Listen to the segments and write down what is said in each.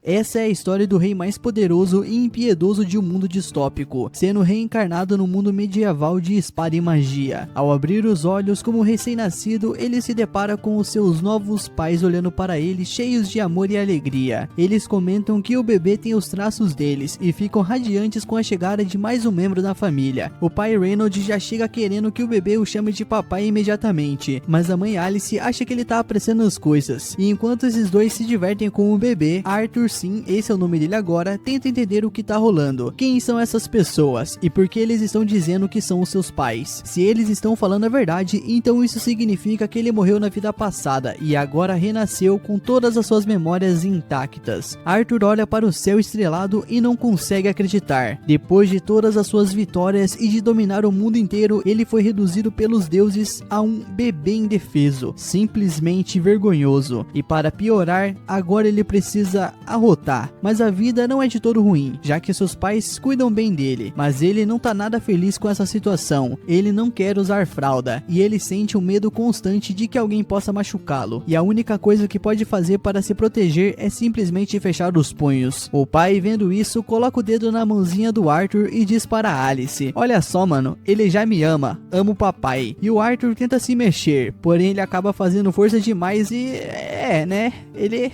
Essa é a história do rei mais poderoso e impiedoso de um mundo distópico, sendo reencarnado no mundo medieval de espada e magia. Ao abrir os olhos como recém-nascido, ele se depara com os seus novos pais olhando para ele cheios de amor e alegria. Eles comentam que o bebê tem os traços deles e ficam radiantes com a chegada de mais um membro da família. O pai Reynolds já chega querendo que o bebê o chame de papai imediatamente, mas a mãe Alice acha que ele tá apressando as coisas. E enquanto esses dois se divertem com o bebê, Arthur, sim, esse é o nome dele agora, tenta entender o que tá rolando. Quem são essas pessoas e por que eles estão dizendo que são os seus pais? Se eles estão falando a verdade, então isso significa que ele morreu na vida passada e agora renasceu com todas as suas memórias intactas. Arthur olha para o céu estrelado e não consegue acreditar. Depois de todas as suas vitórias e de dominar o mundo inteiro, ele foi reduzido pelos deuses a um bebê indefeso, simplesmente vergonhoso. E para piorar, agora ele precisa arrotar. Mas a vida não é de todo ruim, já que seus pais cuidam bem dele, mas ele não tá nada feliz com essa situação. Ele não quer usar fralda e ele sente um medo constante de que alguém possa machucá-lo, e a única coisa que pode fazer para se proteger é simplesmente fechar os punhos. O pai, vendo isso, coloca o dedo na mãozinha do Arthur e diz para Alice: olha só, mano, ele já me ama, amo o papai. E o Arthur tenta se mexer, porém ele acaba fazendo força demais e ele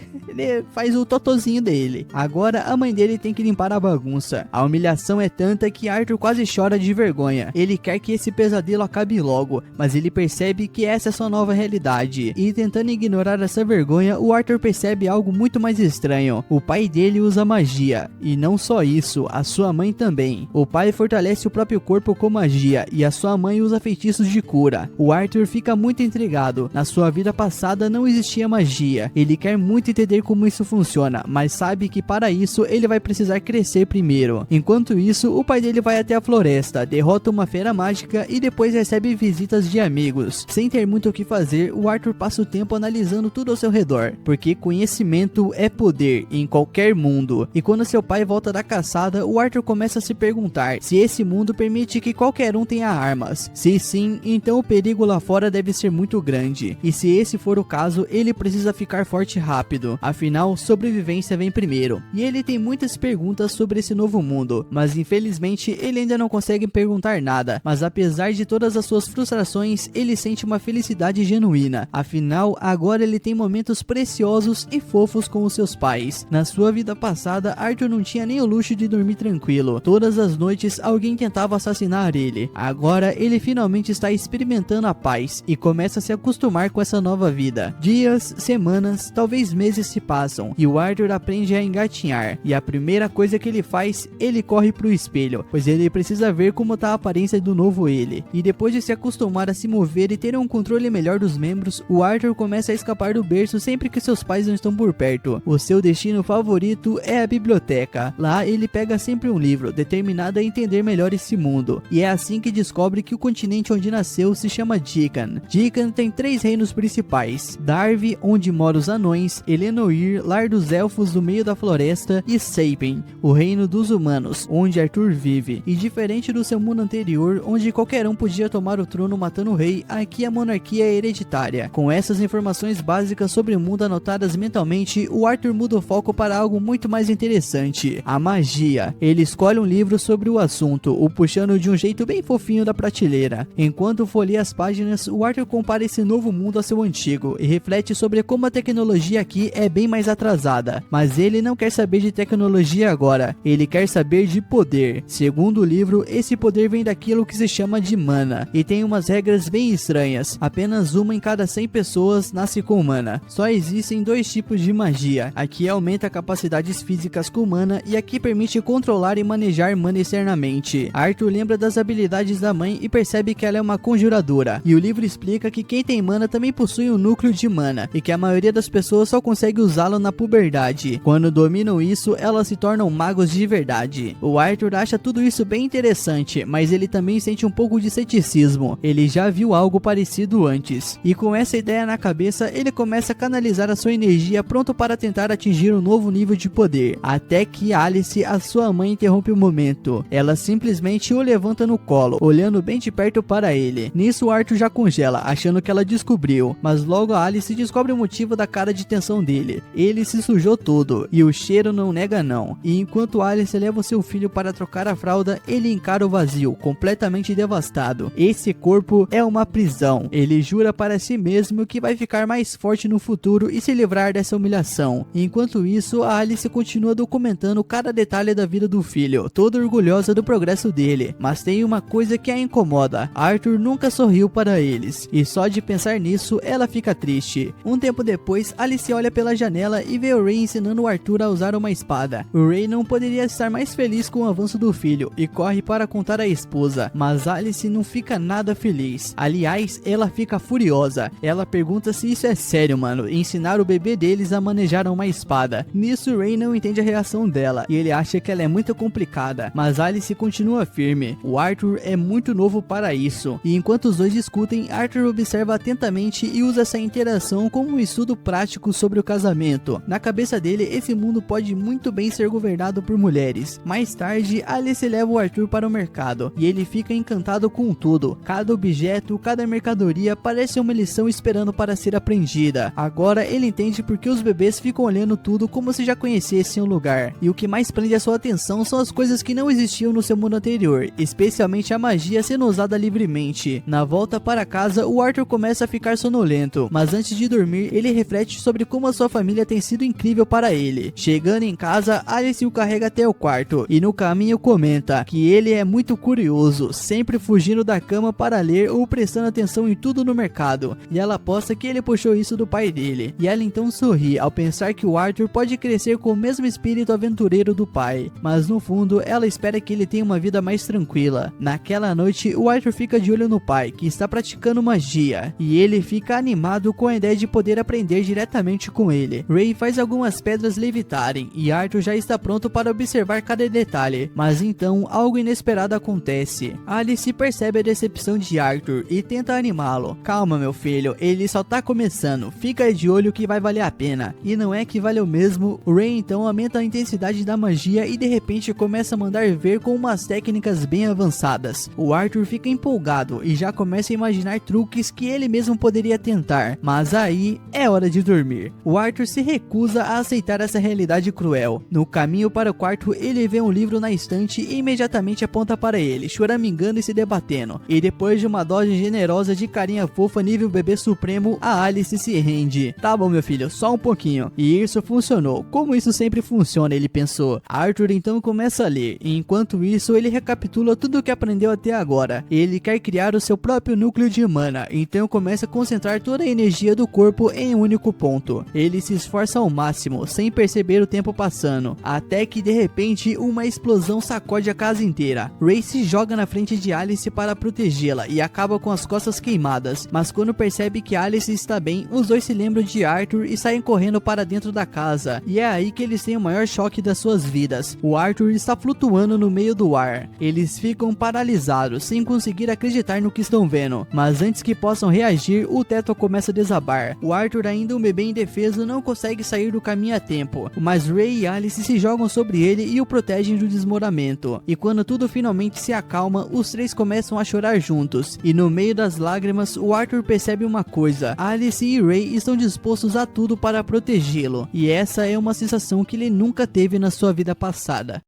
faz o totozinho dele. Agora a mãe dele tem que limpar a bagunça. A humilhação é tanta que Arthur quase chora de vergonha. Ele quer que esse pesadelo acabe logo, mas ele percebe que essa é sua nova realidade. E tentando ignorar essa vergonha, o Arthur percebe algo muito mais estranho. O pai dele usa magia, e não só isso, a sua mãe também. O pai fortalece o próprio corpo com magia, e a sua mãe usa feitiços de cura. O Arthur fica muito intrigado. Na sua vida passada não existia magia. Ele quer muito entender como isso funciona, mas sabe que para isso ele vai precisar crescer primeiro. Enquanto isso, o pai dele vai até a floresta, derrota uma fera mágica e depois recebe visitas de amigos. Sem ter muito o que fazer, o Arthur passa o tempo analisando tudo ao seu redor, porque conhecimento é poder em qualquer mundo. E quando seu pai volta da caçada, o Arthur começa a se perguntar se esse mundo permite que qualquer um tenha armas. Se sim, então o perigo lá fora deve ser muito grande. E se esse for o caso, ele precisa ficar forte rápido. Afinal, sobrevivência vem primeiro. E ele tem muitas perguntas sobre esse novo mundo, mas infelizmente ele ainda não consegue perguntar nada. Mas apesar de todas as suas frustrações, ele sente uma felicidade genuína. Afinal, agora ele tem momentos preciosos e fofos com os seus pais. Na sua vida passada, Arthur não tinha nem o luxo de dormir tranquilo. Todas as noites alguém tentava assassinar ele. Agora ele finalmente está experimentando a paz e começa a se acostumar com essa nova vida. Dias, semanas, talvez meses se passam e o Arthur aprende a engatinhar. E a primeira coisa que ele faz, ele corre pro espelho, pois ele precisa ver como tá a aparência do novo ele. E depois de se acostumar a se mover e ter um controle melhor dos membros, o Arthur começa a escapar do berço sempre que seus pais não estão por perto. O seu destino favorito é a biblioteca. Lá ele pega sempre um livro, determinado a entender melhor esse mundo. E é assim que descobre que o continente onde nasceu se chama Dican. Dican tem 3 reinos principais: Darvi, onde moram os anões; Elenoir, lar dos elfos do meio da floresta; e Seipen, o reino dos humanos, onde Arthur vive. E diferente do seu mundo anterior, onde qualquer um podia tomar o trono matando o rei, aqui a monarquia é hereditária. Com essas informações básicas sobre o mundo anotadas mentalmente, o Arthur muda o foco para algo muito mais interessante: a magia. Ele escolhe um livro sobre o assunto, o puxando de um jeito bem fofinho da prateleira. Enquanto folheia as páginas, o Arthur compara esse novo mundo ao seu antigo e reflete sobre como a tecnologia aqui é bem mais atrasada. Mas ele não quer saber de tecnologia agora, ele quer saber de poder. Segundo o livro, esse poder vem daquilo que se chama de mana, e tem umas regras bem estranhas. Apenas uma em cada 100 pessoas nasce com mana. Só existem 2 tipos de magia: aqui aumenta capacidades físicas com mana, e aqui permite controlar e manejar mana externamente. Arthur lembra das habilidades da mãe e percebe que ela é uma conjuradora, e o livro explica que quem tem mana também possui um núcleo de mana, e que a maioria das pessoas só consegue usá-lo na puberdade. Quando dominam isso, elas se tornam magos de verdade. O Arthur acha tudo isso bem interessante, mas ele também sente um pouco de ceticismo. Ele já viu algo parecido antes, e com essa ideia na cabeça, ele começa a canalizar a sua energia pronto para tentar atingir um novo nível de poder, até que Alice, a sua mãe, interrompe o momento. Ela simplesmente o levanta no colo, olhando bem de perto para ele. Nisso, Arthur já congela, achando que ela descobriu, mas logo a Alice descobre o motivo da cara de tensão dele. Ele se sujou todo tudo, e o cheiro não nega não. E enquanto Alice leva o seu filho para trocar a fralda, ele encara o vazio, completamente devastado. Esse corpo é uma prisão. Ele jura para si mesmo que vai ficar mais forte no futuro e se livrar dessa humilhação. Enquanto isso, a Alice continua documentando cada detalhe da vida do filho, toda orgulhosa do progresso dele. Mas tem uma coisa que a incomoda: Arthur nunca sorriu para eles, e só de pensar nisso ela fica triste. Um tempo depois, Alice olha pela janela e vê o Ray ensinando o Arthur a usar uma espada. O Ray não poderia estar mais feliz com o avanço do filho e corre para contar à esposa, mas Alice não fica nada feliz. Aliás, ela fica furiosa. Ela pergunta se isso é sério, mano, ensinar o bebê deles a manejar uma espada. Nisso, Ray não entende a reação dela e ele acha que ela é muito complicada, mas Alice continua firme. O Arthur é muito novo para isso, e enquanto os dois discutem, Arthur observa atentamente e usa essa interação como um estudo prático sobre o casamento. Na cabeça dele, esse mundo pode muito bem ser governado por mulheres. Mais tarde, Alice leva o Arthur para o mercado e ele fica encantado com tudo. Cada objeto, cada mercadoria parece uma lição esperando para ser aprendida. Agora ele entende porque os bebês ficam olhando tudo como se já conhecessem o lugar. E o que mais prende a sua atenção são as coisas que não existiam no seu mundo anterior, especialmente a magia sendo usada livremente. Na volta para casa, o Arthur começa a ficar sonolento, mas antes de dormir, ele reflete sobre como a sua família tem sido incrível para ele. Chegando em casa, Alice o carrega até o quarto e no caminho comenta que ele é muito curioso, sempre fugindo da cama para ler ou prestando atenção em tudo no mercado, e ela aposta que ele puxou isso do pai dele. E ela então sorri ao pensar que o Arthur pode crescer com o mesmo espírito aventureiro do pai, mas no fundo ela espera que ele tenha uma vida mais tranquila. Naquela noite, o Arthur fica de olho no pai, que está praticando magia, e ele fica animado com a ideia de poder aprender diretamente com ele. Ray faz algumas pedras levitarem e Arthur já está pronto para observar cada detalhe, mas então algo inesperado acontece. Alice percebe a decepção de Arthur e tenta animá-lo. Calma, meu filho, ele só tá começando, fica de olho que vai valer a pena. E não é que valeu mesmo. O Ray então aumenta a intensidade da magia e de repente começa a mandar ver com umas técnicas bem avançadas. O Arthur fica empolgado e já começa a imaginar truques que ele mesmo poderia tentar, mas aí é hora de dormir. O Arthur se recusa a aceitar essa realidade cruel. No caminho para o quarto, ele vê um livro na estante e imediatamente aponta para ele, choramingando e se debatendo. E depois de uma dose generosa de carinha fofa nível bebê supremo, a Alice se rende. Tá bom, meu filho, só um pouquinho. E isso funcionou, como isso sempre funciona, ele pensou. Arthur então começa a ler, e enquanto isso ele recapitula tudo o que aprendeu até agora. Ele quer criar o seu próprio núcleo de mana, então começa a concentrar toda a energia do corpo em um único ponto. Ele se esforça ao máximo, sem perceber o tempo passando, até que de repente uma explosão sacode a casa inteira. Ray se joga na frente de Alice para protegê-la e acaba com as costas queimadas, mas quando percebe que Alice está bem, os dois se lembram de Arthur e saem correndo para dentro da casa, e é aí que eles têm o maior choque das suas vidas. O Arthur está flutuando no meio do ar. Eles ficam paralisados, sem conseguir acreditar no que estão vendo, mas antes que possam reagir, o teto começa a desabar. O Arthur, ainda um bebê indefeso, não consegue sair do caminho a tempo, mas Ray e Alice se jogam sobre ele e o protegem do desmoronamento. E quando tudo finalmente se acalma, os três começam a chorar juntos, e no meio das lágrimas, o Arthur percebe uma coisa: Alice e Ray estão dispostos a tudo para protegê-lo, e essa é uma sensação que ele nunca teve na sua vida passada.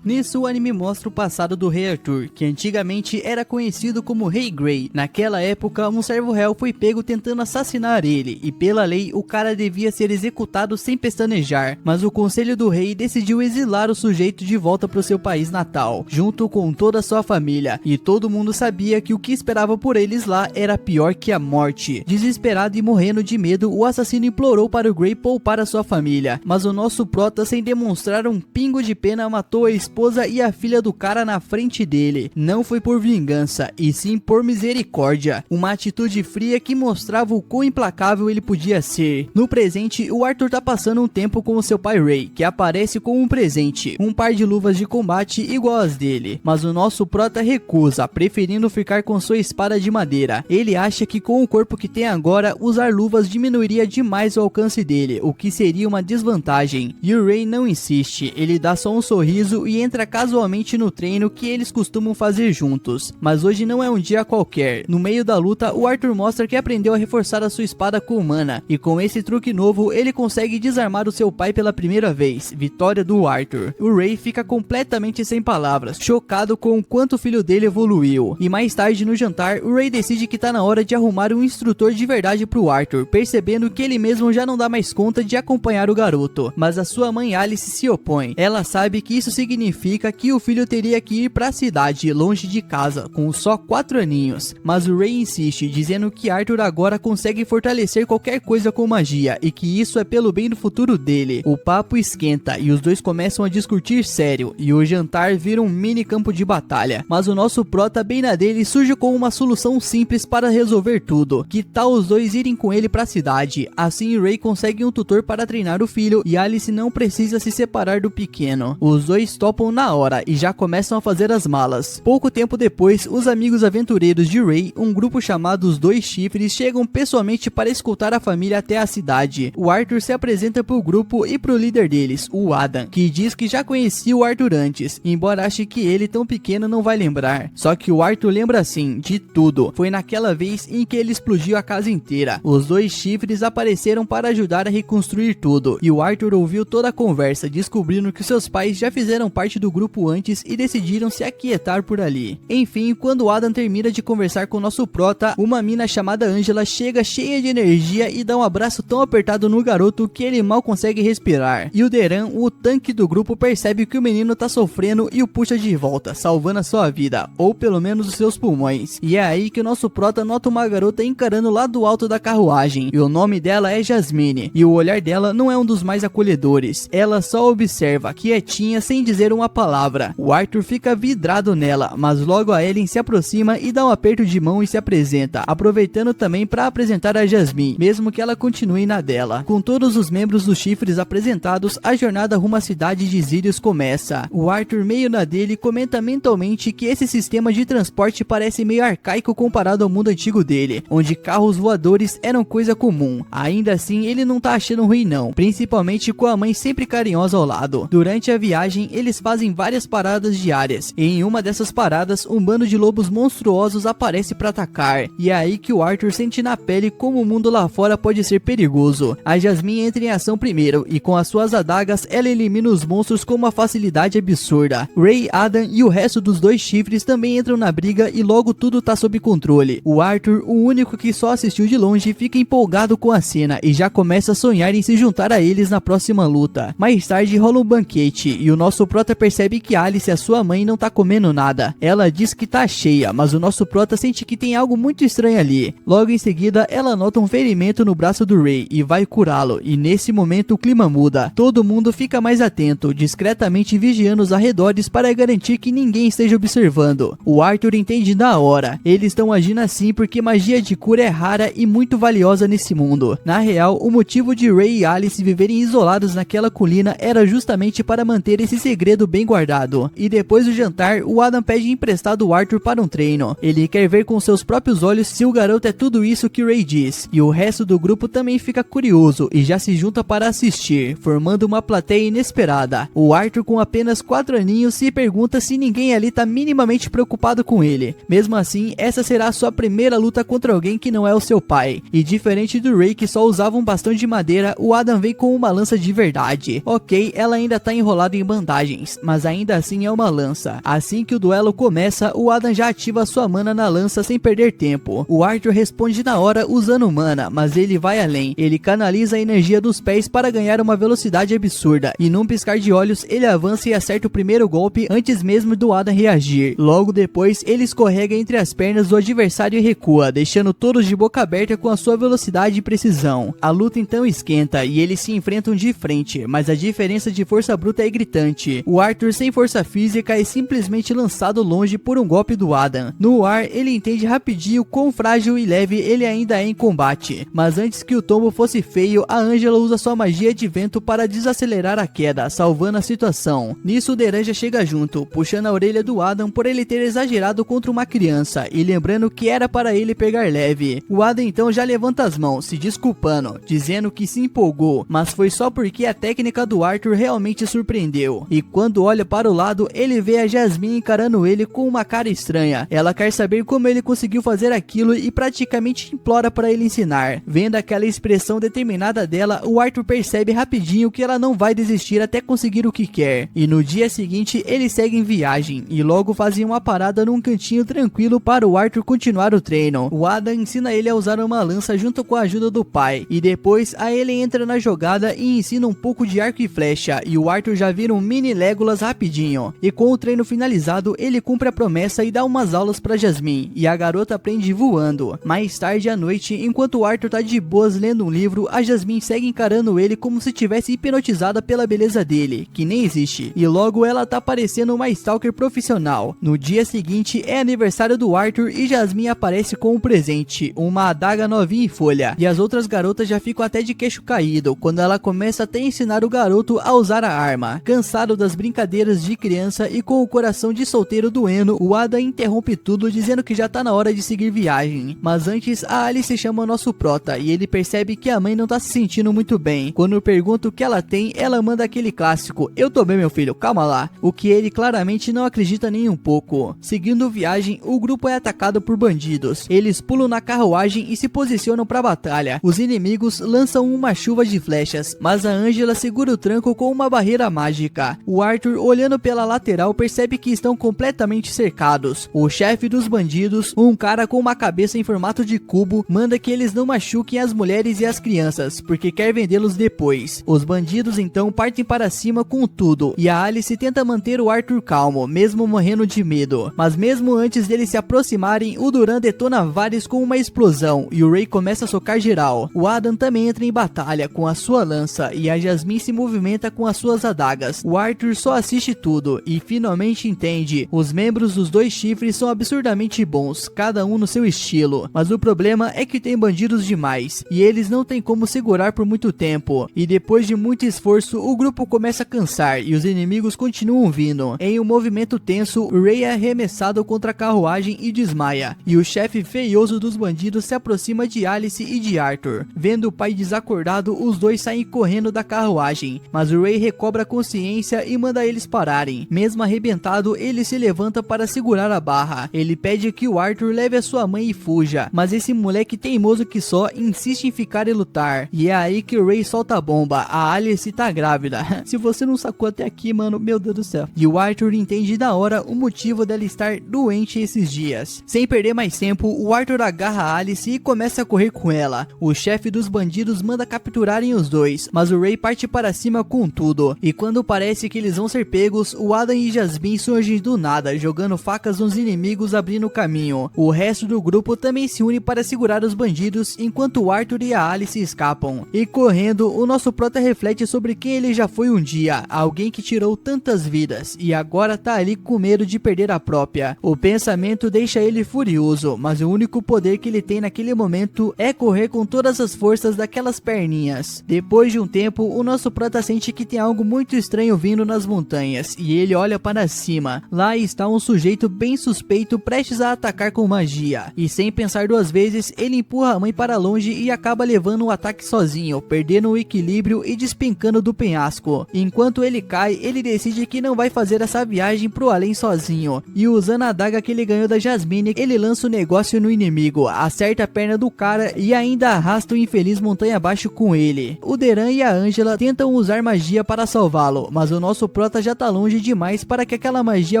Nisso, o anime mostra o passado do Rei Arthur, que antigamente era conhecido como Rei Grey. Naquela época, um servo real foi pego tentando assassinar ele, e pela lei, o cara devia ser executado sem pestanejar, mas o conselho do rei decidiu exilar o sujeito de volta para o seu país natal, junto com toda a sua família, e todo mundo sabia que o que esperava por eles lá era pior que a morte. Desesperado e morrendo de medo, o assassino implorou para o Grey poupar a sua família, mas o nosso prota, sem demonstrar um pingo de pena, matou a esposa e a filha do cara na frente dele. Não foi por vingança, e sim por misericórdia. Uma atitude fria que mostrava o quão implacável ele podia ser. No presente, o Arthur tá passando um tempo com o seu pai Ray, que aparece com um presente, um par de luvas de combate igual às dele. Mas o nosso prota recusa, preferindo ficar com sua espada de madeira. Ele acha que com o corpo que tem agora, usar luvas diminuiria demais o alcance dele, o que seria uma desvantagem. E o Ray não insiste, ele dá só um sorriso e e entra casualmente no treino que eles costumam fazer juntos. Mas hoje não é um dia qualquer. No meio da luta, o Arthur mostra que aprendeu a reforçar a sua espada com mana, e com esse truque novo, ele consegue desarmar o seu pai pela primeira vez. Vitória do Arthur. O Ray fica completamente sem palavras, chocado com o quanto o filho dele evoluiu. E mais tarde no jantar, o Ray decide que tá na hora de arrumar um instrutor de verdade pro Arthur, percebendo que ele mesmo já não dá mais conta de acompanhar o garoto. Mas a sua mãe Alice se opõe. Ela sabe que isso significa que o filho teria que ir pra cidade, longe de casa, com só 4 aninhos. Mas o Ray insiste, dizendo que Arthur agora consegue fortalecer qualquer coisa com magia, e que isso é pelo bem do futuro dele. O papo esquenta, e os dois começam a discutir sério, e o jantar vira um mini campo de batalha. Mas o nosso prota, bem na dele, surge com uma solução simples para resolver tudo. Que tal os dois irem com ele pra cidade? Assim Ray consegue um tutor para treinar o filho, e Alice não precisa se separar do pequeno. Os dois topam na hora, e já começam a fazer as malas. Pouco tempo depois, os amigos aventureiros de Ray, um grupo chamado os Dois Chifres, chegam pessoalmente para escoltar a família até a cidade. O Arthur se apresenta pro grupo e pro líder deles, o Adam, que diz que já conhecia o Arthur antes, embora ache que ele tão pequeno não vai lembrar. Só que o Arthur lembra sim, de tudo. Foi naquela vez em que ele explodiu a casa inteira. Os Dois Chifres apareceram para ajudar a reconstruir tudo, e o Arthur ouviu toda a conversa, descobrindo que seus pais já fizeram parte do grupo antes e decidiram se aquietar por ali. Enfim, quando o Adam termina de conversar com o nosso prota, uma mina chamada Angela chega cheia de energia e dá um abraço tão apertado no garoto que ele mal consegue respirar. E o Deran, o tanque do grupo, percebe que o menino tá sofrendo e o puxa de volta, salvando a sua vida, ou pelo menos os seus pulmões. E é aí que o nosso prota nota uma garota encarando lá do alto da carruagem, e o nome dela é Jasmine, e o olhar dela não é um dos mais acolhedores. Ela só observa, quietinha, sem dizer uma palavra. O Arthur fica vidrado nela, mas logo a Ellen se aproxima e dá um aperto de mão e se apresenta, aproveitando também para apresentar a Jasmine, mesmo que ela continue na dela. Com todos os membros dos chifres apresentados, a jornada rumo à cidade de Sirius começa. O Arthur, meio na dele, comenta mentalmente que esse sistema de transporte parece meio arcaico comparado ao mundo antigo dele, onde carros voadores eram coisa comum. Ainda assim, ele não tá achando ruim não, principalmente com a mãe sempre carinhosa ao lado. Durante a viagem, eles fazem várias paradas diárias, e em uma dessas paradas, um bando de lobos monstruosos aparece para atacar, e é aí que o Arthur sente na pele como o mundo lá fora pode ser perigoso. A Jasmine entra em ação primeiro, e com as suas adagas, ela elimina os monstros com uma facilidade absurda. Ray, Adam e o resto dos Dois Chifres também entram na briga e logo tudo tá sob controle. O Arthur, o único que só assistiu de longe, fica empolgado com a cena e já começa a sonhar em se juntar a eles na próxima luta. Mais tarde rola um banquete e o nosso prota percebe que Alice, a sua mãe, não tá comendo nada. Ela diz que tá cheia, mas o nosso prota sente que tem algo muito estranho ali. Logo em seguida, ela nota um ferimento no braço do Ray e vai curá-lo, e nesse momento o clima muda. Todo mundo fica mais atento, discretamente vigiando os arredores para garantir que ninguém esteja observando. O Arthur entende na hora. Eles estão agindo assim porque magia de cura é rara e muito valiosa nesse mundo. Na real, o motivo de Ray e Alice viverem isolados naquela colina era justamente para manter esse segredo bem guardado. E depois do jantar, o Adam pede emprestado o Arthur para um treino. Ele quer ver com seus próprios olhos se o garoto é tudo isso que Ray diz. E o resto do grupo também fica curioso e já se junta para assistir, formando uma plateia inesperada. O Arthur, com apenas 4 aninhos, se pergunta se ninguém ali tá minimamente preocupado com ele. Mesmo assim, essa será a sua primeira luta contra alguém que não é o seu pai. E diferente do Ray, que só usava um bastão de madeira, o Adam vem com uma lança de verdade. Ok, ela ainda tá enrolada em bandagens, mas ainda assim é uma lança. Assim que o duelo começa, o Adam já ativa sua mana na lança sem perder tempo. O Arthur responde na hora usando mana, mas ele vai além. Ele canaliza a energia dos pés para ganhar uma velocidade absurda, e num piscar de olhos ele avança e acerta o primeiro golpe antes mesmo do Adam reagir. Logo depois, ele escorrega entre as pernas do adversário e recua, deixando todos de boca aberta com a sua velocidade e precisão. A luta então esquenta e eles se enfrentam de frente, mas a diferença de força bruta é gritante. O Arthur, sem força física, é simplesmente lançado longe por um golpe do Adam. No ar, ele entende rapidinho quão frágil e leve ele ainda é em combate. Mas antes que o tombo fosse feio, a Angela usa sua magia de vento para desacelerar a queda, salvando a situação. Nisso, o Deran já chega junto, puxando a orelha do Adam por ele ter exagerado contra uma criança e lembrando que era para ele pegar leve. O Adam então já levanta as mãos, se desculpando, dizendo que se empolgou, mas foi só porque a técnica do Arthur realmente surpreendeu. E quando quando olha para o lado, ele vê a Jasmine encarando ele com uma cara estranha. Ela quer saber como ele conseguiu fazer aquilo e praticamente implora para ele ensinar. Vendo aquela expressão determinada dela, o Arthur percebe rapidinho que ela não vai desistir até conseguir o que quer. E no dia seguinte, eles seguem viagem e logo fazem uma parada num cantinho tranquilo para o Arthur continuar o treino. O Adam ensina ele a usar uma lança junto com a ajuda do pai. E depois, a Ellie entra na jogada e ensina um pouco de arco e flecha. E o Arthur já vira um mini Legolas rapidinho. E com o treino finalizado, ele cumpre a promessa e dá umas aulas pra Jasmine. E a garota aprende voando. Mais tarde à noite, enquanto o Arthur tá de boas lendo um livro, a Jasmine segue encarando ele como se tivesse hipnotizada pela beleza dele, que nem existe. E logo ela tá parecendo uma stalker profissional. No dia seguinte é aniversário do Arthur e Jasmine aparece com um presente, uma adaga novinha em folha. E as outras garotas já ficam até de queixo caído quando ela começa até a ensinar o garoto a usar a arma. Cansado das brincadeiras de criança e com o coração de solteiro doendo, o Adam interrompe tudo dizendo que já tá na hora de seguir viagem. Mas antes, a Alice chama o nosso prota e ele percebe que a mãe não tá se sentindo muito bem. Quando pergunta o que ela tem, ela manda aquele clássico: "Eu tô bem, meu filho, calma lá", o que ele claramente não acredita nem um pouco. Seguindo viagem, o grupo é atacado por bandidos. Eles pulam na carruagem e se posicionam pra batalha. Os inimigos lançam uma chuva de flechas, mas a Angela segura o tranco com uma barreira mágica. O Arthur, olhando pela lateral, percebe que estão completamente cercados. O chefe dos bandidos, um cara com uma cabeça em formato de cubo, manda que eles não machuquem as mulheres e as crianças, porque quer vendê-los depois. Os bandidos então partem para cima com tudo, e a Alice tenta manter o Arthur calmo, mesmo morrendo de medo. Mas mesmo antes deles se aproximarem, o Duran detona vários com uma explosão, e o Ray começa a socar geral. O Adam também entra em batalha com a sua lança, e a Jasmine se movimenta com as suas adagas. O Arthur só assiste tudo, e finalmente entende. Os membros dos dois chifres são absurdamente bons, cada um no seu estilo. Mas o problema é que tem bandidos demais, e eles não têm como segurar por muito tempo. E depois de muito esforço, o grupo começa a cansar, e os inimigos continuam vindo. Em um movimento tenso, Ray é arremessado contra a carruagem e desmaia. E o chefe feioso dos bandidos se aproxima de Alice e de Arthur. Vendo o pai desacordado, os dois saem correndo da carruagem. Mas o Ray recobra a consciência e manda eles pararem. Mesmo arrebentado, ele se levanta para segurar a barra. Ele pede que o Arthur leve a sua mãe e fuja. Mas esse moleque teimoso que só insiste em ficar e lutar. E é aí que o Ray solta a bomba. A Alice tá grávida. Se você não sacou até aqui, mano, meu Deus do céu. E o Arthur entende da hora o motivo dela estar doente esses dias. Sem perder mais tempo, o Arthur agarra a Alice e começa a correr com ela. O chefe dos bandidos manda capturarem os dois, mas o Ray parte para cima com tudo. E quando parece que eles vão ser pegos, o Adam e Jasmine surgem do nada, jogando facas nos inimigos, abrindo caminho. O resto do grupo também se une para segurar os bandidos, enquanto o Arthur e a Alice escapam. E correndo, o nosso prota reflete sobre quem ele já foi um dia, alguém que tirou tantas vidas, e agora tá ali com medo de perder a própria. O pensamento deixa ele furioso, mas o único poder que ele tem naquele momento é correr com todas as forças daquelas perninhas. Depois de um tempo, o nosso prota sente que tem algo muito estranho vindo nas montanhas, e ele olha para cima. Lá está um sujeito bem suspeito prestes a atacar com magia, e sem pensar duas vezes, ele empurra a mãe para longe e acaba levando o ataque sozinho, perdendo o equilíbrio e despencando do penhasco. Enquanto ele cai, ele decide que não vai fazer essa viagem pro além sozinho, e usando a adaga que ele ganhou da Jasmine, ele lança o negócio no inimigo, acerta a perna do cara e ainda arrasta o infeliz montanha abaixo com ele. O Deran e a Angela tentam usar magia para salvá-lo, mas o nosso prota já tá longe demais para que aquela magia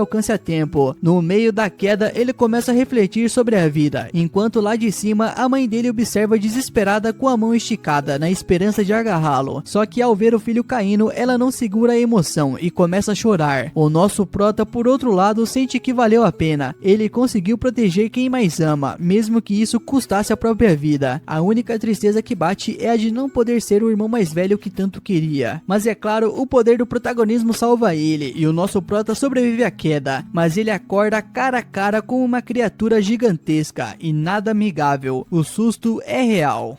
alcance a tempo. No meio da queda, ele começa a refletir sobre a vida, enquanto lá de cima, a mãe dele observa desesperada com a mão esticada, na esperança de agarrá-lo. Só que ao ver o filho caindo, ela não segura a emoção e começa a chorar. O nosso prota, por outro lado, sente que valeu a pena. Ele conseguiu proteger quem mais ama, mesmo que isso custasse a própria vida. A única tristeza que bate é a de não poder ser o irmão mais velho que tanto queria. Mas é claro, o poder do protagonismo salva ele, e o nosso prota sobrevive à queda, mas ele acorda cara a cara com uma criatura gigantesca e nada amigável. O susto é real.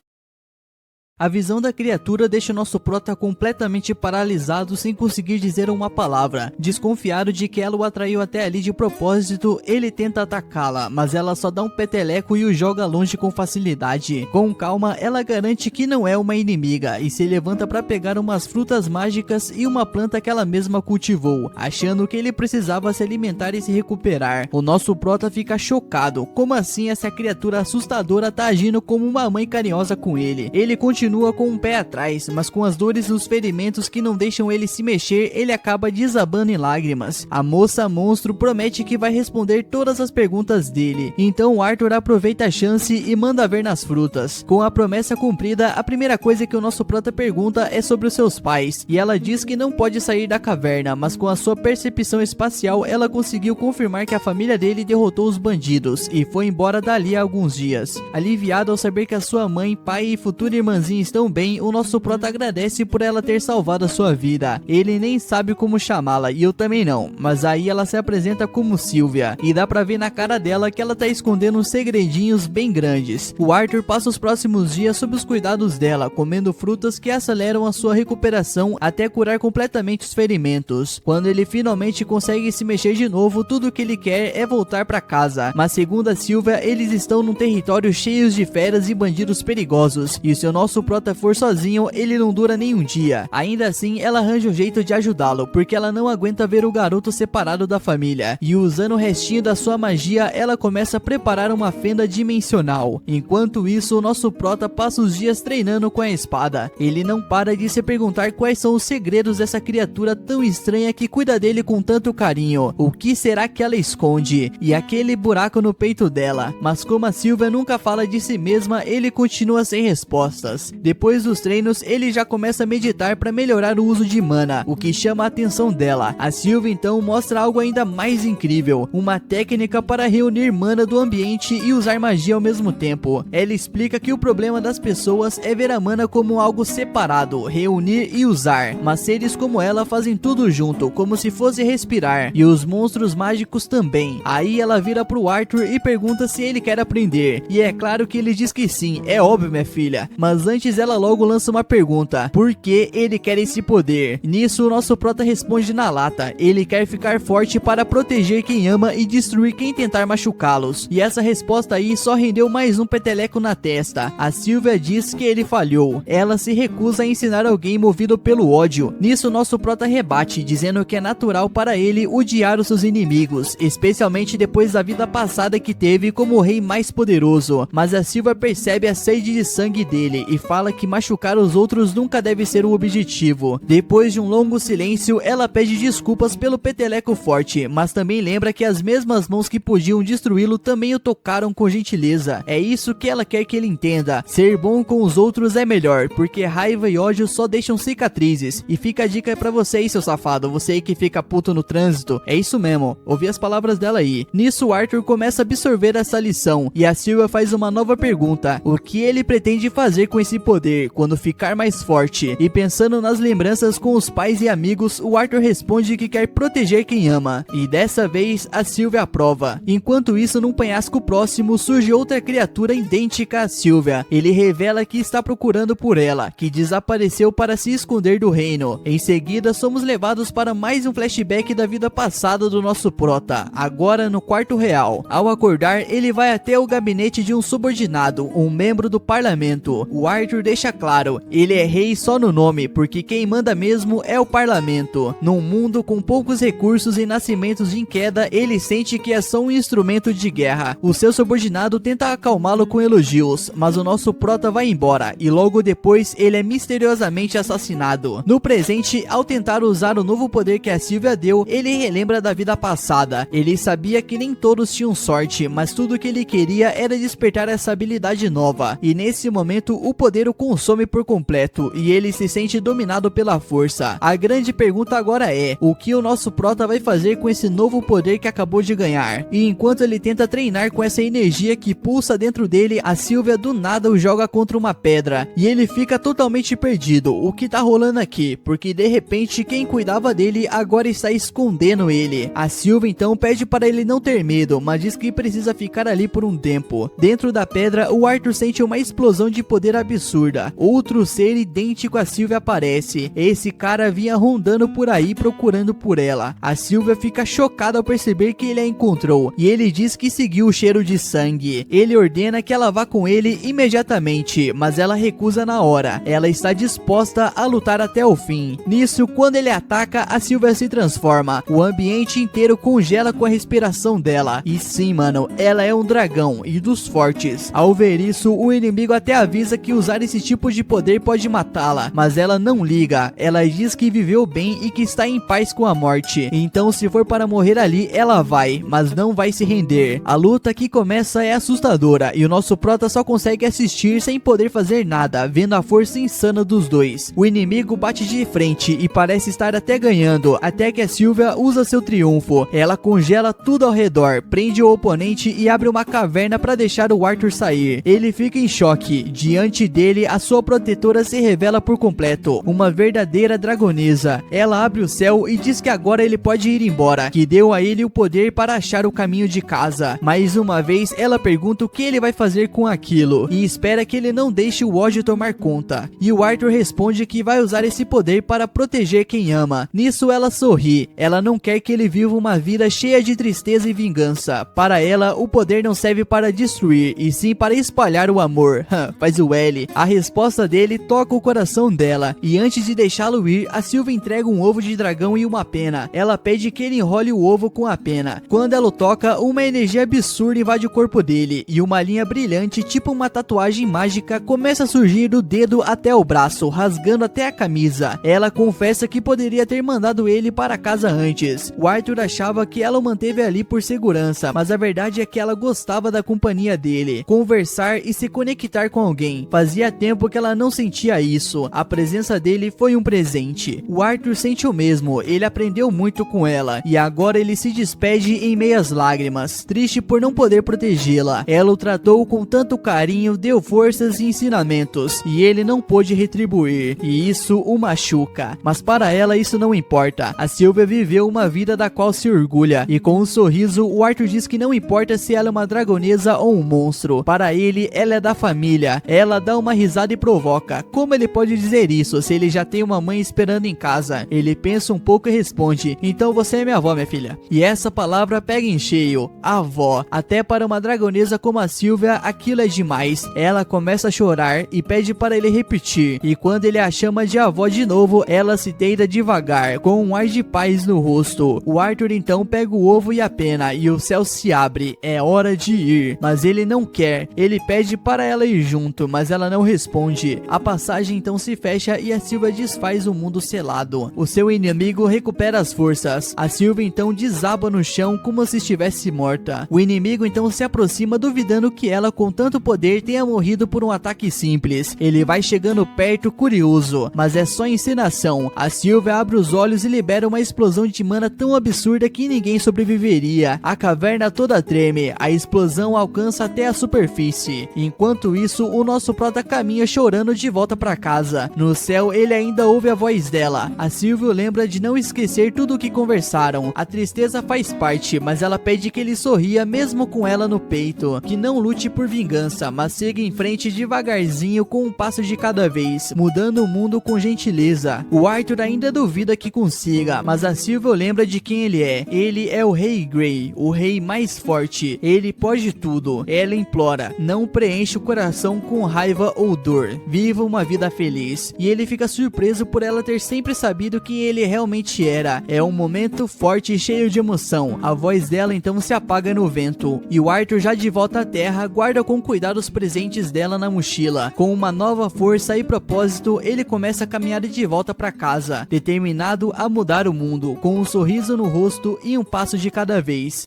A visão da criatura deixa o nosso prota completamente paralisado sem conseguir dizer uma palavra. Desconfiado de que ela o atraiu até ali de propósito, ele tenta atacá-la, mas ela só dá um peteleco e o joga longe com facilidade. Com calma, ela garante que não é uma inimiga e se levanta para pegar umas frutas mágicas e uma planta que ela mesma cultivou, achando que ele precisava se alimentar e se recuperar. O nosso prota fica chocado. Como assim essa criatura assustadora tá agindo como uma mãe carinhosa com ele? Ele continua com um pé atrás, mas com as dores nos ferimentos que não deixam ele se mexer, ele acaba desabando em lágrimas. A moça monstro promete que vai responder todas as perguntas dele. Então o Arthur aproveita a chance e manda ver nas frutas. Com a promessa cumprida, a primeira coisa que o nosso prota pergunta é sobre os seus pais, e ela diz que não pode sair da caverna, mas com a sua percepção espacial, ela conseguiu confirmar que a família dele derrotou os bandidos e foi embora dali há alguns dias. Aliviado ao saber que a sua mãe, pai e futura irmãzinha estão bem, o nosso prota agradece por ela ter salvado a sua vida. Ele nem sabe como chamá-la, e eu também não, mas aí ela se apresenta como Sylvia, e dá pra ver na cara dela que ela tá escondendo uns segredinhos bem grandes. O Arthur passa os próximos dias sob os cuidados dela, comendo frutas que aceleram a sua recuperação até curar completamente os ferimentos. Quando ele finalmente consegue se mexer de novo, tudo o que ele quer é voltar pra casa, mas segundo a Sylvia, eles estão num território cheio de feras e bandidos perigosos, e se o nosso prota for sozinho, ele não dura nem um dia. Ainda assim, ela arranja um jeito de ajudá-lo, porque ela não aguenta ver o garoto separado da família, e usando o restinho da sua magia, ela começa a preparar uma fenda dimensional. Enquanto isso, o nosso prota passa os dias treinando com a espada. Ele não para de se perguntar quais são os segredos dessa criatura tão estranha que cuida dele com tanto carinho. O que será que ela esconde? E aquele buraco no peito dela? Mas como a Sylvia nunca fala de si mesma, ele continua sem respostas. Depois dos treinos, ele já começa a meditar para melhorar o uso de mana, o que chama a atenção dela. A Sylvia então mostra algo ainda mais incrível, uma técnica para reunir mana do ambiente e usar magia ao mesmo tempo. Ela explica que o problema das pessoas é ver a mana como algo separado, reunir e usar, mas seres como ela fazem tudo junto, como se fosse respirar, e os monstros mágicos também. Aí ela vira pro Arthur e pergunta se ele quer aprender, e é claro que ele diz que sim, é óbvio minha filha, mas antes ela logo lança uma pergunta: por que ele quer esse poder? Nisso o nosso prota responde na lata: ele quer ficar forte para proteger quem ama e destruir quem tentar machucá-los. E essa resposta aí só rendeu mais um peteleco na testa. A Sylvia diz que ele falhou, ela se recusa a ensinar alguém movido pelo ódio. Nisso nosso prota rebate, dizendo que é natural para ele odiar os seus inimigos, especialmente depois da vida passada que teve como o rei mais poderoso. Mas a Sylvia percebe a sede de sangue dele e fala que machucar os outros nunca deve ser o objetivo. Depois de um longo silêncio, ela pede desculpas pelo peteleco forte, mas também lembra que as mesmas mãos que podiam destruí-lo também o tocaram com gentileza. É isso que ela quer que ele entenda: ser bom com os outros é melhor, porque raiva e ódio só deixam cicatrizes. E fica a dica pra você aí, seu safado, você aí que fica puto no trânsito, é isso mesmo, ouvi as palavras dela aí. Nisso o Arthur começa a absorver essa lição, e a Sylvia faz uma nova pergunta: o que ele pretende fazer com esse poder quando ficar mais forte? E pensando nas lembranças com os pais e amigos, o Arthur responde que quer proteger quem ama, e dessa vez a Sylvia aprova. Enquanto isso, num penhasco próximo surge outra criatura idêntica a Sylvia. Ele revela que está procurando por ela, que desapareceu para se esconder do reino. Em seguida, somos levados para mais um flashback da vida passada do nosso prota, agora no quarto real. Ao acordar, ele vai até o gabinete de um subordinado, um membro do parlamento. O Arthur deixa claro, ele é rei só no nome, porque quem manda mesmo é o parlamento. Num mundo com poucos recursos e nascimentos em queda, ele sente que é só um instrumento de guerra. O seu subordinado tenta acalmá-lo com elogios, mas o nosso prota vai embora, e logo depois ele é misteriosamente assassinado. No presente, ao tentar usar o novo poder que a Sylvia deu, ele relembra da vida passada. Ele sabia que nem todos tinham sorte, mas tudo o que ele queria era despertar essa habilidade nova, e nesse momento o poder o consome por completo, e ele se sente dominado pela força. A grande pergunta agora é: o que o nosso prota vai fazer com esse novo poder que acabou de ganhar? E enquanto ele tenta treinar com essa energia que pulsa dentro dele, a Sylvia do nada o joga contra uma pedra, e ele fica totalmente perdido. O que tá rolando aqui? Porque de repente quem cuidava dele agora está escondendo ele. A Sylvia então pede para ele não ter medo, mas diz que precisa ficar ali por um tempo. Dentro da pedra, o Arthur sente uma explosão de poder absurdo absurda. Outro ser idêntico a Sylvia aparece. Esse cara vinha rondando por aí procurando por ela. A Sylvia fica chocada ao perceber que ele a encontrou e ele diz que seguiu o cheiro de sangue. Ele ordena que ela vá com ele imediatamente, mas ela recusa na hora. Ela está disposta a lutar até o fim. Nisso, quando ele ataca, a Sylvia se transforma. O ambiente inteiro congela com a respiração dela. E sim, mano, ela é um dragão e dos fortes. Ao ver isso, o inimigo até avisa que usar esse tipo de poder pode matá-la, mas ela não liga. Ela diz que viveu bem e que está em paz com a morte. Então, se for para morrer ali, ela vai, mas não vai se render. A luta que começa é assustadora e o nosso prota só consegue assistir sem poder fazer nada, vendo a força insana dos dois. O inimigo bate de frente e parece estar até ganhando, até que a Sylvia usa seu triunfo. Ela congela tudo ao redor, prende o oponente e abre uma caverna para deixar o Arthur sair. Ele fica em choque. Diante dele, a sua protetora se revela por completo, uma verdadeira dragonesa. Ela abre o céu e diz que agora ele pode ir embora, que deu a ele o poder para achar o caminho de casa. Mais uma vez, ela pergunta o que ele vai fazer com aquilo e espera que ele não deixe o ódio tomar conta. E o Arthur responde que vai usar esse poder para proteger quem ama. Nisso ela sorri. Ela não quer que ele viva uma vida cheia de tristeza e vingança. Para ela, o poder não serve para destruir, e sim para espalhar o amor. Faz o L. A resposta dele toca o coração dela, e antes de deixá-lo ir, a Sylvia entrega um ovo de dragão e uma pena. Ela pede que ele enrole o ovo com a pena. Quando ela o toca, uma energia absurda invade o corpo dele, e uma linha brilhante, tipo uma tatuagem mágica, começa a surgir do dedo até o braço, rasgando até a camisa. Ela confessa que poderia ter mandado ele para casa antes. O Arthur achava que ela o manteve ali por segurança, mas a verdade é que ela gostava da companhia dele, conversar e se conectar com alguém. Fazia tempo que ela não sentia isso. A presença dele foi um presente. O Arthur sente o mesmo, ele aprendeu muito com ela, e agora ele se despede em meias lágrimas, triste por não poder protegê-la. Ela o tratou com tanto carinho, deu forças e ensinamentos, e ele não pôde retribuir, e isso o machuca. Mas para ela isso não importa. A Sylvia viveu uma vida da qual se orgulha, e com um sorriso, o Arthur diz que não importa se ela é uma dragonesa ou um monstro. Para ele, ela é da família. Ela dá uma risada e provoca. Como ele pode dizer isso se ele já tem uma mãe esperando em casa? Ele pensa um pouco e responde: então você é minha avó, minha filha. E essa palavra pega em cheio. Avó. Até para uma dragonesa como a Sylvia, aquilo é demais. Ela começa a chorar e pede para ele repetir. E quando ele a chama de avó de novo, ela se deita devagar, com um ar de paz no rosto. O Arthur então pega o ovo e a pena, e o céu se abre. É hora de ir. Mas ele não quer. Ele pede para ela ir junto, mas ela não responde. A passagem então se fecha e a Sylvia desfaz o mundo selado. O seu inimigo recupera as forças. A Sylvia então desaba no chão como se estivesse morta. O inimigo então se aproxima, duvidando que ela com tanto poder tenha morrido por um ataque simples. Ele vai chegando perto, curioso, mas é só encenação. A Sylvia abre os olhos e libera uma explosão de mana tão absurda que ninguém sobreviveria. A caverna toda treme, a explosão alcança até a superfície. Enquanto isso, o nosso prota caminha chorando de volta para casa. No céu, ele ainda ouve a voz dela. A Sylvia lembra de não esquecer tudo o que conversaram. A tristeza faz parte, mas ela pede que ele sorria mesmo com ela no peito, que não lute por vingança, mas siga em frente devagarzinho com um passo de cada vez, mudando o mundo com gentileza. O Arthur ainda duvida que consiga, mas a Sylvia lembra de quem ele é. Ele é o Rei Grey, o rei mais forte. Ele pode tudo. Ela implora: não preencha o coração com raiva ou dor. Viva uma vida feliz. E ele fica surpreso por ela ter sempre sabido quem ele realmente era. É um momento forte e cheio de emoção. A voz dela então se apaga no vento. E o Arthur, já de volta à terra, guarda com cuidado os presentes dela na mochila. Com uma nova força e propósito, ele começa a caminhar de volta para casa, determinado a mudar o mundo, com um sorriso no rosto e um passo de cada vez.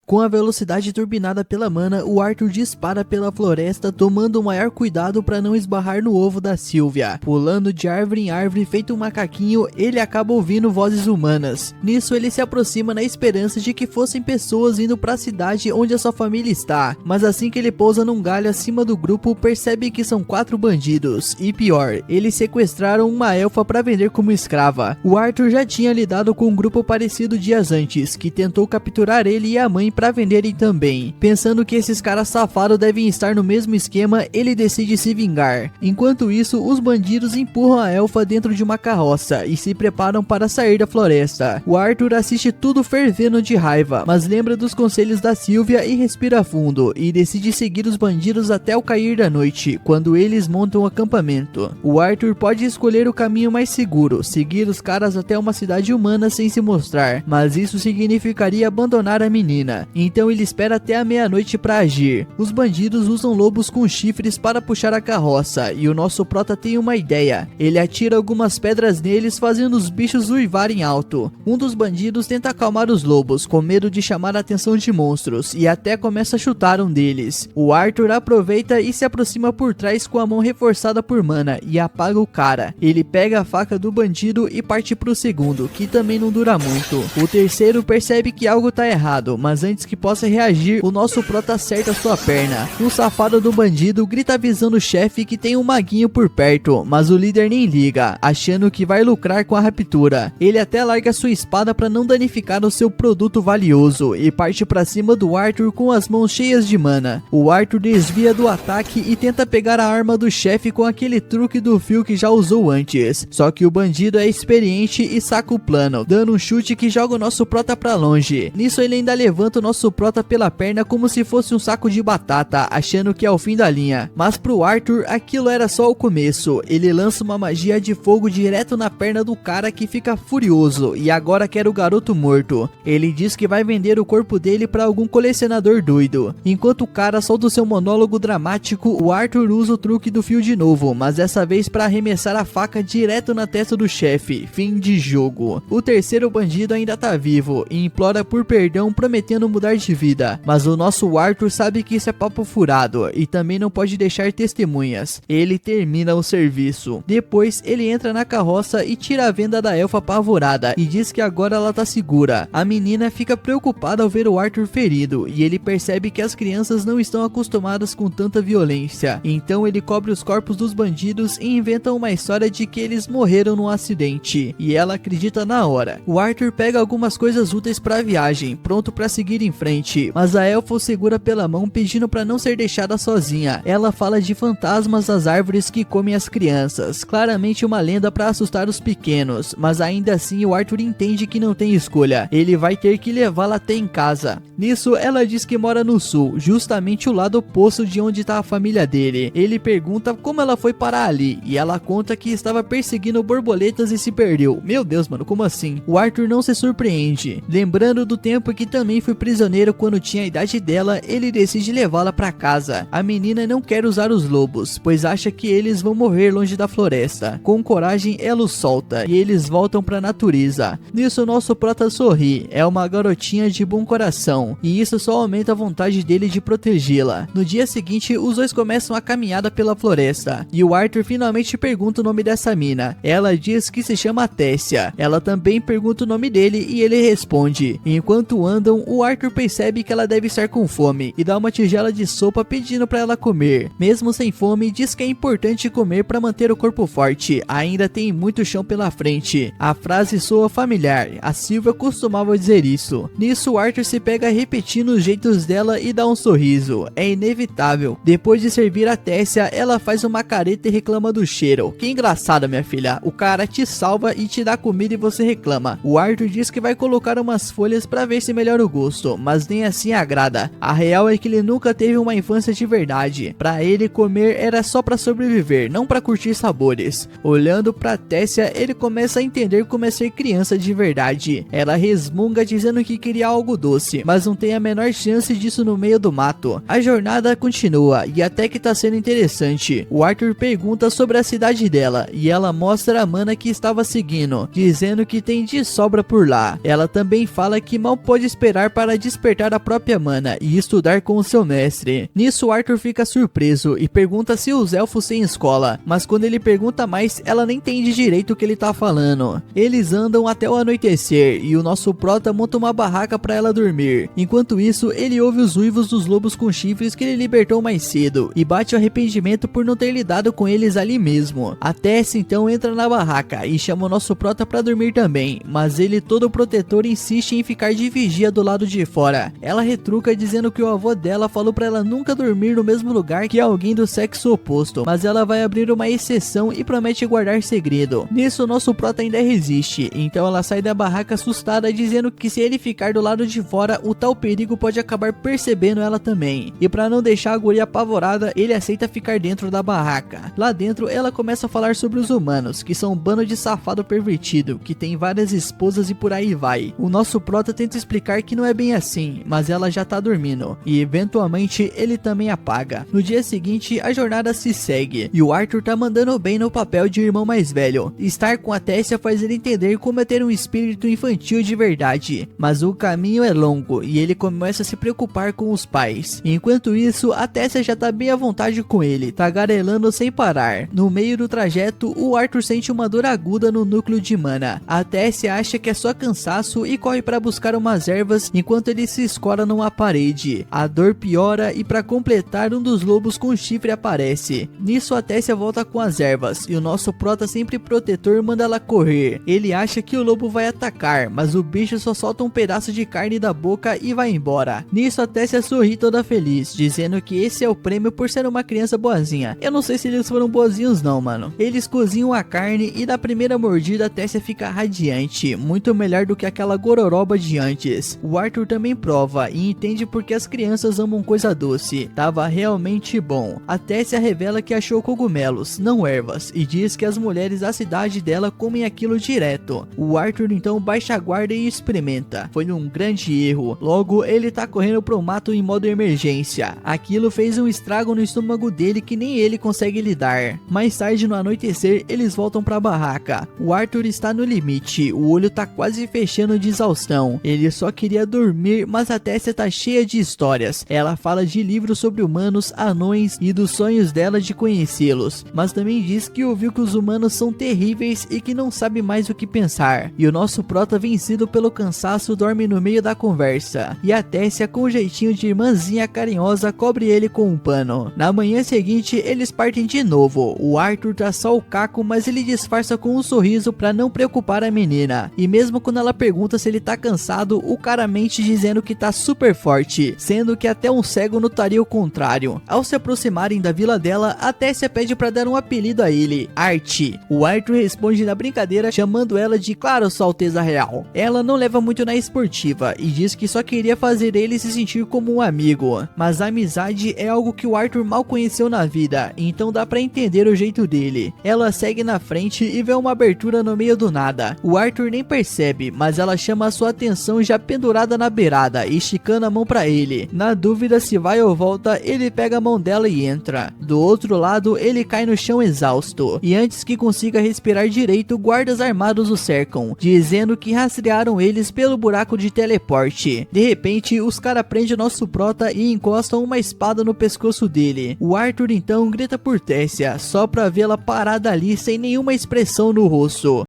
Com a velocidade turbinada pela mana, o Arthur dispara pela floresta, tomando o maior cuidado para não esbarrar no ovo da Sylvia. Pulando de árvore em árvore feito um macaquinho, ele acaba ouvindo vozes humanas. Nisso, ele se aproxima na esperança de que fossem pessoas indo para a cidade onde a sua família está. Mas assim que ele pousa num galho acima do grupo, percebe que são 4 bandidos. E pior, eles sequestraram uma elfa para vender como escrava. O Arthur já tinha lidado com um grupo parecido dias antes, que tentou capturar ele e a mãe pra venderem também. Pensando que esses caras safados devem estar no mesmo esquema, ele decide se vingar. Enquanto isso, os bandidos empurram a elfa dentro de uma carroça e se preparam para sair da floresta. O Arthur assiste tudo fervendo de raiva, mas lembra dos conselhos da Sylvia e respira fundo, e decide seguir os bandidos até o cair da noite, quando eles montam o acampamento. O Arthur pode escolher o caminho mais seguro, seguir os caras até uma cidade humana sem se mostrar, mas isso significaria abandonar a menina, então ele espera até a meia-noite para agir. Os bandidos usam lobos com chifres para puxar a carroça, e o nosso prota tem uma ideia. Ele atira algumas pedras neles, fazendo os bichos uivarem alto. Um dos bandidos tenta acalmar os lobos, com medo de chamar a atenção de monstros, e até começa a chutar um deles. O Arthur aproveita e se aproxima por trás com a mão reforçada por mana, e apaga o cara. Ele pega a faca do bandido e parte pro segundo, que também não dura muito. O terceiro percebe que algo tá errado, mas antes que possa reagir, o nosso prota acerta sua perna. Um safado do bandido grita avisando o chefe que tem um maguinho por perto, mas o líder nem liga, achando que vai lucrar com a raptura. Ele até larga sua espada para não danificar o seu produto valioso e parte para cima do Arthur com as mãos cheias de mana. O Arthur desvia do ataque e tenta pegar a arma do chefe com aquele truque do fio que já usou antes, só que o bandido é experiente e saca o plano, dando um chute que joga o nosso prota pra longe. Nisso ele ainda levanta o nosso prota pela perna como se fosse um saco de batata, achando que é o fim da linha. Mas pro Arthur aquilo era só o começo. Ele lança uma magia de fogo direto na perna do cara, que fica furioso e agora quer o garoto morto. Ele diz que vai vender o corpo dele pra algum colecionador doido. Enquanto o cara solta o seu monólogo dramático, o Arthur usa o truque do fio de novo, mas dessa vez para arremessar a faca direto na testa do chefe. Fim de jogo. O terceiro bandido ainda tá vivo e implora por perdão, prometendo mudar de vida, mas o nosso Arthur sabe que isso é papo furado e também não pode deixar testemunhas. Ele termina o serviço. Depois ele entra na carroça e tira a venda da elfa apavorada e diz que agora ela tá segura. A menina fica preocupada ao ver o Arthur ferido e ele percebe que as crianças não estão acostumadas com tanta violência. Então ele cobre os corpos dos bandidos e inventa uma história de que eles morreram num acidente, e ela acredita na hora. O Arthur pega algumas coisas úteis para a viagem, pronto para seguir em frente, mas a elfa o segura pela mão, pedindo para não ser deixada sozinha. Ela fala de fantasmas das árvores que comem as crianças, claramente uma lenda para assustar os pequenos, mas ainda assim o Arthur entende que não tem escolha, ele vai ter que levá-la até em casa. Nisso ela diz que mora no sul, justamente o lado oposto de onde está a família dele. Ele pergunta como ela foi parar ali, e ela conta que estava perseguindo borboletas e se perdeu. Meu Deus, mano, como assim? O Arthur não se surpreende. Lembrando do tempo que também foi prisioneiro quando tinha a idade dela, ele decide levá-la para casa. A menina não quer usar os lobos, pois acha que eles vão morrer longe da floresta. Com coragem, ela os solta e eles voltam para a natureza. Nisso, nosso prota sorri. É uma garotinha de bom coração, e isso só aumenta a vontade dele de protegê-la. No dia seguinte, os dois começam a caminhada pela floresta, e o Arthur finalmente pergunta o nome dessa mina. Ela diz que se chama Tessia. Ela também pergunta o nome dele e ele responde. Enquanto andam, o Arthur percebe que ela deve estar com fome e dá uma tigela de sopa pedindo para ela comer. Mesmo sem fome, diz que é importante comer para manter o corpo forte. Ainda tem muito chão pela frente. A frase soa familiar. A Sylvia costumava dizer isso. Nisso, o Arthur se pega repetindo os jeitos dela e dá um sorriso. É inevitável. Depois de servir a Tessia, ela faz uma careta e reclama do cheiro. Que engraçado, minha filha. O cara te salva e te dá comida e você reclama. O Arthur diz que vai colocar umas folhas pra ver se melhora o gosto, mas nem assim agrada. A real é que ele nunca teve uma infância de verdade. Pra ele, comer era só pra sobreviver, não pra curtir sabores. Olhando pra Tessia, ele começa a entender como é ser criança de verdade. Ela resmunga dizendo que queria algo doce, mas não tem a menor chance disso no meio do mato. A jornada continua e até que tá sendo interessante. O Arthur pergunta sobre a cidade dela e ela mostra a mana que estava seguindo, dizendo que tem de sobra por lá. Ela também fala que mal pode esperar para despertar a própria mana e estudar com o seu mestre. Nisso, Arthur fica surpreso e pergunta se os elfos têm escola, mas quando ele pergunta mais, ela nem entende direito o que ele tá falando. Eles andam até o anoitecer e o nosso prota monta uma barraca para ela dormir. Enquanto isso, ele ouve os uivos dos lobos com chifres que ele libertou mais cedo e bate o arrependimento por não ter lidado com eles ali mesmo. A Tessia então entra na barraca e chama o nosso prota para dormir também, mas ele, todo protetor, insiste em ficar de vigia do lado de de fora. Ela retruca dizendo que o avô dela falou pra ela nunca dormir no mesmo lugar que alguém do sexo oposto, mas ela vai abrir uma exceção e promete guardar segredo. Nisso, nosso prota ainda resiste, então ela sai da barraca assustada dizendo que se ele ficar do lado de fora, o tal perigo pode acabar percebendo ela também. E pra não deixar a guria apavorada, ele aceita ficar dentro da barraca. Lá dentro, ela começa a falar sobre os humanos, que são um bando de safado pervertido, que tem várias esposas e por aí vai. O nosso prota tenta explicar que não é bem assim, mas ela já tá dormindo, e eventualmente ele também apaga. No dia seguinte, a jornada se segue, e o Arthur tá mandando bem no papel de irmão mais velho. Estar com a Tessia faz ele entender como é ter um espírito infantil de verdade, mas o caminho é longo, e ele começa a se preocupar com os pais. Enquanto isso, a Tessia já tá bem à vontade com ele, tagarelando sem parar. No meio do trajeto, o Arthur sente uma dor aguda no núcleo de mana. A Tessia acha que é só cansaço e corre para buscar umas ervas enquanto ele se escora numa parede. A dor piora e para completar, um dos lobos com chifre aparece. Nisso, a Tessia volta com as ervas e o nosso prota, sempre protetor, manda ela correr. Ele acha que o lobo vai atacar, mas o bicho só solta um pedaço de carne da boca e vai embora. Nisso, a Tessia sorri toda feliz, dizendo que esse é o prêmio por ser uma criança boazinha. Eu não sei se eles foram boazinhos não, mano. Eles cozinham a carne e na primeira mordida a Tessia fica radiante, muito melhor do que aquela gororoba de antes. O Arthur também prova e entende porque as crianças amam coisa doce. Tava realmente bom. A Tessia revela que achou cogumelos, não ervas, e diz que as mulheres da cidade dela comem aquilo direto. O Arthur então baixa a guarda e experimenta. Foi um grande erro. Logo, ele tá correndo pro mato em modo emergência. Aquilo fez um estrago no estômago dele que nem ele consegue lidar. Mais tarde, no anoitecer, eles voltam pra barraca. O Arthur está no limite, o olho tá quase fechando de exaustão. Ele só queria dormir, mas a Tessia tá cheia de histórias. Ela fala de livros sobre humanos, anões e dos sonhos dela de conhecê-los, mas também diz que ouviu que os humanos são terríveis e que não sabe mais o que pensar. E o nosso prota, vencido pelo cansaço, dorme no meio da conversa. E a Tessia, com um jeitinho de irmãzinha carinhosa, cobre ele com um pano. Na manhã seguinte, eles partem de novo. O Arthur tá só o caco, mas ele disfarça com um sorriso pra não preocupar a menina. E mesmo quando ela pergunta se ele tá cansado, o cara mente dizendo que tá super forte, sendo que até um cego notaria o contrário. Ao se aproximarem da vila dela, a Tessia pede pra dar um apelido a ele, Art. O Arthur responde na brincadeira, chamando ela de Claro, Sua Alteza Real. Ela não leva muito na esportiva e diz que só queria fazer ele se sentir como um amigo, mas a amizade é algo que o Arthur mal conheceu na vida, então dá pra entender o jeito dele. Ela segue na frente e vê uma abertura no meio do nada. O Arthur nem percebe, mas ela chama a sua atenção já pendurada na beirada, esticando a mão pra ele. Na dúvida se vai ou volta, ele pega a mão dela e entra. Do outro lado, ele cai no chão exausto, e antes que consiga respirar direito, guardas armados o cercam, dizendo que rastrearam eles pelo buraco de teleporte. De repente, os caras prendem nosso prota e encostam uma espada no pescoço dele. O Arthur então grita por Tessia, só pra vê-la parada ali sem nenhuma expressão no rosto.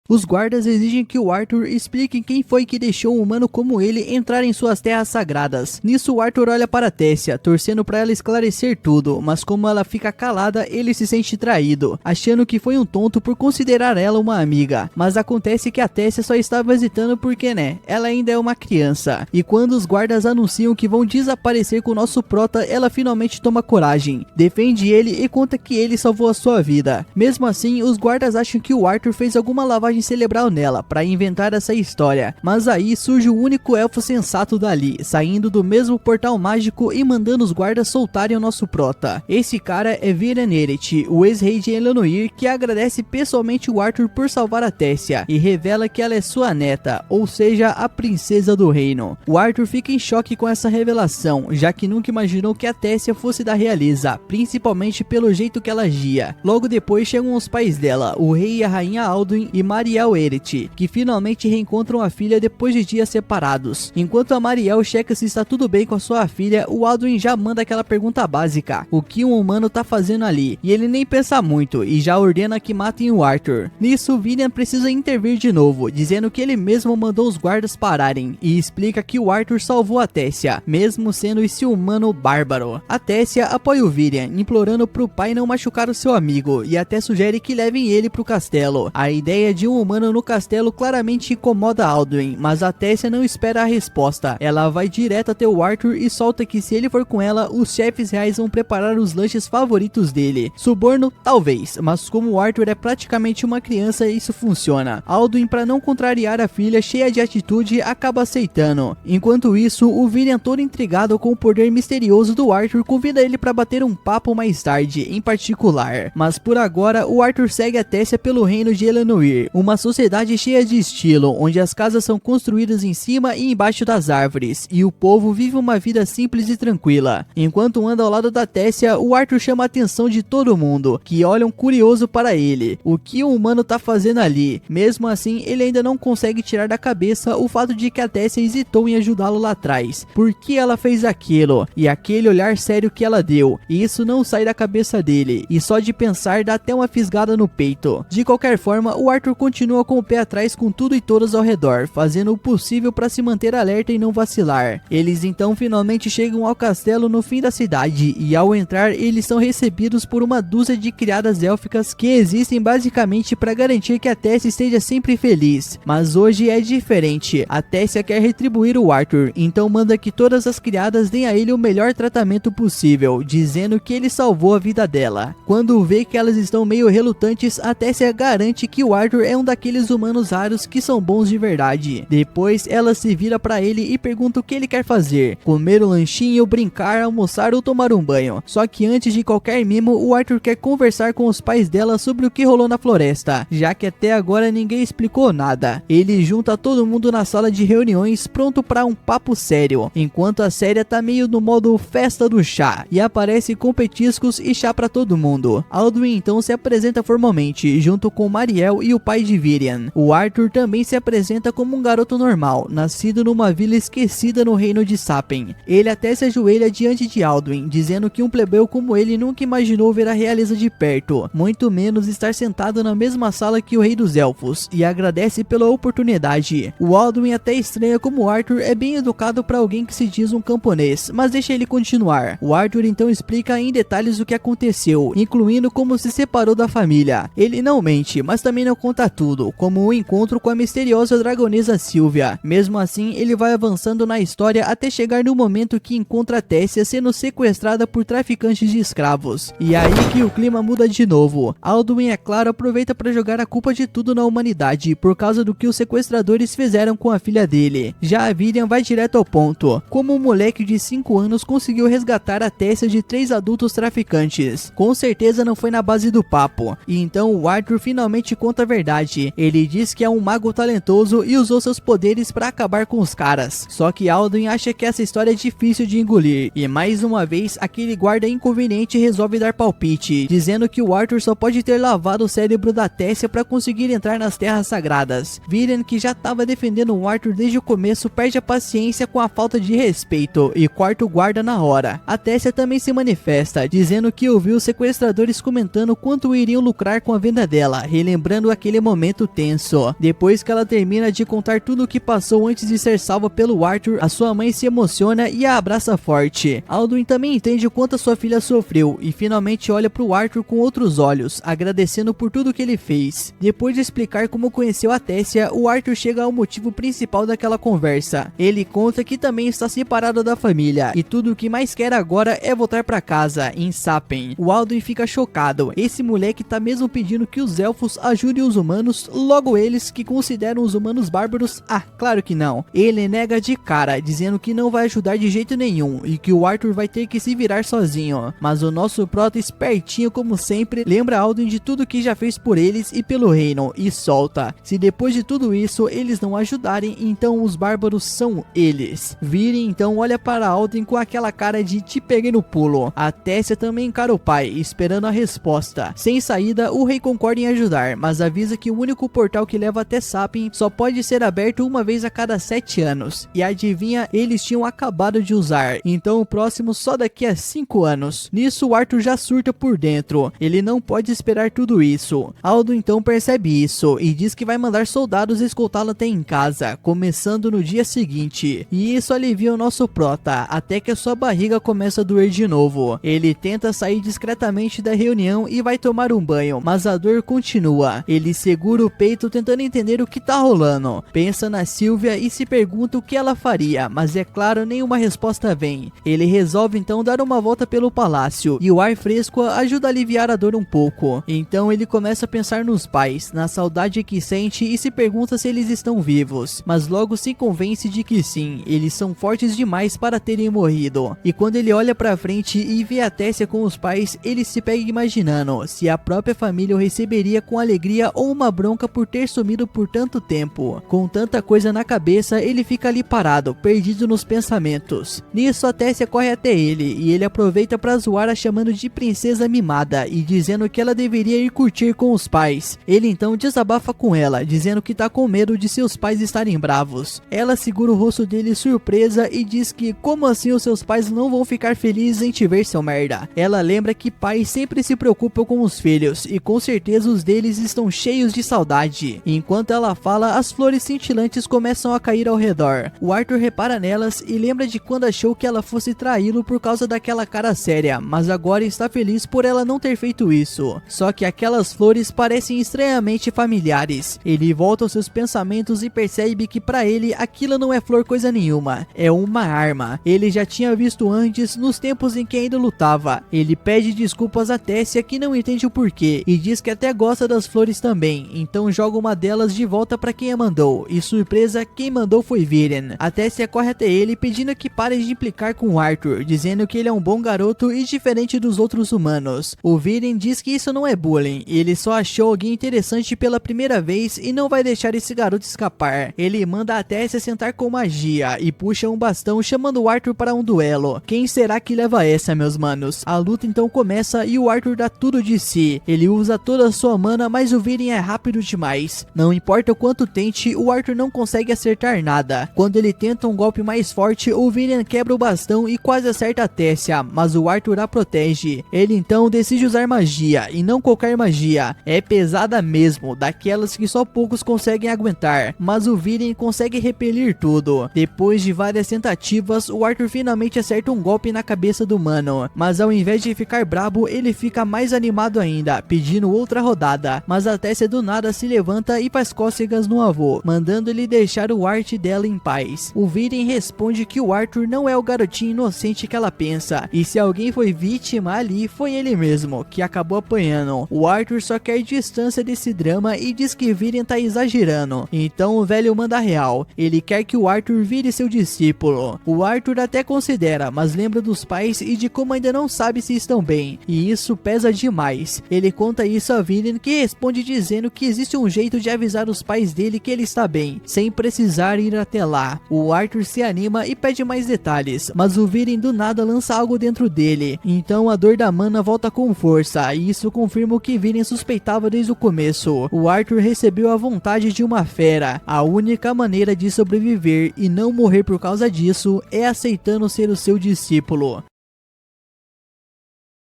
Os guardas exigem que o Arthur explique quem foi que deixou um humano como ele entrar em suas terras sagradas. Nisso, o Arthur olha para Tessia, torcendo para ela esclarecer tudo, mas como ela fica calada, ele se sente traído, achando que foi um tonto por considerar ela uma amiga. Mas acontece que a Tessia só estava hesitando porque, né, ela ainda é uma criança. E quando os guardas anunciam que vão desaparecer com o nosso prota, ela finalmente toma coragem, defende ele e conta que ele salvou a sua vida. Mesmo assim, os guardas acham que o Arthur fez alguma lavagem cerebral nela para inventar essa história, mas aí surge o único elfo sensato dali, saindo do mesmo portal mágico e mandando os guardas soltarem o nosso prota. Esse cara é Viren Eret, o ex-rei de Elenoir, que agradece pessoalmente o Arthur por salvar a Tessia e revela que ela é sua neta, ou seja, a princesa do reino. O Arthur fica em choque com essa revelação, já que nunca imaginou que a Tessia fosse da realeza, principalmente pelo jeito que ela agia. Logo depois chegam os pais dela, o rei e a rainha Alduin e Mariel Eret, que finalmente reencontram a filha depois de dias separados. Enquanto a Mariel checa se está tudo bem com a sua filha, o Alduin já manda aquela pergunta básica: o que um humano tá fazendo ali? E ele nem pensa muito e já ordena que matem o Arthur. Nisso, Viren precisa intervir de novo, dizendo que ele mesmo mandou os guardas pararem, e explica que o Arthur salvou a Tessia, mesmo sendo esse humano bárbaro. A Tessia apoia o Viren, implorando pro pai não machucar o seu amigo, e até sugere que levem ele pro castelo. A ideia de um humano no castelo claramente incomoda Alduin, mas a Tessia não espera a resposta. Ela vai direto até o Arthur e solta que se ele for com ela, os chefes reais vão preparar os lanches favoritos dele. Suborno? Talvez, mas como o Arthur é praticamente uma criança, isso funciona. Alduin, para não contrariar a filha cheia de atitude, acaba aceitando. Enquanto isso, o Virian, todo intrigado com o poder misterioso do Arthur, convida ele para bater um papo mais tarde, em particular. Mas por agora, o Arthur segue a Tessia pelo reino de Elenoir, uma sociedade cheia de estilo, onde as casas são construídas em cima e embaixo das árvores, e o povo vive uma vida simples e tranquila. Enquanto anda ao lado da Tessia, o Arthur chama a atenção de todo mundo, que olham curioso para ele. O que o humano tá fazendo ali? Mesmo assim, ele ainda não consegue tirar da cabeça o fato de que a Tessia hesitou em ajudá-lo lá atrás. Por que ela fez aquilo? E aquele olhar sério que ela deu. E isso não sai da cabeça dele, e só de pensar dá até uma fisgada no peito. De qualquer forma, o Arthur continua com o pé atrás com tudo e todos ao redor, fazendo o possível para se manter alerta e não vacilar. Eles então finalmente chegam ao castelo no fim da cidade, e ao entrar eles são recebidos por uma dúzia de criadas élficas que existem basicamente para garantir que a Tessia esteja sempre feliz. Mas hoje é diferente. A Tessia quer retribuir o Arthur, então manda que todas as criadas deem a ele o melhor tratamento possível, dizendo que ele salvou a vida dela. Quando vê que elas estão meio relutantes, a Tessia garante que o Arthur é um daqueles humanos raros que são bons de verdade. Depois ela se vira para ele e pergunta o que ele quer fazer: comer um lanchinho, brincar, almoçar ou tomar um banho. Só que antes de qualquer mimo, o Arthur quer conversar com os pais dela sobre o que rolou na floresta, já que até agora ninguém explicou nada. Ele junta todo mundo na sala de reuniões, pronto para um papo sério, enquanto a série tá meio no modo festa do chá, e aparece com petiscos e chá para todo mundo. Alduin então se apresenta formalmente, junto com Mariel e o pai de Virian. O Arthur também se apresenta como um garoto normal, nascido numa vila esquecida no reino de Sapen. Ele até se ajoelha diante de Alduin, dizendo que um plebeu como ele nunca imaginou ver a realeza de perto, muito menos estar sentado na mesma sala que o rei dos elfos, e agradece pela oportunidade. O Alduin até estranha como Arthur é bem educado para alguém que se diz um camponês, mas deixa ele continuar. O Arthur então explica em detalhes o que aconteceu, incluindo como se separou da família. Ele não mente, mas também não conta tudo, como o encontro com a misteriosa dragonesa Sylvia. Mesmo assim, ele vai avançando na história até chegar no momento que encontra a Tessia sendo sequestrada por traficantes de escravos. E aí que o clima muda de novo. Alduin, é claro, aproveita para jogar a culpa de tudo na humanidade, por causa do que os sequestradores fizeram com a filha dele. Já a Virian vai direto ao ponto: como um moleque de 5 anos conseguiu resgatar a Tessia de 3 adultos traficantes. Com certeza não foi na base do papo. E então o Arthur finalmente conta a verdade. Ele diz que é um mago talentoso e usou seus poderes para acabar com os caras. Só que Alduin acha que essa história é difícil de engolir, e mais uma vez aquele guarda inconveniente resolve dar palpite, dizendo que o Arthur só pode ter lavado o cérebro da Tessia para conseguir entrar nas terras sagradas. Virian, que já estava defendendo o Arthur desde o começo, perde a paciência com a falta de respeito e corta o guarda na hora. A Tessia também se manifesta, dizendo que ouviu os sequestradores comentando quanto iriam lucrar com a venda dela, relembrando aquele momento tenso. Depois que ela termina de contar tudo o que passou antes de ser salva pelo Arthur, a sua mãe se emociona e a abraça forte. Alduin também entende o quanto a sua filha sofreu e finalmente olha pro Arthur com outros olhos, agradecendo por tudo que ele fez. Depois de explicar como conheceu a Tessia, o Arthur chega ao motivo principal daquela conversa. Ele conta que também está separado da família e tudo o que mais quer agora é voltar para casa, em Sapen. O Alduin fica chocado. Esse moleque tá mesmo pedindo que os elfos ajudem os humanos, logo eles que consideram os humanos bárbaros? Ah, claro que não. Ele nega de cara, dizendo que não vai ajudar de jeito nenhum e que o Arthur vai ter que se virar sozinho. Mas o nosso prota, espertinho como sempre, lembra Alduin de tudo que já fez por eles e pelo reino e solta: se depois de tudo isso eles não ajudarem, então os bárbaros são eles. Virian então olha para Alduin com aquela cara de te peguei no pulo. A Tessia também encara o pai, esperando a resposta. Sem saída, o rei concorda em ajudar, mas avisa que o único portal que leva até Sapen só pode ser aberto uma vez a cada 7 anos. E adivinha, eles tinham acabado de usar, então o próximo só daqui a 5 anos. Nisso o Arthur já surta por dentro. Ele não pode esperar tudo isso. Aldo então percebe isso e diz que vai mandar soldados escoltá-lo até em casa, começando no dia seguinte. E isso alivia o nosso prota, até que a sua barriga começa a doer de novo. Ele tenta sair discretamente da reunião e vai tomar um banho, mas a dor continua. Ele segura segura o peito tentando entender o que tá rolando. Pensa na Sylvia e se pergunta o que ela faria, mas é claro, nenhuma resposta vem. Ele resolve então dar uma volta pelo palácio, e o ar fresco ajuda a aliviar a dor um pouco. Então ele começa a pensar nos pais, na saudade que sente e se pergunta se eles estão vivos, mas logo se convence de que sim, eles são fortes demais para terem morrido. E quando ele olha pra frente e vê a Tessia com os pais, ele se pega imaginando se a própria família o receberia com alegria ou uma bronca por ter sumido por tanto tempo. Com tanta coisa na cabeça, ele fica ali parado, perdido nos pensamentos. Nisso a Tessia corre até ele, e ele aproveita pra zoar a chamando de princesa mimada e dizendo que ela deveria ir curtir com os pais. Ele então desabafa com ela, dizendo que tá com medo de seus pais estarem bravos. Ela segura o rosto dele surpresa e diz que como assim os seus pais não vão ficar felizes em te ver, seu merda. Ela lembra que pais sempre se preocupam com os filhos e com certeza os deles estão cheios de saudade. Enquanto ela fala, as flores cintilantes começam a cair ao redor. O Arthur repara nelas e lembra de quando achou que ela fosse traí-lo por causa daquela cara séria, mas agora está feliz por ela não ter feito isso. Só que aquelas flores parecem estranhamente familiares. Ele volta aos seus pensamentos e percebe que para ele aquilo não é flor coisa nenhuma, é uma arma. Ele já tinha visto antes nos tempos em que ainda lutava. Ele pede desculpas a Tessia, que não entende o porquê, e diz que até gosta das flores também, então joga uma delas de volta para quem a mandou, e surpresa, quem mandou foi Viren. A Tessia corre até ele pedindo que pare de implicar com o Arthur, dizendo que ele é um bom garoto e diferente dos outros humanos. O Viren diz que isso não é bullying, ele só achou alguém interessante pela primeira vez e não vai deixar esse garoto escapar. Ele manda a Tessia sentar com magia e puxa um bastão chamando o Arthur para um duelo. Quem será que leva essa, meus manos? A luta então começa e o Arthur dá tudo de si. Ele usa toda a sua mana, mas o Viren é rápido demais. Não importa o quanto tente, o Arthur não consegue acertar nada. Quando ele tenta um golpe mais forte, o Viren quebra o bastão e quase acerta a Tessia, mas o Arthur a protege. Ele então decide usar magia, e não qualquer magia. É pesada mesmo, daquelas que só poucos conseguem aguentar, mas o Viren consegue repelir tudo. Depois de várias tentativas, o Arthur finalmente acerta um golpe na cabeça do mano, mas ao invés de ficar brabo, ele fica mais animado ainda, pedindo outra rodada. Mas a Tessia do nada se levanta e faz cócegas no avô, mandando ele deixar o arte dela em paz. O Viren responde que o Arthur não é o garotinho inocente que ela pensa, e se alguém foi vítima ali, foi ele mesmo, que acabou apanhando. O Arthur só quer distância desse drama e diz que Viren tá exagerando. Então o velho manda real, ele quer que o Arthur vire seu discípulo. O Arthur até considera, mas lembra dos pais e de como ainda não sabe se estão bem, e isso pesa demais. Ele conta isso a Viren, que responde dizendo que existe um jeito de avisar os pais dele que ele está bem, sem precisar ir até lá. O Arthur se anima e pede mais detalhes, mas o Viren do nada lança algo dentro dele, então a dor da mana volta com força, e isso confirma o que Viren suspeitava desde o começo. O Arthur recebeu a vontade de uma fera. A única maneira de sobreviver e não morrer por causa disso é aceitando ser o seu discípulo.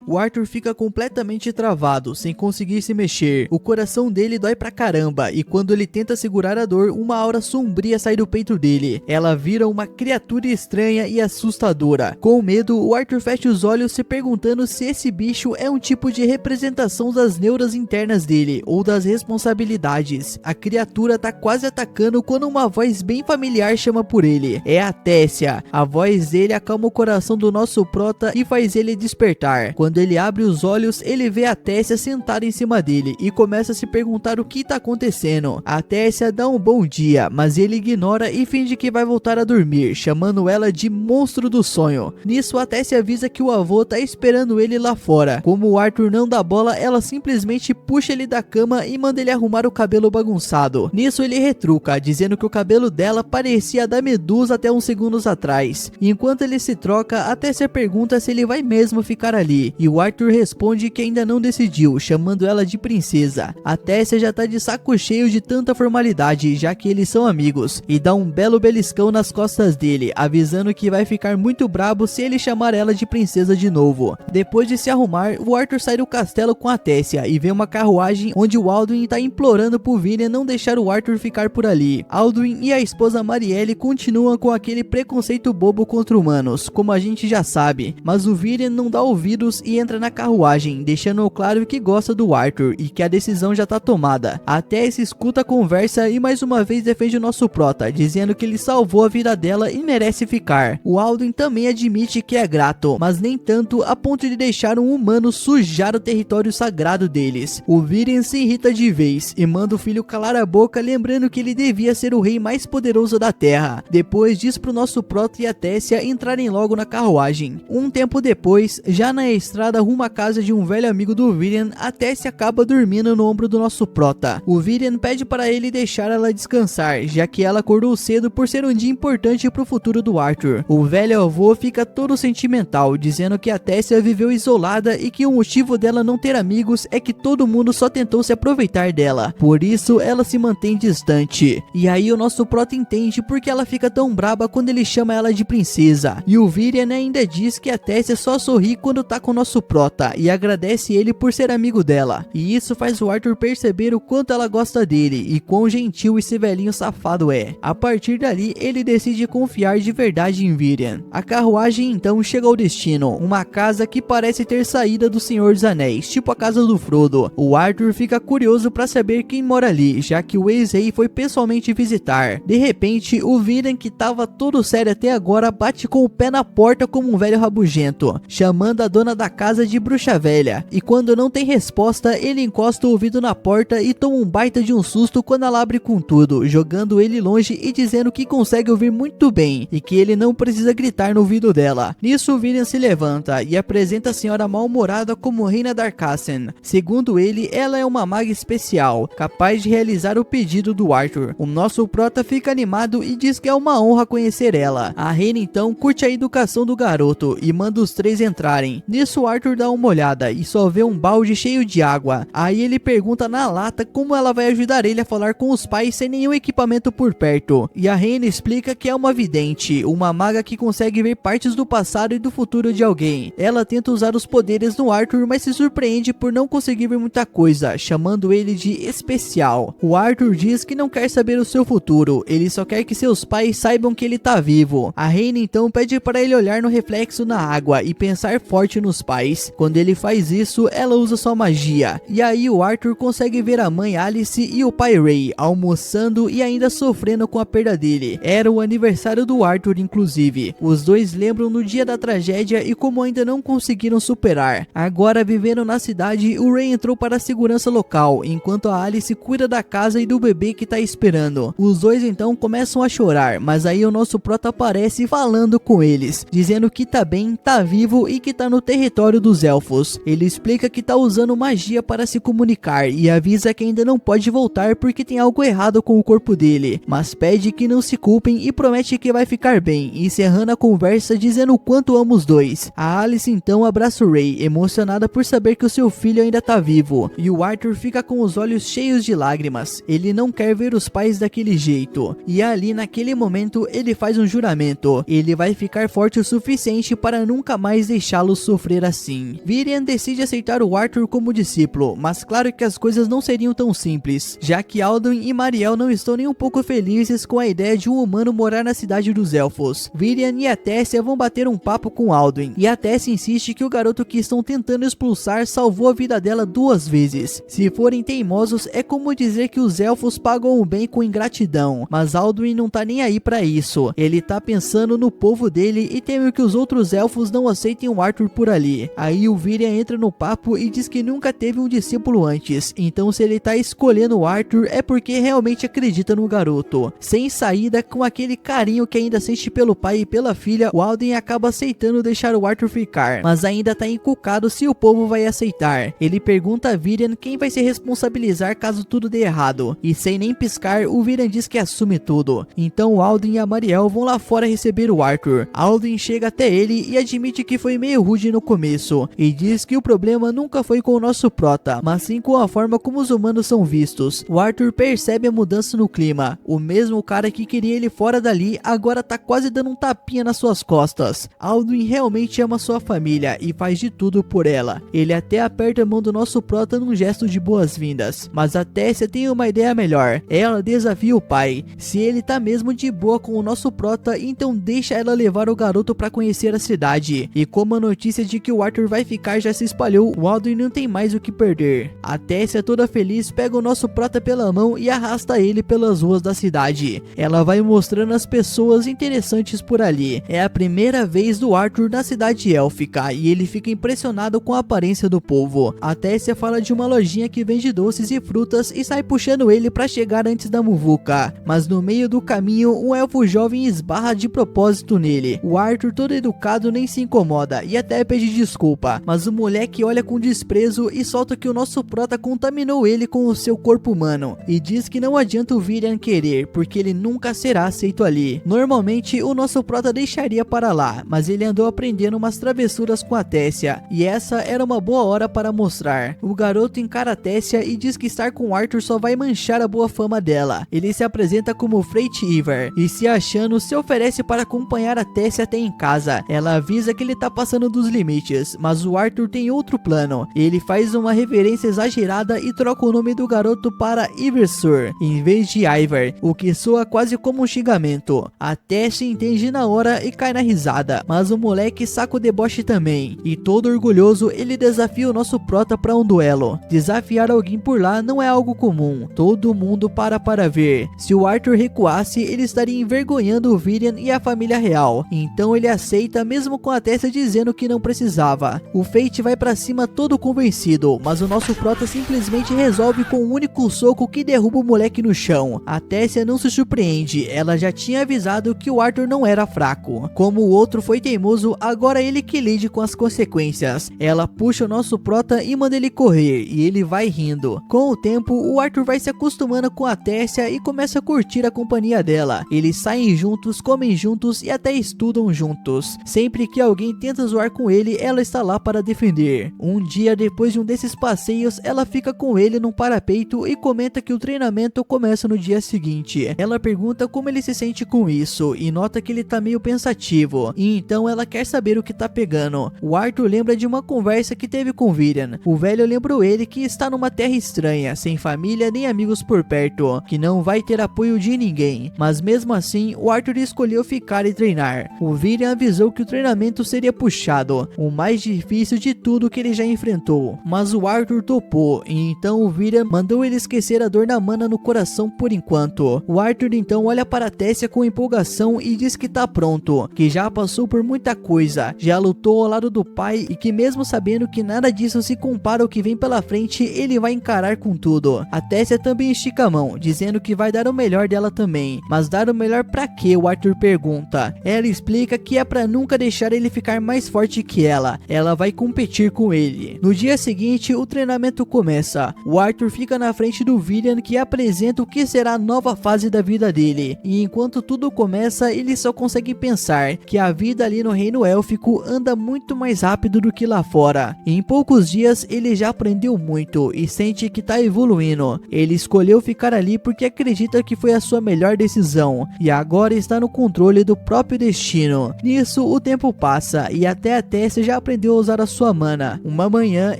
O Arthur fica completamente travado, sem conseguir se mexer. O coração dele dói pra caramba, e quando ele tenta segurar a dor, uma aura sombria sai do peito dele. Ela vira uma criatura estranha e assustadora. Com medo, o Arthur fecha os olhos se perguntando se esse bicho é um tipo de representação das neuras internas dele, ou das responsabilidades. A criatura tá quase atacando quando uma voz bem familiar chama por ele. É a Tessia. A voz dele acalma o coração do nosso prota e faz ele despertar. Quando ele abre os olhos, ele vê a Tessia sentada em cima dele e começa a se perguntar o que tá acontecendo. A Tessia dá um bom dia, mas ele ignora e finge que vai voltar a dormir, chamando ela de monstro do sonho. Nisso, a Tessia avisa que o avô tá esperando ele lá fora. Como o Arthur não dá bola, ela simplesmente puxa ele da cama e manda ele arrumar o cabelo bagunçado. Nisso, ele retruca, dizendo que o cabelo dela parecia da Medusa até uns segundos atrás. Enquanto ele se troca, a Tessia pergunta se ele vai mesmo ficar ali, e o Arthur responde que ainda não decidiu, chamando ela de princesa. A Tessia já tá de saco cheio de tanta formalidade, já que eles são amigos, e dá um belo beliscão nas costas dele, avisando que vai ficar muito brabo se ele chamar ela de princesa de novo. Depois de se arrumar, o Arthur sai do castelo com a Tessia e vê uma carruagem onde o Alduin tá implorando pro Viren não deixar o Arthur ficar por ali. Alduin e a esposa Marielle continuam com aquele preconceito bobo contra humanos, como a gente já sabe, mas o Viren não dá ouvidos e e entra na carruagem, deixando claro que gosta do Arthur e que a decisão já tá tomada. A Tess escuta a conversa e mais uma vez defende o nosso prota, dizendo que ele salvou a vida dela e merece ficar. O Alduin também admite que é grato, mas nem tanto a ponto de deixar um humano sujar o território sagrado deles. O Viren se irrita de vez e manda o filho calar a boca, lembrando que ele devia ser o rei mais poderoso da terra. Depois diz pro nosso prota e a Tessia entrarem logo na carruagem. Um tempo depois, já na estrada rumo à casa de um velho amigo do Viren, a Tessia acaba dormindo no ombro do nosso prota. O Viren pede para ele deixar ela descansar, já que ela acordou cedo por ser um dia importante pro futuro do Arthur. O velho avô fica todo sentimental, dizendo que a Tessia viveu isolada e que o motivo dela não ter amigos é que todo mundo só tentou se aproveitar dela. Por isso, ela se mantém distante. E aí o nosso prota entende porque ela fica tão braba quando ele chama ela de princesa. E o Viren ainda diz que a Tessia só sorri quando tá com o nosso prota e agradece ele por ser amigo dela. E isso faz o Arthur perceber o quanto ela gosta dele e quão gentil esse velhinho safado é. A partir dali, ele decide confiar de verdade em Viren. A carruagem então chega ao destino, uma casa que parece ter saída do Senhor dos Anéis, tipo a casa do Frodo. O Arthur fica curioso para saber quem mora ali, já que o ex-rei foi pessoalmente visitar. De repente, o Viren, que tava todo sério até agora, bate com o pé na porta como um velho rabugento, chamando a dona da casa de bruxa velha. E quando não tem resposta, ele encosta o ouvido na porta e toma um baita de um susto quando ela abre com tudo, jogando ele longe e dizendo que consegue ouvir muito bem e que ele não precisa gritar no ouvido dela. Nisso, o Viren se levanta e apresenta a senhora mal-humorada como Reina Darkassen. Segundo ele, ela é uma maga especial, capaz de realizar o pedido do Arthur. O nosso prota fica animado e diz que é uma honra conhecer ela. A reina então curte a educação do garoto e manda os três entrarem. Nisso, o Arthur dá uma olhada e só vê um balde cheio de água. Aí ele pergunta na lata como ela vai ajudar ele a falar com os pais sem nenhum equipamento por perto. E a reina explica que é uma vidente, uma maga que consegue ver partes do passado e do futuro de alguém. Ela tenta usar os poderes no Arthur, mas se surpreende por não conseguir ver muita coisa, chamando ele de especial. O Arthur diz que não quer saber o seu futuro, ele só quer que seus pais saibam que ele tá vivo. A reina então pede para ele olhar no reflexo na água e pensar forte nos pais. Quando ele faz isso, ela usa sua magia. E aí o Arthur consegue ver a mãe Alice e o pai Ray almoçando e ainda sofrendo com a perda dele. Era o aniversário do Arthur, inclusive. Os dois lembram no dia da tragédia e como ainda não conseguiram superar. Agora, vivendo na cidade, o Ray entrou para a segurança local, enquanto a Alice cuida da casa e do bebê que tá esperando. Os dois então começam a chorar, mas aí o nosso prota aparece falando com eles, dizendo que tá bem, tá vivo e que tá no território dos elfos. Ele explica que tá usando magia para se comunicar e avisa que ainda não pode voltar porque tem algo errado com o corpo dele, mas pede que não se culpem e promete que vai ficar bem, encerrando a conversa dizendo o quanto ama os dois. A Alice então abraça o Ray, emocionada por saber que o seu filho ainda tá vivo, e o Arthur fica com os olhos cheios de lágrimas. Ele não quer ver os pais daquele jeito, e ali naquele momento ele faz um juramento. Ele vai ficar forte o suficiente para nunca mais deixá-los sofrer assim. Viren decide aceitar o Arthur como discípulo, mas claro que as coisas não seriam tão simples, já que Alduin e Mariel não estão nem um pouco felizes com a ideia de um humano morar na cidade dos elfos. Viren e a Tessia vão bater um papo com Alduin, e a Tessia insiste que o garoto que estão tentando expulsar salvou a vida dela 2 vezes. Se forem teimosos, é como dizer que os elfos pagam o bem com ingratidão, mas Alduin não tá nem aí pra isso. Ele tá pensando no povo dele e teme que os outros elfos não aceitem o Arthur por ali. Aí o Viren entra no papo e diz que nunca teve um discípulo antes, então se ele tá escolhendo o Arthur é porque realmente acredita no garoto. Sem saída, com aquele carinho que ainda sente pelo pai e pela filha, o Alduin acaba aceitando deixar o Arthur ficar, mas ainda tá encucado se o povo vai aceitar. Ele pergunta a Viren quem vai se responsabilizar caso tudo dê errado, e sem nem piscar, o Viren diz que assume tudo. Então o Alduin e a Mariel vão lá fora receber o Arthur. Alduin chega até ele e admite que foi meio rude no começo, e diz que o problema nunca foi com o nosso prota, mas sim com a forma como os humanos são vistos. O Arthur percebe a mudança no clima. O mesmo cara que queria ele fora dali, agora tá quase dando um tapinha nas suas costas. Alduin realmente ama sua família e faz de tudo por ela. Ele até aperta a mão do nosso prota num gesto de boas-vindas, mas a Tessia tem uma ideia melhor. Ela desafia o pai. Se ele tá mesmo de boa com o nosso prota, então deixa ela levar o garoto pra conhecer a cidade. E como a notícia de que o Arthur vai ficar já se espalhou, o Alduin não tem mais o que perder. A Tessia, toda feliz, pega o nosso prota pela mão e arrasta ele pelas ruas da cidade. Ela vai mostrando as pessoas interessantes por ali. É a primeira vez do Arthur na cidade élfica e ele fica impressionado com a aparência do povo. A Tessia fala de uma lojinha que vende doces e frutas e sai puxando ele para chegar antes da muvuca. Mas no meio do caminho, um elfo jovem esbarra de propósito nele. O Arthur, todo educado, nem se incomoda e até pede desculpa, mas o moleque olha com desprezo e solta que o nosso prota contaminou ele com o seu corpo humano e diz que não adianta o Virian querer, porque ele nunca será aceito ali. Normalmente o nosso prota deixaria para lá, mas ele andou aprendendo umas travessuras com a Tessia e essa era uma boa hora para mostrar. O garoto encara a Tessia e diz que estar com o Arthur só vai manchar a boa fama dela. Ele se apresenta como Freit Ivar e, se achando, se oferece para acompanhar a Tessia até em casa. Ela avisa que ele tá passando dos limites, mas o Arthur tem outro plano. Ele faz uma reverência exagerada e troca o nome do garoto para Iversur em vez de Ivar, o que soa quase como um xingamento. A Tessia entende na hora e cai na risada, mas o moleque saca o deboche também, e todo orgulhoso ele desafia o nosso prota para um duelo. Desafiar alguém por lá não é algo comum, todo mundo para ver. Se o Arthur recuasse, ele estaria envergonhando o Virian e a família real, então ele aceita mesmo com a Tessia dizendo que não precisava. O Fate vai para cima todo convencido, mas o nosso prota simplesmente resolve com um único soco que derruba o moleque no chão. A Tessia não se surpreende, ela já tinha avisado que o Arthur não era fraco. Como o outro foi teimoso, agora ele que lide com as consequências. Ela puxa o nosso prota e manda ele correr, e ele vai rindo. Com o tempo, o Arthur vai se acostumando com a Tessia e começa a curtir a companhia dela. Eles saem juntos, comem juntos e até estudam juntos. Sempre que alguém tenta zoar com ele, ela está lá para defender. Um dia depois de um desses passeios, ela fica com ele num parapeito e comenta que o treinamento começa no dia seguinte. Ela pergunta como ele se sente com isso e nota que ele tá meio pensativo, e então ela quer saber o que tá pegando. O Arthur lembra de uma conversa que teve com Virian. O velho lembrou ele que está numa terra estranha, sem família nem amigos por perto, que não vai ter apoio de ninguém, mas mesmo assim o Arthur escolheu ficar e treinar. O Virian avisou que o treinamento seria puxado, o mais difícil de tudo que ele já enfrentou, mas o Arthur topou, e então o Virian mandou ele esquecer a dor na mana no coração por enquanto. O Arthur então olha para a Tessia com empolgação e diz que tá pronto, que já passou por muita coisa, já lutou ao lado do pai e que mesmo sabendo que nada disso se compara ao que vem pela frente, ele vai encarar com tudo. A Tessia também estica a mão, dizendo que vai dar o melhor dela também, mas dar o melhor pra quê? O Arthur pergunta. Ela explica que é pra nunca deixar ele ficar mais forte que ela vai competir com ele. No dia seguinte, o treinamento começa. O Arthur fica na frente do Virian, que apresenta o que será a nova fase da vida dele, e enquanto tudo começa, ele só consegue pensar que a vida ali no reino élfico anda muito mais rápido do que lá fora. Em poucos dias, ele já aprendeu muito e sente que tá evoluindo. Ele escolheu ficar ali porque acredita que foi a sua melhor decisão, e agora está no controle do próprio destino. Nisso, o tempo passa, e até a Tessia já aprendeu a usar a sua mana. Uma manhã,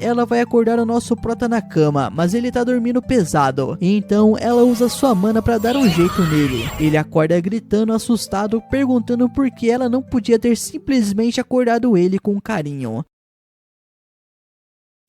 ela vai acordar o nosso prota na cama, mas ele tá dormindo pesado, e então ela usa sua mana para dar um jeito nele. Ele acorda gritando, assustado, perguntando por que ela não podia ter simplesmente acordado ele com carinho.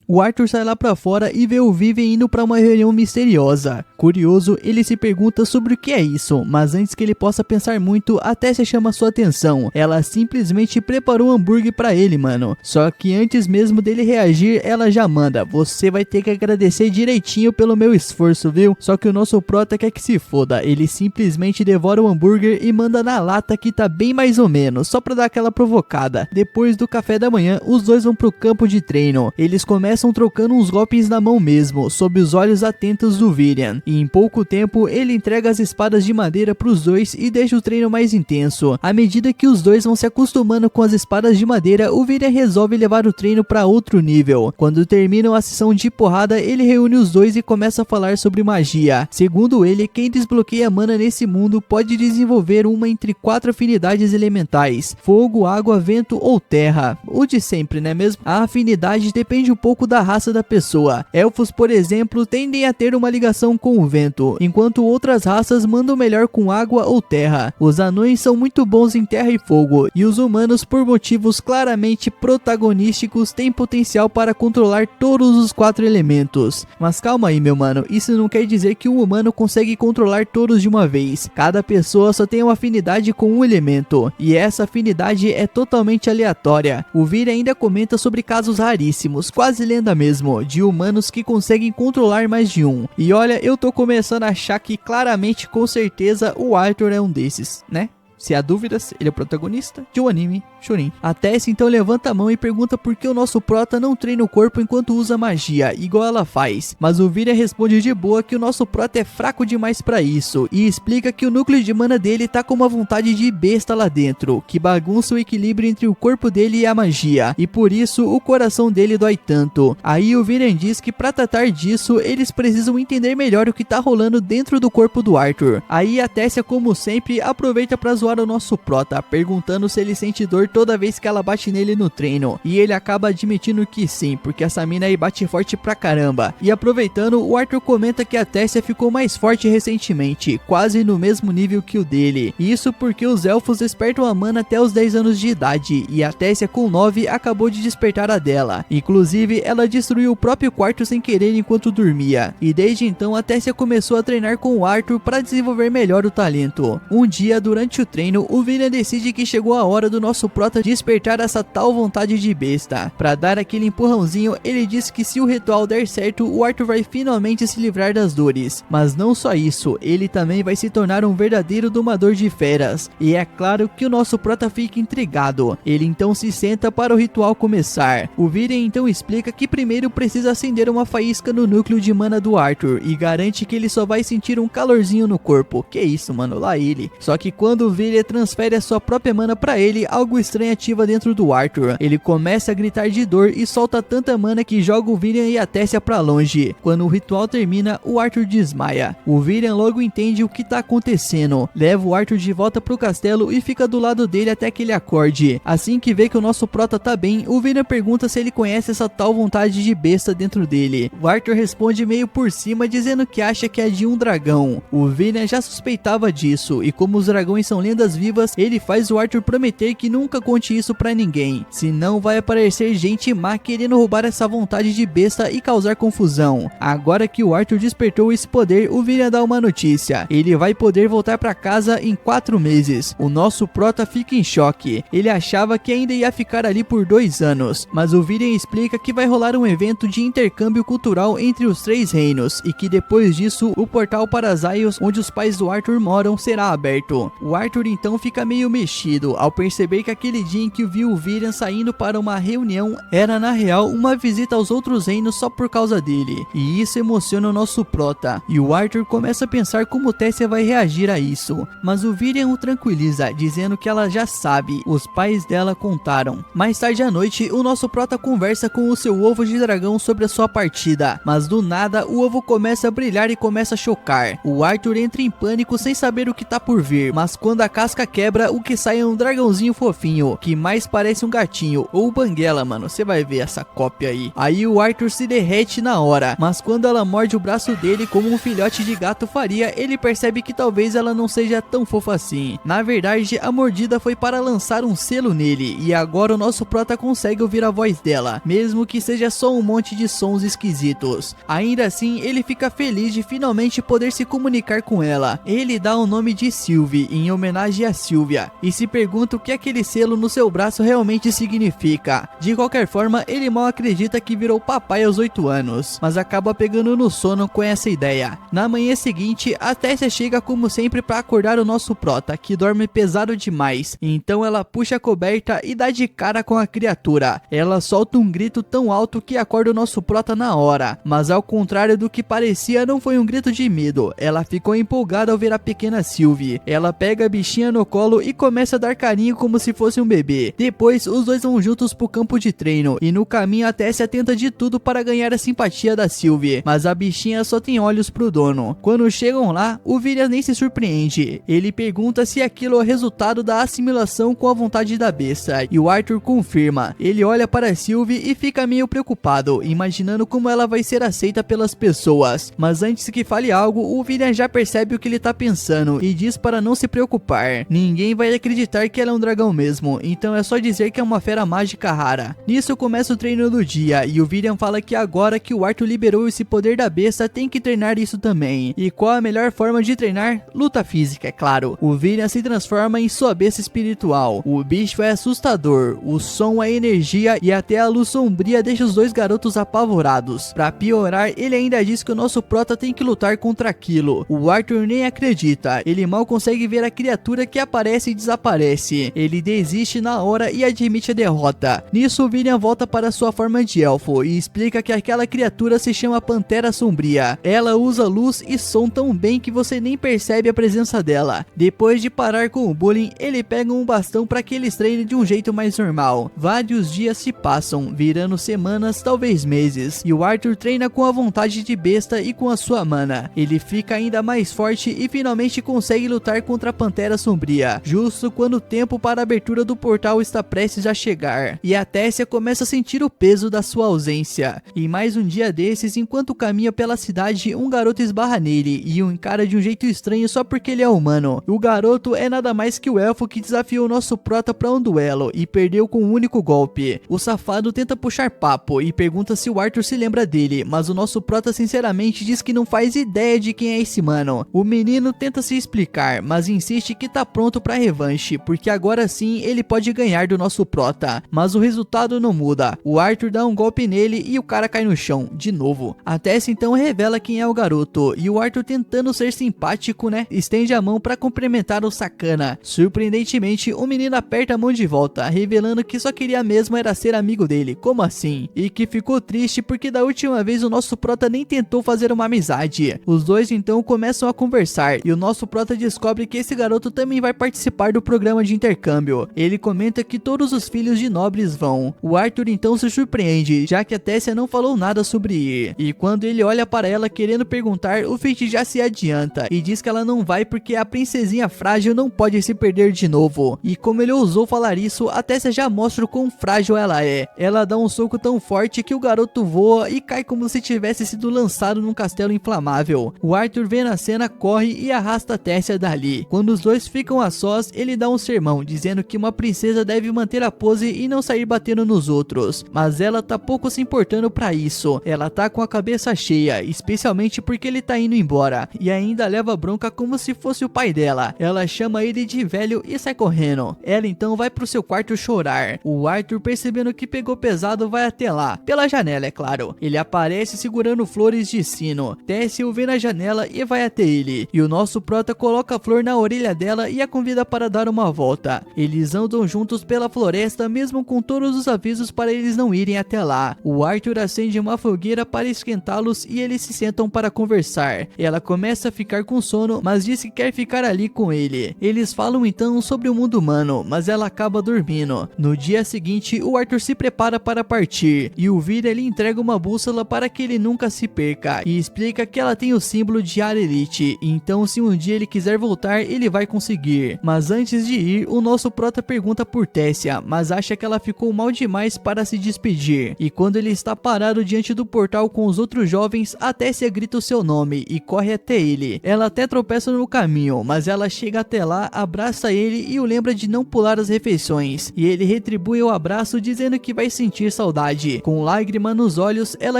O Arthur sai lá pra fora e vê o Vivian indo pra uma reunião misteriosa. Curioso, ele se pergunta sobre o que é isso, mas antes que ele possa pensar muito, a Tessia chama sua atenção. Ela simplesmente preparou um hambúrguer pra ele, mano. Só que antes mesmo dele reagir, ela já manda: você vai ter que agradecer direitinho pelo meu esforço, viu? Só que o nosso prota quer que se foda. Ele simplesmente devora o hambúrguer e manda na lata, que tá bem mais ou menos, só pra dar aquela provocada. Depois do café da manhã, os dois vão pro campo de treino. Eles começam trocando uns golpes na mão mesmo, sob os olhos atentos do Virian, e em pouco tempo ele entrega as espadas de madeira pros dois e deixa o treino mais intenso. À medida que os dois vão se acostumando com as espadas de madeira, o Virian resolve levar o treino para outro nível. Quando terminam a sessão de porrada, ele reúne os dois e começa a falar sobre magia. Segundo ele, quem desbloqueia mana nesse mundo pode desenvolver uma entre 4 afinidades elementais: fogo, água, vento ou terra. O de sempre, né mesmo? A afinidade depende um pouco tipo da raça da pessoa. Elfos, por exemplo, tendem a ter uma ligação com o vento, enquanto outras raças mandam melhor com água ou terra. Os anões são muito bons em terra e fogo, e os humanos, por motivos claramente protagonísticos, têm potencial para controlar todos os 4 elementos. Mas calma aí, meu mano, isso não quer dizer que um humano consegue controlar todos de uma vez. Cada pessoa só tem uma afinidade com um elemento, e essa afinidade é totalmente aleatória. O Vir ainda comenta sobre casos raríssimos, quase lenda mesmo, de humanos que conseguem controlar mais de um. E olha, eu tô começando a achar que claramente, com certeza, o Arthur é um desses, né? Se há dúvidas, ele é o protagonista de um anime Shonen. A Tess então levanta a mão e pergunta por que o nosso prota não treina o corpo enquanto usa magia, igual ela faz. Mas o Vira responde de boa que o nosso prota é fraco demais pra isso, e explica que o núcleo de mana dele tá com uma vontade de besta lá dentro, que bagunça o equilíbrio entre o corpo dele e a magia, e por isso o coração dele dói tanto. Aí o Viren diz que pra tratar disso, eles precisam entender melhor o que tá rolando dentro do corpo do Arthur. Aí a Tessia, como sempre, aproveita pra zoar o nosso prota, perguntando se ele sente dor toda vez que ela bate nele no treino, e ele acaba admitindo que sim, porque essa mina aí bate forte pra caramba. E aproveitando, o Arthur comenta que a Tessia ficou mais forte recentemente, quase no mesmo nível que o dele. Isso porque os elfos despertam a mana até os 10 anos de idade, e a Tessia com 9 acabou de despertar a dela. Inclusive, ela destruiu o próprio quarto sem querer enquanto dormia, e desde então a Tessia começou a treinar com o Arthur para desenvolver melhor o talento. Um dia, durante o treino, o William decide que chegou a hora do nosso prota despertar essa tal vontade de besta. Para dar aquele empurrãozinho, ele diz que se o ritual der certo, o Arthur vai finalmente se livrar das dores. Mas não só isso, ele também vai se tornar um verdadeiro domador de feras. E é claro que o nosso prota fica intrigado. Ele então se senta para o ritual começar. O William então explica que primeiro precisa acender uma faísca no núcleo de mana do Arthur e garante que ele só vai sentir um calorzinho no corpo. Que isso, mano, lá ele. Só que quando o William transfere a sua própria mana pra ele, algo estranho ativa dentro do Arthur. Ele começa a gritar de dor e solta tanta mana que joga o William e a Tessia pra longe. Quando o ritual termina, o Arthur desmaia. O William logo entende o que tá acontecendo, leva o Arthur de volta pro castelo e fica do lado dele até que ele acorde. Assim que vê que o nosso prota tá bem, o William pergunta se ele conhece essa tal vontade de besta dentro dele. O Arthur responde meio por cima, dizendo que acha que é de um dragão. O William já suspeitava disso, e como os dragões são lendas vivas, ele faz o Arthur prometer que nunca conte isso pra ninguém, senão vai aparecer gente má querendo roubar essa vontade de besta e causar confusão. Agora que o Arthur despertou esse poder, o William dá uma notícia: ele vai poder voltar pra casa em 4 meses. O nosso prota fica em choque, ele achava que ainda ia ficar ali por 2 anos, mas o William explica que vai rolar um evento de intercâmbio cultural entre os 3 reinos, e que depois disso, o portal para Zaios, onde os pais do Arthur moram, será aberto. O Arthur então fica meio mexido ao perceber que aquele dia em que viu o William saindo para uma reunião era na real uma visita aos outros reinos só por causa dele, e isso emociona o nosso prota, e o Arthur começa a pensar como Tessia vai reagir a isso, mas o William o tranquiliza, dizendo que ela já sabe, os pais dela contaram. Mais tarde à noite, o nosso prota conversa com o seu ovo de dragão sobre a sua partida, mas do nada o ovo começa a brilhar e começa a chocar. O Arthur entra em pânico sem saber o que tá por vir, mas quando a casca quebra, o que sai é um dragãozinho fofinho, que mais parece um gatinho, ou banguela, mano, você vai ver essa cópia aí. Aí o Arthur se derrete na hora, mas quando ela morde o braço dele como um filhote de gato faria, ele percebe que talvez ela não seja tão fofa assim. Na verdade, a mordida foi para lançar um selo nele, e agora o nosso prota consegue ouvir a voz dela, mesmo que seja só um monte de sons esquisitos. Ainda assim, ele fica feliz de finalmente poder se comunicar com ela. Ele dá o nome de Sylvie, em homenagem a Sylvia, e se pergunta o que aquele selo no seu braço realmente significa. De qualquer forma, ele mal acredita que virou papai aos 8 anos, mas acaba pegando no sono com essa ideia. Na manhã seguinte, a Tessia chega como sempre para acordar o nosso prota, que dorme pesado demais. Então ela puxa a coberta e dá de cara com a criatura. Ela solta um grito tão alto que acorda o nosso prota na hora, mas ao contrário do que parecia, não foi um grito de medo. Ela ficou empolgada ao ver a pequena Sylvie. Ela pega a bichinha bichinha no colo e começa a dar carinho como se fosse um bebê. Depois, os dois vão juntos pro campo de treino e no caminho a Tessia tenta de tudo para ganhar a simpatia da Sylvie, mas a bichinha só tem olhos pro dono. Quando chegam lá, o William nem se surpreende. Ele pergunta se aquilo é o resultado da assimilação com a vontade da besta, e o Arthur confirma. Ele olha para a Sylvie e fica meio preocupado, imaginando como ela vai ser aceita pelas pessoas. Mas antes que fale algo, o William já percebe o que ele tá pensando e diz para não se preocupar. Ninguém vai acreditar que ela é um dragão mesmo, então é só dizer que é uma fera mágica rara. Nisso começa o treino do dia e o William fala que agora que o Arthur liberou esse poder da besta, tem que treinar isso também. E qual a melhor forma de treinar? Luta física, é claro. O William se transforma em sua besta espiritual. O bicho é assustador, o som é energia e até a luz sombria deixa os dois garotos apavorados. Pra piorar, ele ainda diz que o nosso prota tem que lutar contra aquilo. O Arthur nem acredita, ele mal consegue ver a criatura que aparece e desaparece. Ele desiste na hora e admite a derrota. Nisso, o William volta para sua forma de elfo e explica que aquela criatura se chama Pantera Sombria. Ela usa luz e som tão bem que você nem percebe a presença dela. Depois de parar com o bullying, ele pega um bastão para que eles treinem de um jeito mais normal. Vários dias se passam, virando semanas, talvez meses, e o Arthur treina com a vontade de besta e com a sua mana. Ele fica ainda mais forte e finalmente consegue lutar contra a Pantera Sombria, justo quando o tempo para a abertura do portal está prestes a chegar, e a Tessia começa a sentir o peso da sua ausência. E mais um dia desses, enquanto caminha pela cidade, um garoto esbarra nele e o encara de um jeito estranho só porque ele é humano. O garoto é nada mais que o elfo que desafiou o nosso prota para um duelo e perdeu com um único golpe. O safado tenta puxar papo e pergunta se o Arthur se lembra dele, mas o nosso prota sinceramente diz que não faz ideia de quem é esse mano. O menino tenta se explicar, mas insiste que tá pronto pra revanche, porque agora sim ele pode ganhar do nosso prota. Mas o resultado não muda. O Arthur dá um golpe nele e o cara cai no chão, de novo. A Tessia então revela quem é o garoto, e o Arthur, tentando ser simpático, né, estende a mão pra cumprimentar o sacana. Surpreendentemente, o menino aperta a mão de volta, revelando que só queria mesmo era ser amigo dele. Como assim? E que ficou triste porque da última vez o nosso prota nem tentou fazer uma amizade. Os dois então começam a conversar e o nosso prota descobre que esse garoto também vai participar do programa de intercâmbio. Ele comenta que todos os filhos de nobres vão. O Arthur então se surpreende, já que a Tessia não falou nada sobre ir. E quando ele olha para ela querendo perguntar, o Fitch já se adianta e diz que ela não vai porque a princesinha frágil não pode se perder de novo. E como ele ousou falar isso, a Tessia já mostra o quão frágil ela é. Ela dá um soco tão forte que o garoto voa e cai como se tivesse sido lançado num castelo inflamável. O Arthur vê na cena, corre e arrasta a Tessia dali. Quando os dois ficam a sós, ele dá um sermão dizendo que uma princesa deve manter a pose e não sair batendo nos outros. Mas ela tá pouco se importando pra isso. Ela tá com a cabeça cheia, especialmente porque ele tá indo embora. E ainda leva bronca como se fosse o pai dela. Ela chama ele de velho e sai correndo. Ela então vai pro seu quarto chorar. O Arthur, percebendo que pegou pesado, vai até lá. Pela janela, é claro. Ele aparece segurando flores de sino. Tessia o vê na janela e vai até ele. E o nosso prota coloca a flor na orelha dela e a convida para dar uma volta. Eles andam juntos pela floresta, mesmo com todos os avisos para eles não irem até lá. O Arthur acende uma fogueira para esquentá-los e eles se sentam para conversar. Ela começa a ficar com sono, mas diz que quer ficar ali com ele. Eles falam então sobre o mundo humano, mas ela acaba dormindo. No dia seguinte, o Arthur se prepara para partir e o William lhe entrega uma bússola para que ele nunca se perca e explica que ela tem o símbolo de Arelite, então se um dia ele quiser voltar, ele vai conseguir. Mas antes de ir, o nosso prota pergunta por Tessia, mas acha que ela ficou mal demais para se despedir. E quando ele está parado diante do portal com os outros jovens, a Tessia grita o seu nome e corre até ele. Ela até tropeça no caminho, mas ela chega até lá, abraça ele e o lembra de não pular as refeições. E ele retribui o abraço dizendo que vai sentir saudade. Com lágrima nos olhos, ela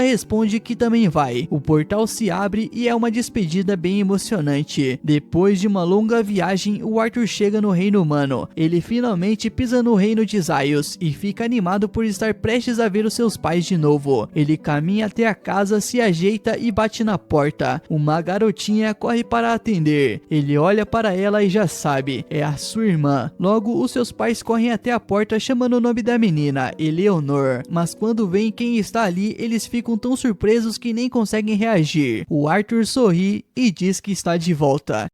responde que também vai. O portal se abre e é uma despedida bem emocionante. Depois de uma longa viagem, o Arthur chega no reino humano. Ele finalmente pisa no reino de Zaios e fica animado por estar prestes a ver os seus pais de novo. Ele caminha até a casa, se ajeita e bate na porta. Uma garotinha corre para atender. Ele olha para ela e já sabe, é a sua irmã. Logo, os seus pais correm até a porta chamando o nome da menina, Eleanor. Mas quando veem quem está ali, eles ficam tão surpresos que nem conseguem reagir. O Arthur sorri e diz que está de volta.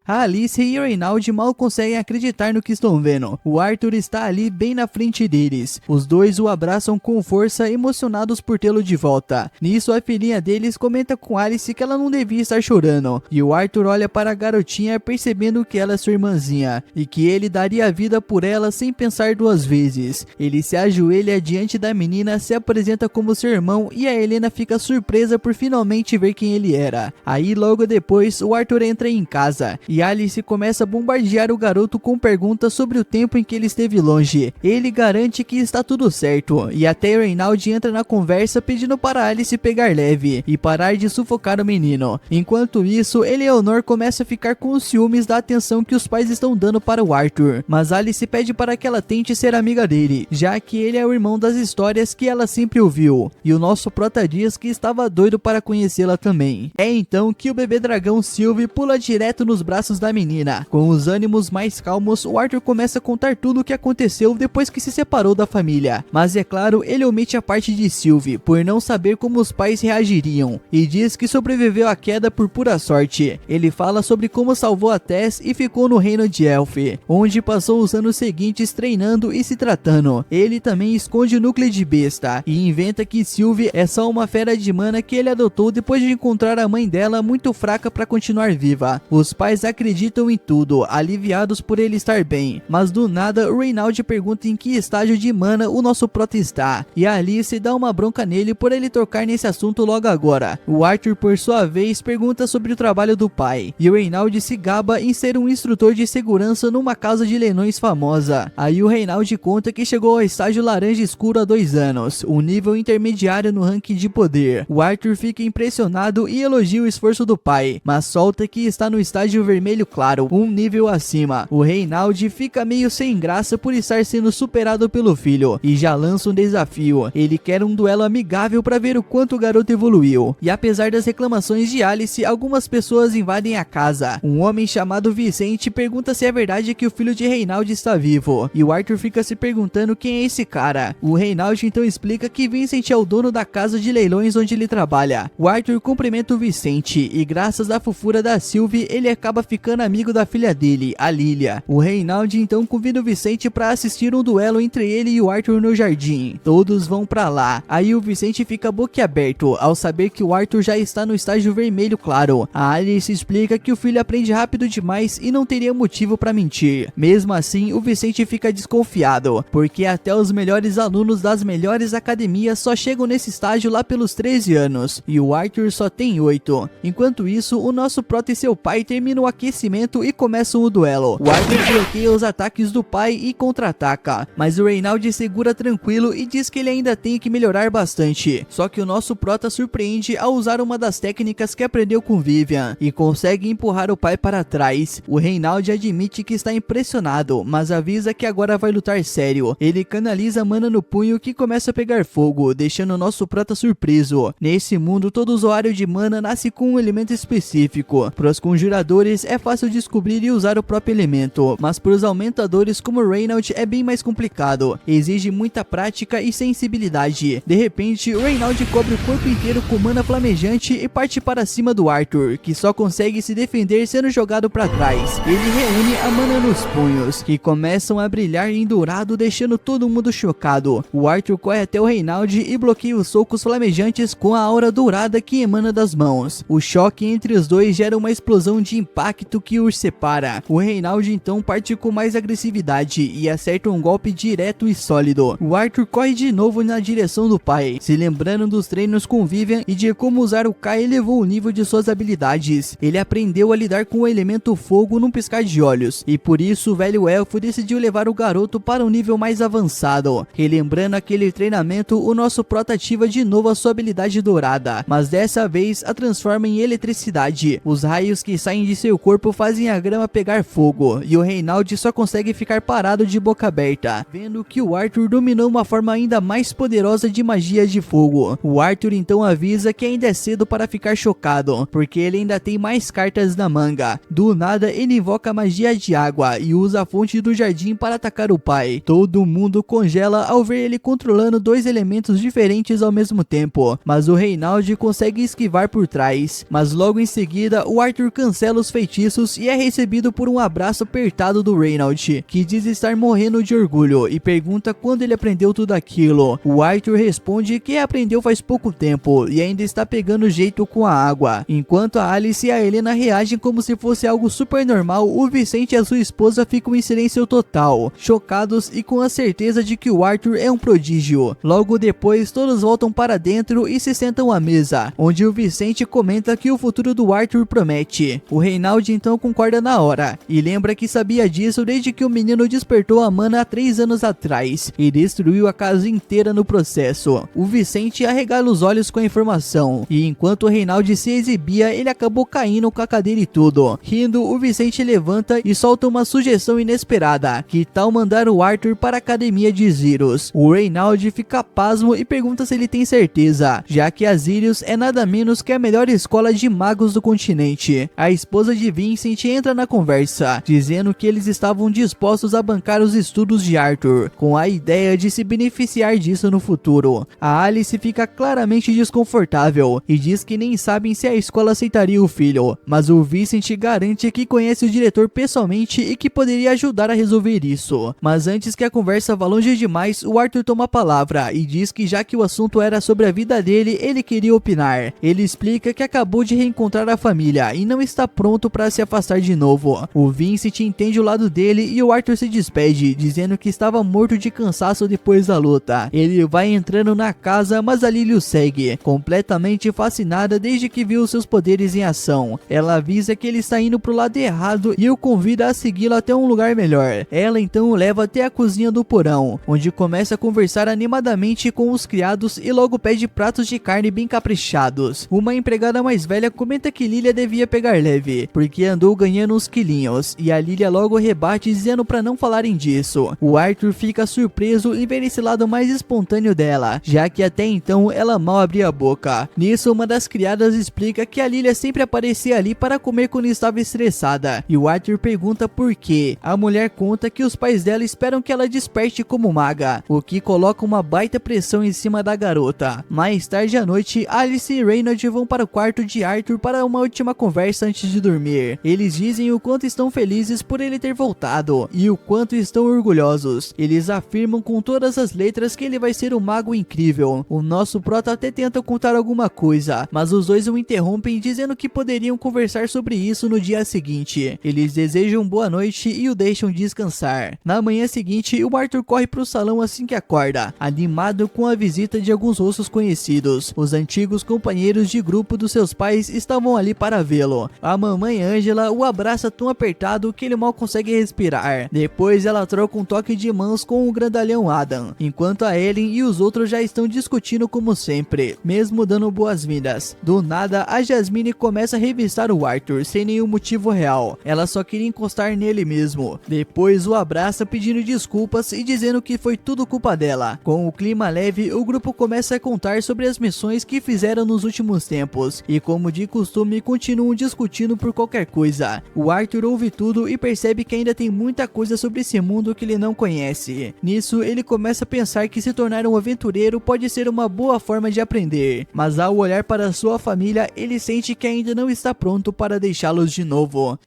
A Alice e o Reynald mal conseguem acreditar no que estão vendo. O Arthur está ali bem na frente deles. Os dois o abraçam com força, emocionados por tê-lo de volta. Nisso, a filhinha deles comenta com Alice que ela não devia estar chorando. E o Arthur olha para a garotinha, percebendo que ela é sua irmãzinha e que ele daria a vida por ela sem pensar duas vezes. Ele se ajoelha diante da menina, se apresenta como seu irmão e a Helena fica surpresa por finalmente ver quem ele era. Aí logo depois o Arthur entra em casa e Alice começa a bombardear o garoto com perguntas sobre o tempo em que ele esteve longe. Ele garante que está tudo certo e até o Reynald entra na conversa pedindo para Alice pegar leve e parar de sufocar o menino. Enquanto isso, Eleanor começa a ficar com os ciúmes da atenção que os pais estão dando para o Arthur, mas Alice pede para que ela tente ser amiga dele, já que ele é o irmão das histórias que ela sempre ouviu, e o nosso prota diz que estava doido para conhecê-la também. É então que o bebê dragão Sylvie pula direto nos braços da menina. Com os ânimos mais calmos, o Arthur começa a contar tudo o que aconteceu depois que se separou da família, mas é claro, ele omite a parte de Sylvie, por não saber como os pais reagiriam, e diz que sobreviveu à queda por pura sorte. Ele fala sobre como salvou a Tess e ficou no reino de Elf, onde passou os anos seguintes treinando e se tratando. Ele também esconde o núcleo de besta e inventa que Sylvie é só uma fera de mana que ele adotou depois de encontrar a mãe dela muito fraca para continuar viva. Os pais acreditam em tudo, aliviados por ele estar bem, mas do nada o Reynald pergunta em que estágio de mana o nosso prota está, e a Alice dá uma bronca nele por ele tocar nesse assunto logo agora. O Arthur, por sua vez, pergunta sobre o trabalho do pai, e o Reynald se gaba em ser um instrutor de segurança numa casa de leilões famosa. Aí o Reynald conta que chegou ao estágio laranja escuro há 2 anos, um nível intermediário no ranking de poder. O Arthur fica impressionado e elogia o esforço do pai, mas solta que está no estágio vermelho claro, um nível acima. O Reynald fica meio sem graça por estar sendo superado pelo filho, e já lança um desafio. Ele quer um duelo amigável para ver o quanto o garoto evoluiu. E apesar das reclamações de Alice, algumas pessoas invadem a casa. Um homem chamado Vicente pergunta se é verdade que o filho de Reynald está vivo, e o Arthur fica se perguntando quem é esse cara. O Reynald então explica que Vincent é o dono da casa de leilões onde ele trabalha. O Arthur cumprimenta o Vicente e graças à fofura da Sylvie, ele acaba ficando amigo da filha dele, a Lilia. O Reynald então convida o Vicente para assistir um duelo entre ele e o Arthur no jardim. Todos vão para lá. Aí o Vicente fica boquiaberto ao saber que o Arthur já está no estágio vermelho claro. A Alice explica que o filho aprende rápido demais e não teria motivo para mentir. Mesmo assim, o Vicente fica desconfiado, porque até os melhores alunos das melhores academias só chegam nesse estágio lá pelos 13 anos, e o Arthur só tem 8. Enquanto isso, o nosso prota e seu pai terminam o aquecimento e começam o duelo. O Arthur bloqueia os ataques do pai e contra-ataca, mas o Reynald segura tranquilo e diz que ele ainda tem que melhorar bastante. Só que o nosso prota surpreende ao usar uma das técnicas que aprendeu com Vivian e consegue empurrar o pai para trás. O Reynald admite que está impressionado, mas avisa que agora vai lutar sério. Ele canaliza mana no punho que começa a pegar fogo, deixando o nosso prota surpreso. Nesse mundo, todo usuário de mana nasce com um elemento específico. Para os conjuradores é fácil descobrir e usar o próprio elemento, mas para os aumentadores como o Reynald é bem mais complicado. Exige muita prática e sensibilidade. De repente, o Reynald cobre o corpo inteiro com mana flamejante e parte para cima do Arthur, que só consegue se defender sendo jogado para trás. Ele reúne a mana nos punhos, que começam a brilhar em dourado, deixando todo mundo chocado. O Arthur corre até o Reynald e bloqueia os socos flamejantes com a aura dourada que emana das mãos. O choque entre os dois gera uma explosão de impacto que os separa. O Reynald então parte com mais agressividade e acerta um golpe direto e sólido. O Arthur corre de novo na direção do pai, se lembrando dos treinos com Vivian e de como usar o Kai elevou o nível de suas habilidades. Ele aprendeu a lidar com o elemento fogo num piscar de olhos, e por isso o velho elfo decidiu levar o garoto para um nível mais avançado. Relembrando aquele treinamento, o nosso prota ativa de novo a sua habilidade dourada, mas dessa vez a transforma em eletricidade. Os raios que saem de seu corpo fazem a grama pegar fogo, e o Reynald só consegue ficar parado de boca aberta, vendo que o Arthur dominou uma forma ainda mais poderosa de magia de fogo. O Arthur então avisa que ainda é cedo para ficar chocado, porque ele ainda tem mais cartas na manga. Do nada, ele invoca a magia de água e usa a fonte do jardim para atacar o pai. Todo mundo congela ao ver ele controlando 2 elementos diferentes ao mesmo tempo, mas o Reynald consegue esquivar por trás. Mas logo em seguida, o Arthur cancela os feitiços feitiços e é recebido por um abraço apertado do Reynald, que diz estar morrendo de orgulho e pergunta quando ele aprendeu tudo aquilo. O Arthur responde que aprendeu faz pouco tempo e ainda está pegando jeito com a água. Enquanto a Alice e a Helena reagem como se fosse algo super normal, o Vicente e a sua esposa ficam em silêncio total, chocados e com a certeza de que o Arthur é um prodígio. Logo depois, todos voltam para dentro e se sentam à mesa, onde o Vicente comenta que o futuro do Arthur promete. O Reynald então concorda na hora e lembra que sabia disso desde que o menino despertou a mana há 3 anos atrás e destruiu a casa inteira no processo. O Vicente arregala os olhos com a informação e enquanto o Reynald se exibia, ele acabou caindo com a cadeira e tudo. Rindo, o Vicente levanta e solta uma sugestão inesperada: que tal mandar o Arthur para a academia de Zirus? O Reynald fica pasmo e pergunta se ele tem certeza, já que a Zirus é nada menos que a melhor escola de magos do continente. A esposa de Vincent entra na conversa, dizendo que eles estavam dispostos a bancar os estudos de Arthur, com a ideia de se beneficiar disso no futuro. A Alice fica claramente desconfortável e diz que nem sabem se a escola aceitaria o filho, mas o Vincent garante que conhece o diretor pessoalmente e que poderia ajudar a resolver isso. Mas antes que a conversa vá longe demais, o Arthur toma a palavra e diz que já que o assunto era sobre a vida dele, ele queria opinar. Ele explica que acabou de reencontrar a família e não está pronto para se afastar de novo. O Vincent entende o lado dele e o Arthur se despede, dizendo que estava morto de cansaço depois da luta. Ele vai entrando na casa, mas a Lily o segue, completamente fascinada desde que viu seus poderes em ação. Ela avisa que ele está indo pro lado errado e o convida a segui-lo até um lugar melhor. Ela então o leva até a cozinha do porão, onde começa a conversar animadamente com os criados e logo pede pratos de carne bem caprichados. Uma empregada mais velha comenta que Lilia devia pegar leve, porque andou ganhando uns quilinhos, e a Lilia logo rebate dizendo pra não falarem disso. O Arthur fica surpreso em ver esse lado mais espontâneo dela, já que até então ela mal abria a boca. Nisso, uma das criadas explica que a Lilia sempre aparecia ali para comer quando estava estressada, e o Arthur pergunta por quê. A mulher conta que os pais dela esperam que ela desperte como maga, o que coloca uma baita pressão em cima da garota. Mais tarde à noite, Alice e Reynald vão para o quarto de Arthur para uma última conversa antes de dormir. Eles dizem o quanto estão felizes por ele ter voltado e o quanto estão orgulhosos. Eles afirmam com todas as letras que ele vai ser um mago incrível. O nosso prota até tenta contar alguma coisa, mas os dois o interrompem dizendo que poderiam conversar sobre isso no dia seguinte. Eles desejam boa noite e o deixam descansar. Na manhã seguinte, o Arthur corre para o salão assim que acorda, animado com a visita de alguns rostos conhecidos. Os antigos companheiros de grupo dos seus pais estavam ali para vê-lo. A mamãe Angela o abraça tão apertado que ele mal consegue respirar. Depois ela troca um toque de mãos com o grandalhão Adam, enquanto a Ellen e os outros já estão discutindo como sempre, mesmo dando boas-vindas. Do nada, a Jasmine começa a revistar o Arthur sem nenhum motivo real. Ela só queria encostar nele mesmo. Depois o abraça pedindo desculpas e dizendo que foi tudo culpa dela. Com o clima leve, o grupo começa a contar sobre as missões que fizeram nos últimos tempos e, como de costume, continuam discutindo por qualquer coisa. O Arthur ouve tudo e percebe que ainda tem muita coisa sobre esse mundo que ele não conhece. Nisso, ele começa a pensar que se tornar um aventureiro pode ser uma boa forma de aprender, mas ao olhar para sua família, ele sente que ainda não está pronto para deixá-los de novo.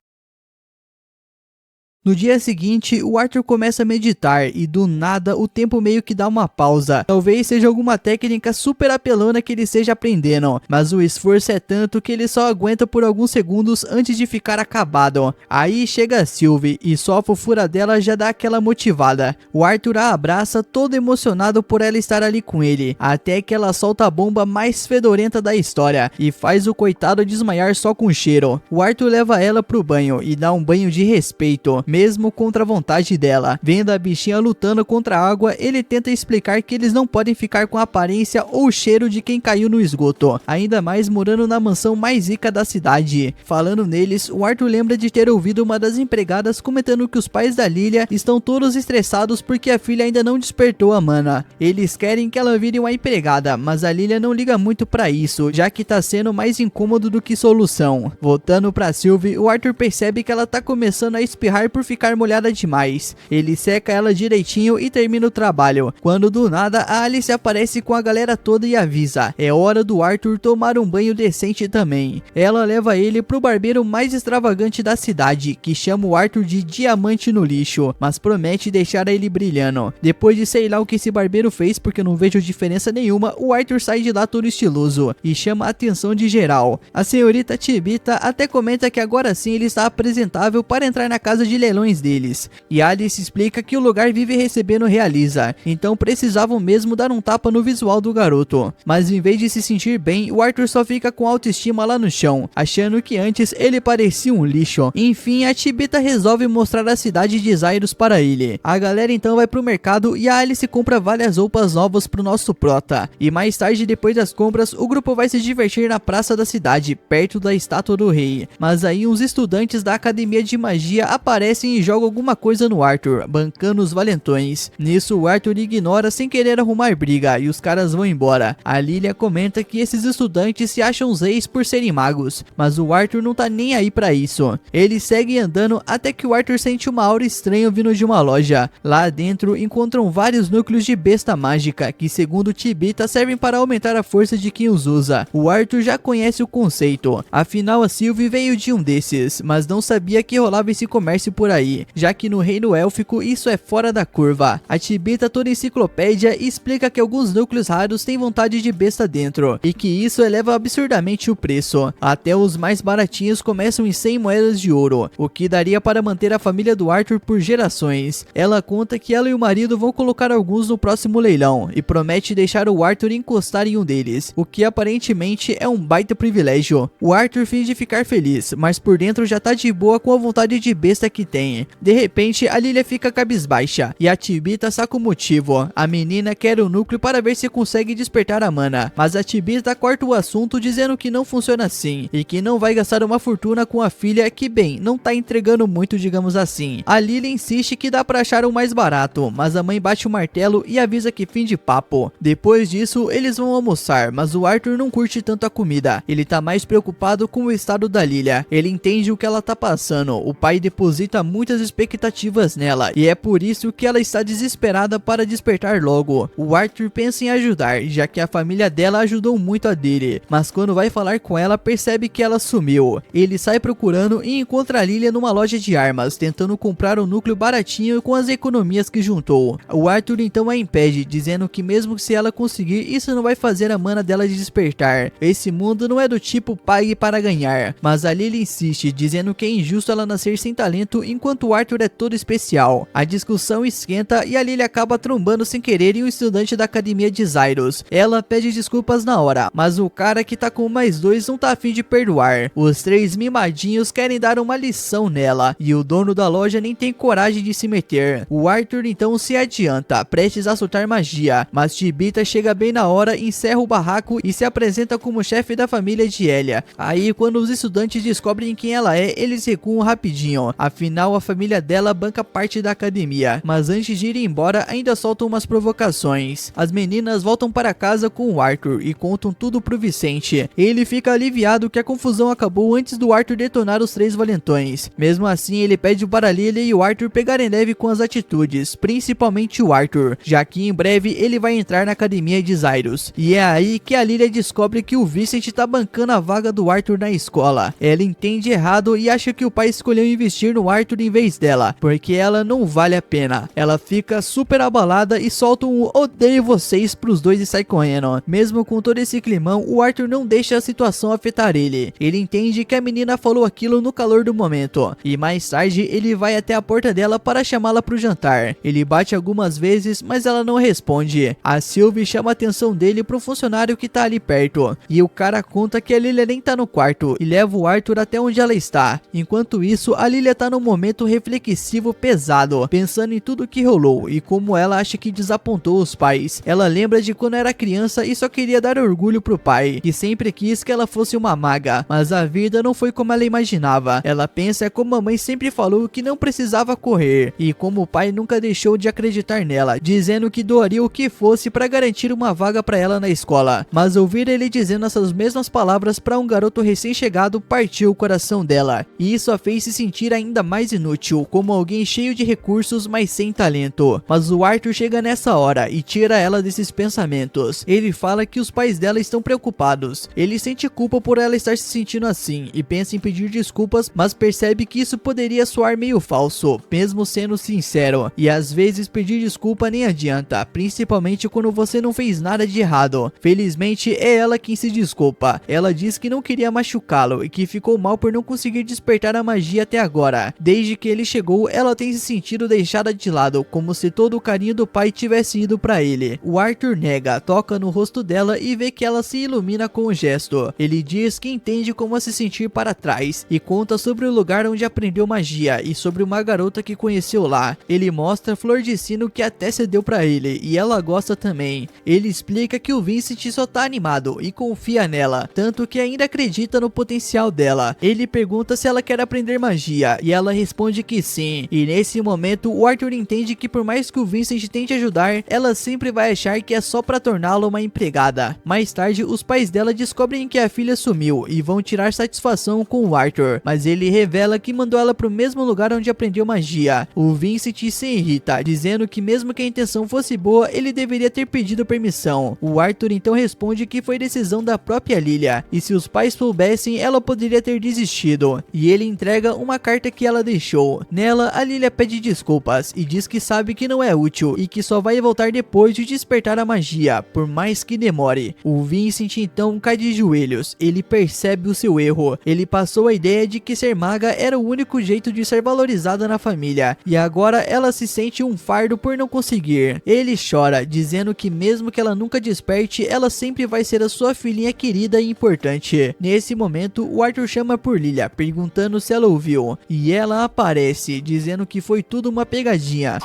No dia seguinte, o Arthur começa a meditar e do nada o tempo meio que dá uma pausa. Talvez seja alguma técnica super apelona que ele esteja aprendendo, mas o esforço é tanto que ele só aguenta por alguns segundos antes de ficar acabado. Aí chega a Sylvie e só a fofura dela já dá aquela motivada. O Arthur a abraça todo emocionado por ela estar ali com ele, até que ela solta a bomba mais fedorenta da história e faz o coitado desmaiar só com o cheiro. O Arthur leva ela pro banho e dá um banho de respeito, mesmo contra a vontade dela. Vendo a bichinha lutando contra a água, ele tenta explicar que eles não podem ficar com a aparência ou cheiro de quem caiu no esgoto, ainda mais morando na mansão mais rica da cidade. Falando neles, o Arthur lembra de ter ouvido uma das empregadas comentando que os pais da Lilia estão todos estressados porque a filha ainda não despertou a mana. Eles querem que ela vire uma empregada, mas a Lilia não liga muito pra isso, já que tá sendo mais incômodo do que solução. Voltando pra Sylvie, o Arthur percebe que ela tá começando a espirrar por por ficar molhada demais. Ele seca ela direitinho e termina o trabalho, quando do nada a Alice aparece com a galera toda e avisa: é hora do Arthur tomar um banho decente também. Ela leva ele pro barbeiro mais extravagante da cidade, que chama o Arthur de diamante no lixo, mas promete deixar ele brilhando. Depois de sei lá o que esse barbeiro fez, porque eu não vejo diferença nenhuma, o Arthur sai de lá todo estiloso e chama a atenção de geral. A senhorita Chibita até comenta que agora sim ele está apresentável para entrar na casa de leilões deles, e Alice explica que o lugar vive recebendo Realiza, então precisavam mesmo dar um tapa no visual do garoto. Mas em vez de se sentir bem, o Arthur só fica com autoestima lá no chão, achando que antes ele parecia um lixo. Enfim, a Chibita resolve mostrar a cidade de Zairos para ele. A galera então vai pro mercado e a Alice compra várias roupas novas pro nosso prota. E mais tarde, depois das compras, o grupo vai se divertir na praça da cidade, perto da estátua do rei. Mas aí uns estudantes da academia de magia aparecem e jogam alguma coisa no Arthur, bancando os valentões. Nisso o Arthur ignora sem querer arrumar briga e os caras vão embora. A Lilia comenta que esses estudantes se acham os reis por serem magos, mas o Arthur não tá nem aí pra isso. Eles seguem andando até que o Arthur sente uma aura estranha vindo de uma loja. Lá dentro encontram vários núcleos de besta mágica que, segundo Chibita, servem para aumentar a força de quem os usa. O Arthur já conhece o conceito, afinal a Sylvie veio de um desses, mas não sabia que rolava esse comércio por aí, já que no reino élfico isso é fora da curva. A Chibita, toda enciclopédia, explica que alguns núcleos raros têm vontade de besta dentro, e que isso eleva absurdamente o preço. Até os mais baratinhos começam em 100 moedas de ouro, o que daria para manter a família do Arthur por gerações. Ela conta que ela e o marido vão colocar alguns no próximo leilão, e promete deixar o Arthur encostar em um deles, o que aparentemente é um baita privilégio. O Arthur finge ficar feliz, mas por dentro já tá de boa com a vontade de besta que tem. De repente, a Lilia fica cabisbaixa, e a Chibita saca o motivo. A menina quer o núcleo para ver se consegue despertar a mana, mas a Chibita corta o assunto dizendo que não funciona assim, e que não vai gastar uma fortuna com a filha que, bem, não tá entregando muito, digamos assim. A Lilia insiste que dá pra achar o mais barato, mas a mãe bate o martelo e avisa que fim de papo. Depois disso, eles vão almoçar, mas o Arthur não curte tanto a comida. Ele tá mais preocupado com o estado da Lilia. Ele entende o que ela tá passando. O pai deposita muitas expectativas nela, e é por isso que ela está desesperada para despertar logo. O Arthur pensa em ajudar, já que a família dela ajudou muito a dele, mas quando vai falar com ela, percebe que ela sumiu. Ele sai procurando e encontra a Lilia numa loja de armas, tentando comprar um núcleo baratinho com as economias que juntou. O Arthur então a impede, dizendo que mesmo se ela conseguir, isso não vai fazer a mana dela despertar. Esse mundo não é do tipo pague para ganhar, mas a Lilia insiste, dizendo que é injusto ela nascer sem talento enquanto o Arthur é todo especial. A discussão esquenta e a Lilia acaba trombando sem querer em um estudante da academia de Zairos. Ela pede desculpas na hora, mas o cara que tá com mais dois não tá a fim de perdoar. Os três mimadinhos querem dar uma lição nela, e o dono da loja nem tem coragem de se meter. O Arthur então se adianta, prestes a soltar magia, mas Chibita chega bem na hora, encerra o barraco e se apresenta como chefe da família de Elia. Aí quando os estudantes descobrem quem ela é, eles recuam rapidinho, afinal a família dela banca parte da academia. Mas antes de ir embora, ainda soltam umas provocações. As meninas voltam para casa com o Arthur e contam tudo pro Vicente. Ele fica aliviado que a confusão acabou antes do Arthur detonar os três valentões. Mesmo assim, ele pede para a Lilia e o Arthur pegarem leve com as atitudes, principalmente o Arthur, já que em breve ele vai entrar na academia de Zairos. E é aí que a Lilia descobre que o Vicente tá bancando a vaga do Arthur na escola. Ela entende errado e acha que o pai escolheu investir no Arthur em vez dela, porque ela não vale a pena. Ela fica super abalada e solta um odeio vocês pros dois e sai correndo. Mesmo com todo esse climão, o Arthur não deixa a situação afetar ele. Ele entende que a menina falou aquilo no calor do momento, e mais tarde ele vai até a porta dela para chamá-la pro jantar. Ele bate algumas vezes, mas ela não responde. A Sylvie chama a atenção dele pro funcionário que tá ali perto, e o cara conta que a Lilia nem tá no quarto e leva o Arthur até onde ela está. Enquanto isso, a Lilia tá num momento reflexivo pesado, pensando em tudo que rolou e como ela acha que desapontou os pais. Ela lembra de quando era criança e só queria dar orgulho pro pai, que sempre quis que ela fosse uma maga, mas a vida não foi como ela imaginava. Ela pensa como a mãe sempre falou que não precisava correr, e como o pai nunca deixou de acreditar nela, dizendo que doaria o que fosse para garantir uma vaga para ela na escola. Mas ouvir ele dizendo essas mesmas palavras para um garoto recém-chegado partiu o coração dela, e isso a fez se sentir ainda mais mais inútil, como alguém cheio de recursos, mas sem talento. Mas o Arthur chega nessa hora e tira ela desses pensamentos. Ele fala que os pais dela estão preocupados. Ele sente culpa por ela estar se sentindo assim e pensa em pedir desculpas, mas percebe que isso poderia soar meio falso, mesmo sendo sincero. E às vezes pedir desculpa nem adianta, principalmente quando você não fez nada de errado. Felizmente é ela quem se desculpa. Ela diz que não queria machucá-lo e que ficou mal por não conseguir despertar a magia até agora. Desde que ele chegou, ela tem se sentido deixada de lado, como se todo o carinho do pai tivesse ido pra ele. O Arthur nega, toca no rosto dela e vê que ela se ilumina com o gesto. Ele diz que entende como se sentir para trás e conta sobre o lugar onde aprendeu magia e sobre uma garota que conheceu lá. Ele mostra a flor de sino que até cedeu pra ele e ela gosta também. Ele explica que o Vincent só tá animado e confia nela, tanto que ainda acredita no potencial dela. Ele pergunta se ela quer aprender magia e ela responde que sim. E nesse momento o Arthur entende que por mais que o Vincent tente ajudar, ela sempre vai achar que é só pra torná-la uma empregada. Mais tarde, os pais dela descobrem que a filha sumiu e vão tirar satisfação com o Arthur, mas ele revela que mandou ela pro mesmo lugar onde aprendeu magia. O Vincent se irrita, dizendo que mesmo que a intenção fosse boa, ele deveria ter pedido permissão. O Arthur então responde que foi decisão da própria Lilia, e se os pais soubessem, ela poderia ter desistido. E ele entrega uma carta que ela deixou. Nela, a Lilia pede desculpas e diz que sabe que não é útil e que só vai voltar depois de despertar a magia, por mais que demore. O Vincent então cai de joelhos. Ele percebe o seu erro. Ele passou a ideia de que ser maga era o único jeito de ser valorizada na família, e agora ela se sente um fardo por não conseguir. Ele chora, dizendo que mesmo que ela nunca desperte, ela sempre vai ser a sua filhinha querida e importante. Nesse momento, o Arthur chama por Lilia, perguntando se ela ouviu, e ela aparece, dizendo que foi tudo uma pegadinha.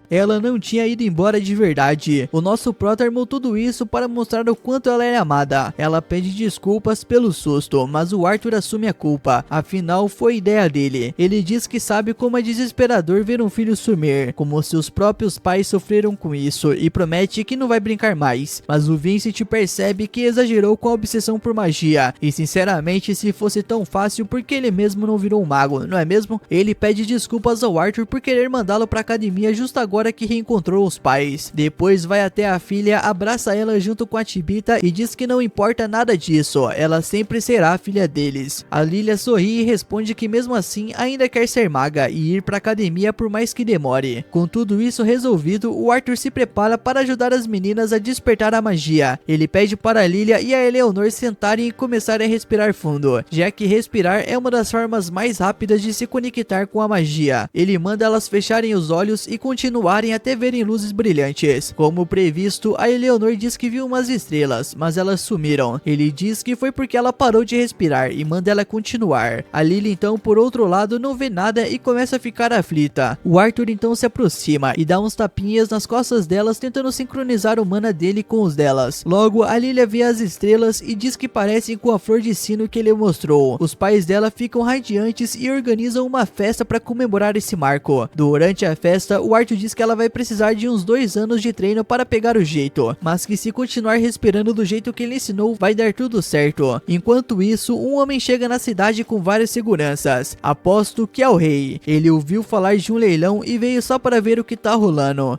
Ela não tinha ido embora de verdade. O nosso prota armou tudo isso para mostrar o quanto ela é amada. Ela pede desculpas pelo susto, mas o Arthur assume a culpa. Afinal, foi ideia dele. Ele diz que sabe como é desesperador ver um filho sumir, como seus próprios pais sofreram com isso, e promete que não vai brincar mais. Mas o Vincent percebe que exagerou com a obsessão por magia. E sinceramente, se fosse tão fácil, por que ele mesmo não virou um mago, não é mesmo? Ele pede desculpas ao Arthur por querer mandá-lo pra academia justo agora que reencontrou os pais. Depois vai até a filha, abraça ela junto com a Tibita e diz que não importa nada disso, ela sempre será a filha deles. A Lilia sorri e responde que mesmo assim ainda quer ser maga e ir pra academia por mais que demore. Com tudo isso resolvido, o Arthur se prepara para ajudar as meninas a despertar a magia. Ele pede para a Lilia e a Eleanor sentarem e começarem a respirar fundo, já que respirar é uma das formas mais rápidas de se conectar com a magia. Ele manda elas fecharem os olhos e continuarem até verem luzes brilhantes. Como previsto, a Eleanor diz que viu umas estrelas, mas elas sumiram. Ele diz que foi porque ela parou de respirar e manda ela continuar. A Lily então, por outro lado, não vê nada e começa a ficar aflita. O Arthur então se aproxima e dá uns tapinhas nas costas delas, tentando sincronizar o mana dele com os delas. Logo, a Lilia vê as estrelas e diz que parecem com a flor de sino que ele mostrou. Os pais dela ficam radiantes e organizam uma festa para comemorar esse marco. Durante a festa, o Arthur diz que ela vai precisar de uns 2 anos de treino para pegar o jeito, mas que se continuar respirando do jeito que ele ensinou, vai dar tudo certo. Enquanto isso, um homem chega na cidade com várias seguranças. Aposto que é o rei. Ele ouviu falar de um leilão e veio só para ver o que tá rolando.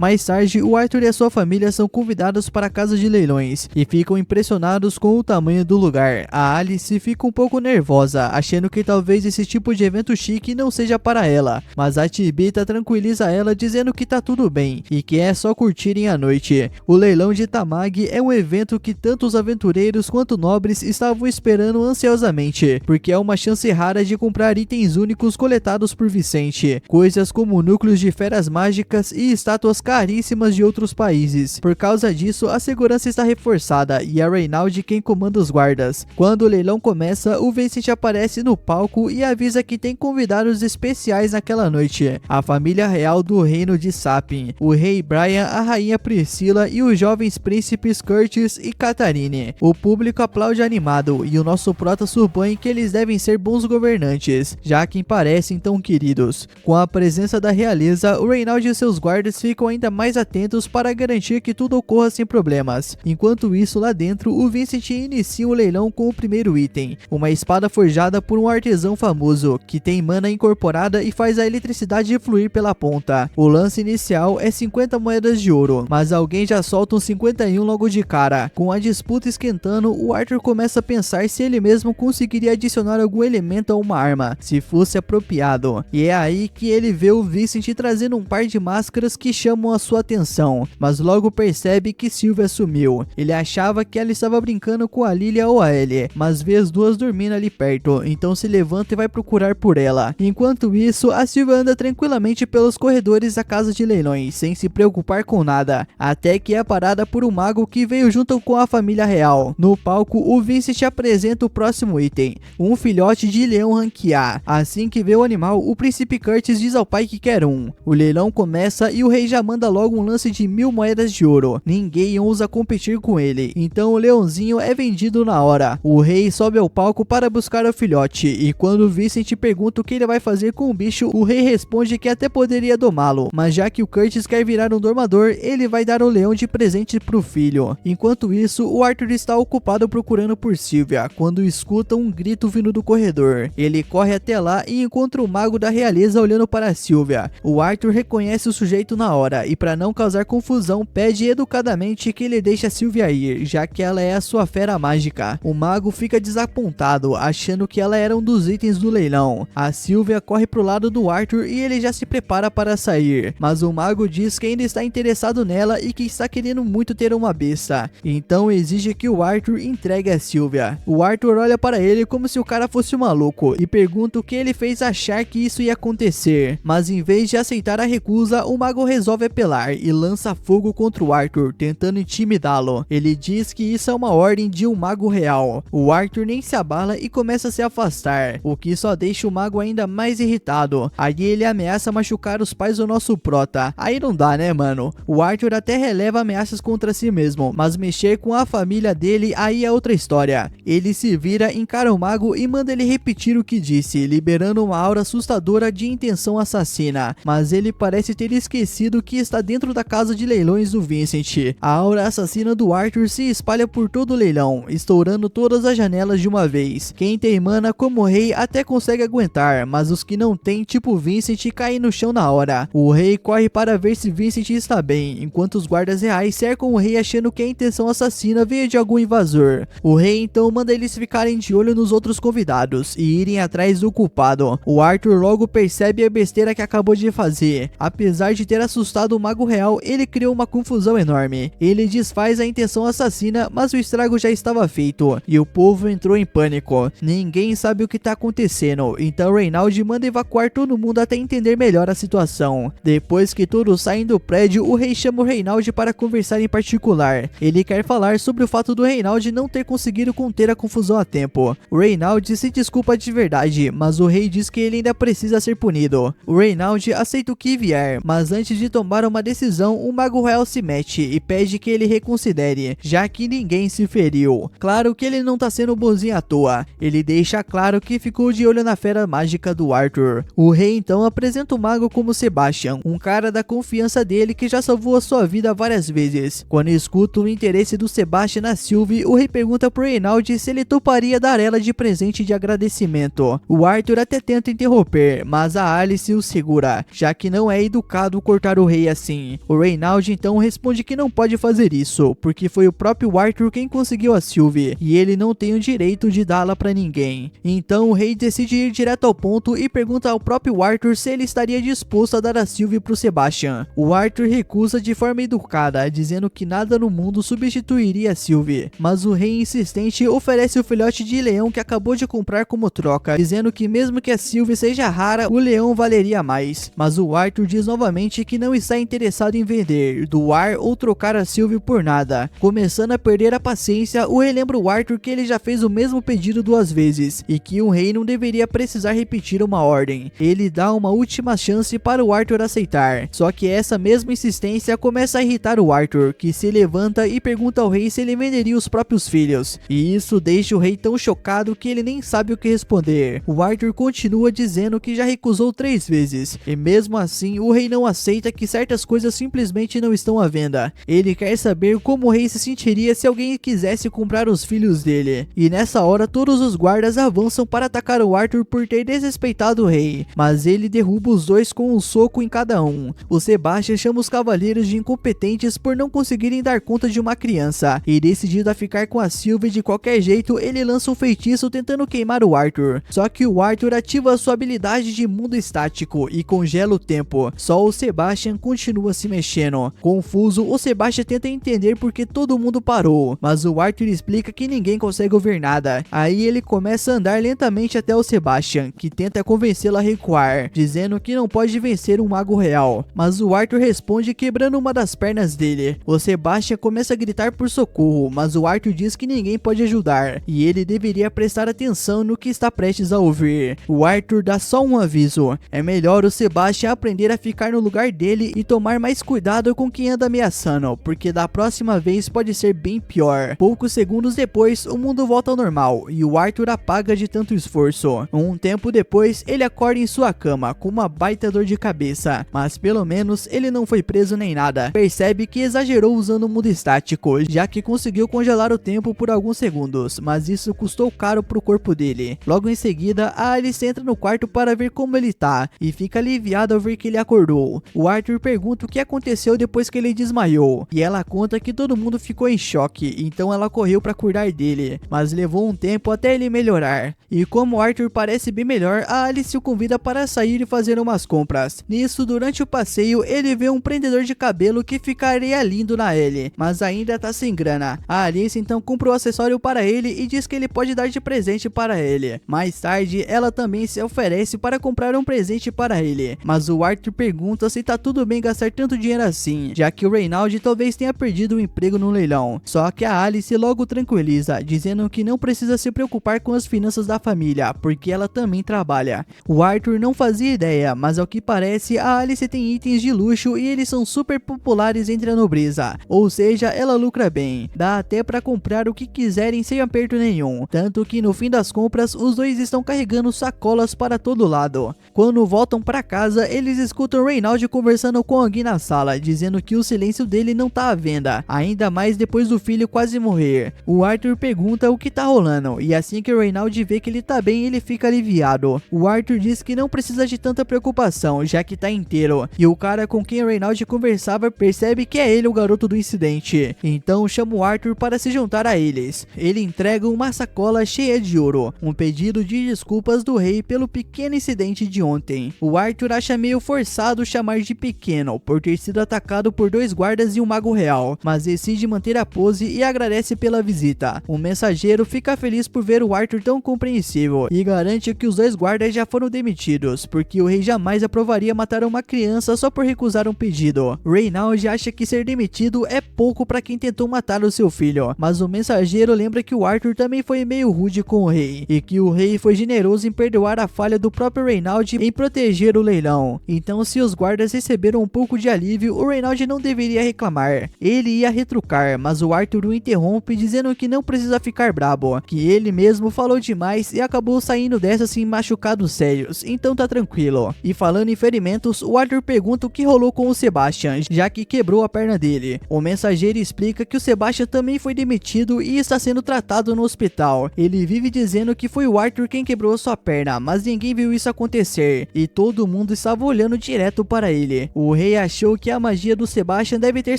Mais tarde, o Arthur e a sua família são convidados para a casa de leilões e ficam impressionados com o tamanho do lugar. A Alice fica um pouco nervosa, achando que talvez esse tipo de evento chique não seja para ela, mas a Tibita tranquiliza ela dizendo que tá tudo bem e que é só curtirem a noite. O leilão de Tamag é um evento que tanto os aventureiros quanto nobres estavam esperando ansiosamente, porque é uma chance rara de comprar itens únicos coletados por Vicente, coisas como núcleos de feras mágicas e estátuas caríssimas de outros países. Por causa disso, a segurança está reforçada e é Reynald quem comanda os guardas. Quando o leilão começa, o Vincent aparece no palco e avisa que tem convidados especiais naquela noite. A família real do reino de Sapin, o rei Brian, a rainha Priscila e os jovens príncipes Curtis e Catharine. O público aplaude animado e o nosso prota supõe que eles devem ser bons governantes, já que parecem tão queridos. Com a presença da realeza, o Reynald e seus guardas ficam ainda ainda mais atentos para garantir que tudo ocorra sem problemas. Enquanto isso, lá dentro, o Vincent inicia um leilão com o primeiro item, uma espada forjada por um artesão famoso, que tem mana incorporada e faz a eletricidade fluir pela ponta. O lance inicial é 50 moedas de ouro, mas alguém já solta um 51 logo de cara. Com a disputa esquentando, o Arthur começa a pensar se ele mesmo conseguiria adicionar algum elemento a uma arma, se fosse apropriado. E é aí que ele vê o Vincent trazendo um par de máscaras que chamam a sua atenção, mas logo percebe que Sylvia sumiu. Ele achava que ela estava brincando com a Lilia ou a Ellie, mas vê as duas dormindo ali perto, então se levanta e vai procurar por ela. Enquanto isso, a Sylvia anda tranquilamente pelos corredores da casa de leilões, sem se preocupar com nada, até que é parada por um mago que veio junto com a família real. No palco, o Vincent apresenta o próximo item, um filhote de leão rank A. Assim que vê o animal, o príncipe Curtis diz ao pai que quer um. O leilão começa e o rei já manda logo um lance de 1000 moedas de ouro. Ninguém ousa competir com ele, então o leãozinho é vendido na hora. O rei sobe ao palco para buscar o filhote, e quando o Vincent pergunta o que ele vai fazer com o bicho, o rei responde que até poderia domá-lo, mas já que o Curtis quer virar um domador, ele vai dar o leão de presente pro filho. Enquanto isso, o Arthur está ocupado procurando por Sylvia, quando escuta um grito vindo do corredor. Ele corre até lá e encontra o mago da realeza olhando para Sylvia. O Arthur reconhece o sujeito na hora e, para não causar confusão, pede educadamente que ele deixe a Sylvia ir, já que ela é a sua fera mágica. O mago fica desapontado, achando que ela era um dos itens do leilão. A Sylvia corre pro lado do Arthur e ele já se prepara para sair, mas o mago diz que ainda está interessado nela e que está querendo muito ter uma besta, então exige que o Arthur entregue a Sylvia. O Arthur olha para ele como se o cara fosse um maluco e pergunta o que ele fez achar que isso ia acontecer, mas em vez de aceitar a recusa, o mago resolve apelar e lança fogo contra o Arthur, tentando intimidá-lo. Ele diz que isso é uma ordem de um mago real. O Arthur nem se abala e começa a se afastar, o que só deixa o mago ainda mais irritado. Aí ele ameaça machucar os pais do nosso prota. Aí não dá, né, mano? O Arthur até releva ameaças contra si mesmo, mas mexer com a família dele aí é outra história. Ele se vira, encara o mago e manda ele repetir o que disse, liberando uma aura assustadora de intenção assassina, mas ele parece ter esquecido que está dentro da casa de leilões do Vincent. A aura assassina do Arthur se espalha por todo o leilão, estourando todas as janelas de uma vez. Quem tem mana como o rei até consegue aguentar, mas os que não tem, tipo Vincent, caem no chão na hora. O rei corre para ver se Vincent está bem, enquanto os guardas reais cercam o rei achando que a intenção assassina veio de algum invasor. O rei então manda eles ficarem de olho nos outros convidados e irem atrás do culpado. O Arthur logo percebe a besteira que acabou de fazer. Apesar de ter assustado o mago real, ele criou uma confusão enorme. Ele desfaz a intenção assassina, mas o estrago já estava feito e o povo entrou em pânico. Ninguém sabe o que está acontecendo, então Reynald manda evacuar todo mundo até entender melhor a situação. Depois que todos saem do prédio, o rei chama o Reynald para conversar em particular. Ele quer falar sobre o fato do Reynald não ter conseguido conter a confusão a tempo. O Reynald se desculpa de verdade, mas o rei diz que ele ainda precisa ser punido. O Reynald aceita o que vier, mas antes de tomar uma decisão, o mago real se mete e pede que ele reconsidere, já que ninguém se feriu. Claro que ele não tá sendo bonzinho à toa. Ele deixa claro que ficou de olho na fera mágica do Arthur. O rei então apresenta o mago como Sebastian, um cara da confiança dele que já salvou a sua vida várias vezes. Quando escuta o interesse do Sebastian na Sylvie, o rei pergunta pro Reynald se ele toparia dar ela de presente de agradecimento. O Arthur até tenta interromper, mas a Alice o segura, já que não é educado cortar o rei assim. O Reynald então responde que não pode fazer isso, porque foi o próprio Arthur quem conseguiu a Sylvie, e ele não tem o direito de dá-la pra ninguém. Então o rei decide ir direto ao ponto e pergunta ao próprio Arthur se ele estaria disposto a dar a Sylvie pro Sebastian. O Arthur recusa de forma educada, dizendo que nada no mundo substituiria a Sylvie, mas o rei insistente oferece o filhote de leão que acabou de comprar como troca, dizendo que mesmo que a Sylvie seja rara, o leão valeria mais. Mas o Arthur diz novamente que não está interessado em vender, doar ou trocar a Sylvie por nada. Começando a perder a paciência, o rei lembra o Arthur que ele já fez o mesmo pedido 2 vezes e que um rei não deveria precisar repetir uma ordem. Ele dá uma última chance para o Arthur aceitar, só que essa mesma insistência começa a irritar o Arthur, que se levanta e pergunta ao rei se ele venderia os próprios filhos, e isso deixa o rei tão chocado que ele nem sabe o que responder. O Arthur continua dizendo que já recusou 3 vezes, e mesmo assim o rei não aceita que certa certas coisas simplesmente não estão à venda. Ele quer saber como o rei se sentiria se alguém quisesse comprar os filhos dele. E nessa hora todos os guardas avançam para atacar o Arthur por ter desrespeitado o rei, mas ele derruba os dois com um soco em cada um. O Sebastian chama os cavaleiros de incompetentes por não conseguirem dar conta de uma criança, e decidido a ficar com a Sylvie de qualquer jeito, ele lança um feitiço tentando queimar o Arthur. Só que o Arthur ativa sua habilidade de mundo estático e congela o tempo. Só o Sebastian continua se mexendo. Confuso, o Sebastian tenta entender porque todo mundo parou, mas o Arthur explica que ninguém consegue ouvir nada. Aí ele começa a andar lentamente até o Sebastian, que tenta convencê-lo a recuar, dizendo que não pode vencer um mago real. Mas o Arthur responde quebrando uma das pernas dele. O Sebastian começa a gritar por socorro, mas o Arthur diz que ninguém pode ajudar, e ele deveria prestar atenção no que está prestes a ouvir. O Arthur dá só um aviso: é melhor o Sebastian aprender a ficar no lugar dele e tomar mais cuidado com quem anda ameaçando, porque da próxima vez pode ser bem pior. Poucos segundos depois, o mundo volta ao normal e o Arthur apaga de tanto esforço. Um tempo depois, ele acorda em sua cama com uma baita dor de cabeça, mas pelo menos ele não foi preso nem nada. Percebe que exagerou usando o mundo estático, já que conseguiu congelar o tempo por alguns segundos, mas isso custou caro pro corpo dele. Logo em seguida, a Alice entra no quarto para ver como ele tá e fica aliviada ao ver que ele acordou. O Arthur pergunta o que aconteceu depois que ele desmaiou, e ela conta que todo mundo ficou em choque, então ela correu para cuidar dele, mas levou um tempo até ele melhorar. E como o Arthur parece bem melhor, a Alice o convida para sair e fazer umas compras. Nisso, durante o passeio, ele vê um prendedor de cabelo que ficaria lindo na Ellie, mas ainda tá sem grana. A Alice então compra o acessório para ele e diz que ele pode dar de presente para ele. Mais tarde, ela também se oferece para comprar um presente para ele, mas o Arthur pergunta se tá tudo bem gastar tanto dinheiro assim, já que o Reynald talvez tenha perdido o emprego no leilão. Só que a Alice logo tranquiliza, dizendo que não precisa se preocupar com as finanças da família, porque ela também trabalha. O Arthur não fazia ideia, mas ao que parece, a Alice tem itens de luxo e eles são super populares entre a nobreza, ou seja, ela lucra bem. Dá até para comprar o que quiserem sem aperto nenhum, tanto que no fim das compras, os dois estão carregando sacolas para todo lado. Quando voltam para casa, eles escutam Reynald conversando com alguém na sala, dizendo que o silêncio dele não tá à venda, ainda mais depois do filho quase morrer. O Arthur pergunta o que tá rolando, e assim que o Reynald vê que ele tá bem, ele fica aliviado. O Arthur diz que não precisa de tanta preocupação, já que tá inteiro, e o cara com quem o Reynald conversava percebe que é ele o garoto do incidente, então chama o Arthur para se juntar a eles. Ele entrega uma sacola cheia de ouro, um pedido de desculpas do rei pelo pequeno incidente de ontem. O Arthur acha meio forçado chamar de pequeno por ter sido atacado por dois guardas e um mago real, mas decide manter a pose e agradece pela visita. O mensageiro fica feliz por ver o Arthur tão compreensível e garante que os dois guardas já foram demitidos, porque o rei jamais aprovaria matar uma criança só por recusar um pedido. Reynald acha que ser demitido é pouco para quem tentou matar o seu filho, mas o mensageiro lembra que o Arthur também foi meio rude com o rei, e que o rei foi generoso em perdoar a falha do próprio Reynald em proteger o leilão. Então, se os guardas receberam um pouco de alívio, o Reynald não deveria reclamar. Ele ia retrucar, mas o Arthur o interrompe dizendo que não precisa ficar brabo, que ele mesmo falou demais e acabou saindo dessa sem machucados sérios, então tá tranquilo. E falando em ferimentos, o Arthur pergunta o que rolou com o Sebastian, já que quebrou a perna dele. O mensageiro explica que o Sebastian também foi demitido e está sendo tratado no hospital. Ele vive dizendo que foi o Arthur quem quebrou sua perna, mas ninguém viu isso acontecer, e todo mundo estava olhando direto para ele. O rei achou que a magia do Sebastian deve ter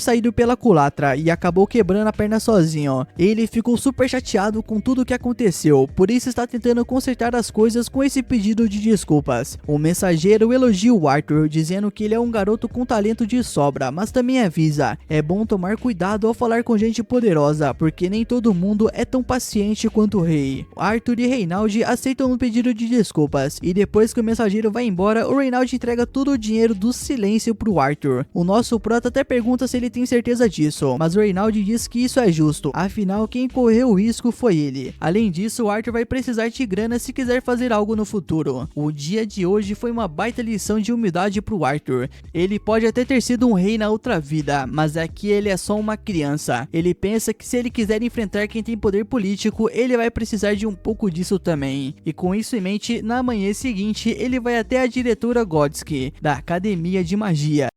saído pela culatra e acabou quebrando a perna sozinho. Ele ficou super chateado com tudo o que aconteceu, por isso está tentando consertar as coisas com esse pedido de desculpas. O mensageiro elogia o Arthur, dizendo que ele é um garoto com talento de sobra, mas também avisa: é bom tomar cuidado ao falar com gente poderosa, porque nem todo mundo é tão paciente quanto o rei. Arthur e Reynald aceitam um pedido de desculpas, e depois que o mensageiro vai embora, o Reynald entrega todo o dinheiro do silêncio pro Arthur. O nosso prota até pergunta se ele tem certeza disso, mas o Reynald diz que isso é justo, afinal quem correu o risco foi ele. Além disso, o Arthur vai precisar de grana se quiser fazer algo no futuro. O dia de hoje foi uma baita lição de humildade pro Arthur. Ele pode até ter sido um rei na outra vida, mas aqui ele é só uma criança. Ele pensa que se ele quiser enfrentar quem tem poder político, ele vai precisar de um pouco disso também. E com isso em mente, na manhã seguinte, ele vai até a diretora Godsky, da Academia de Magia.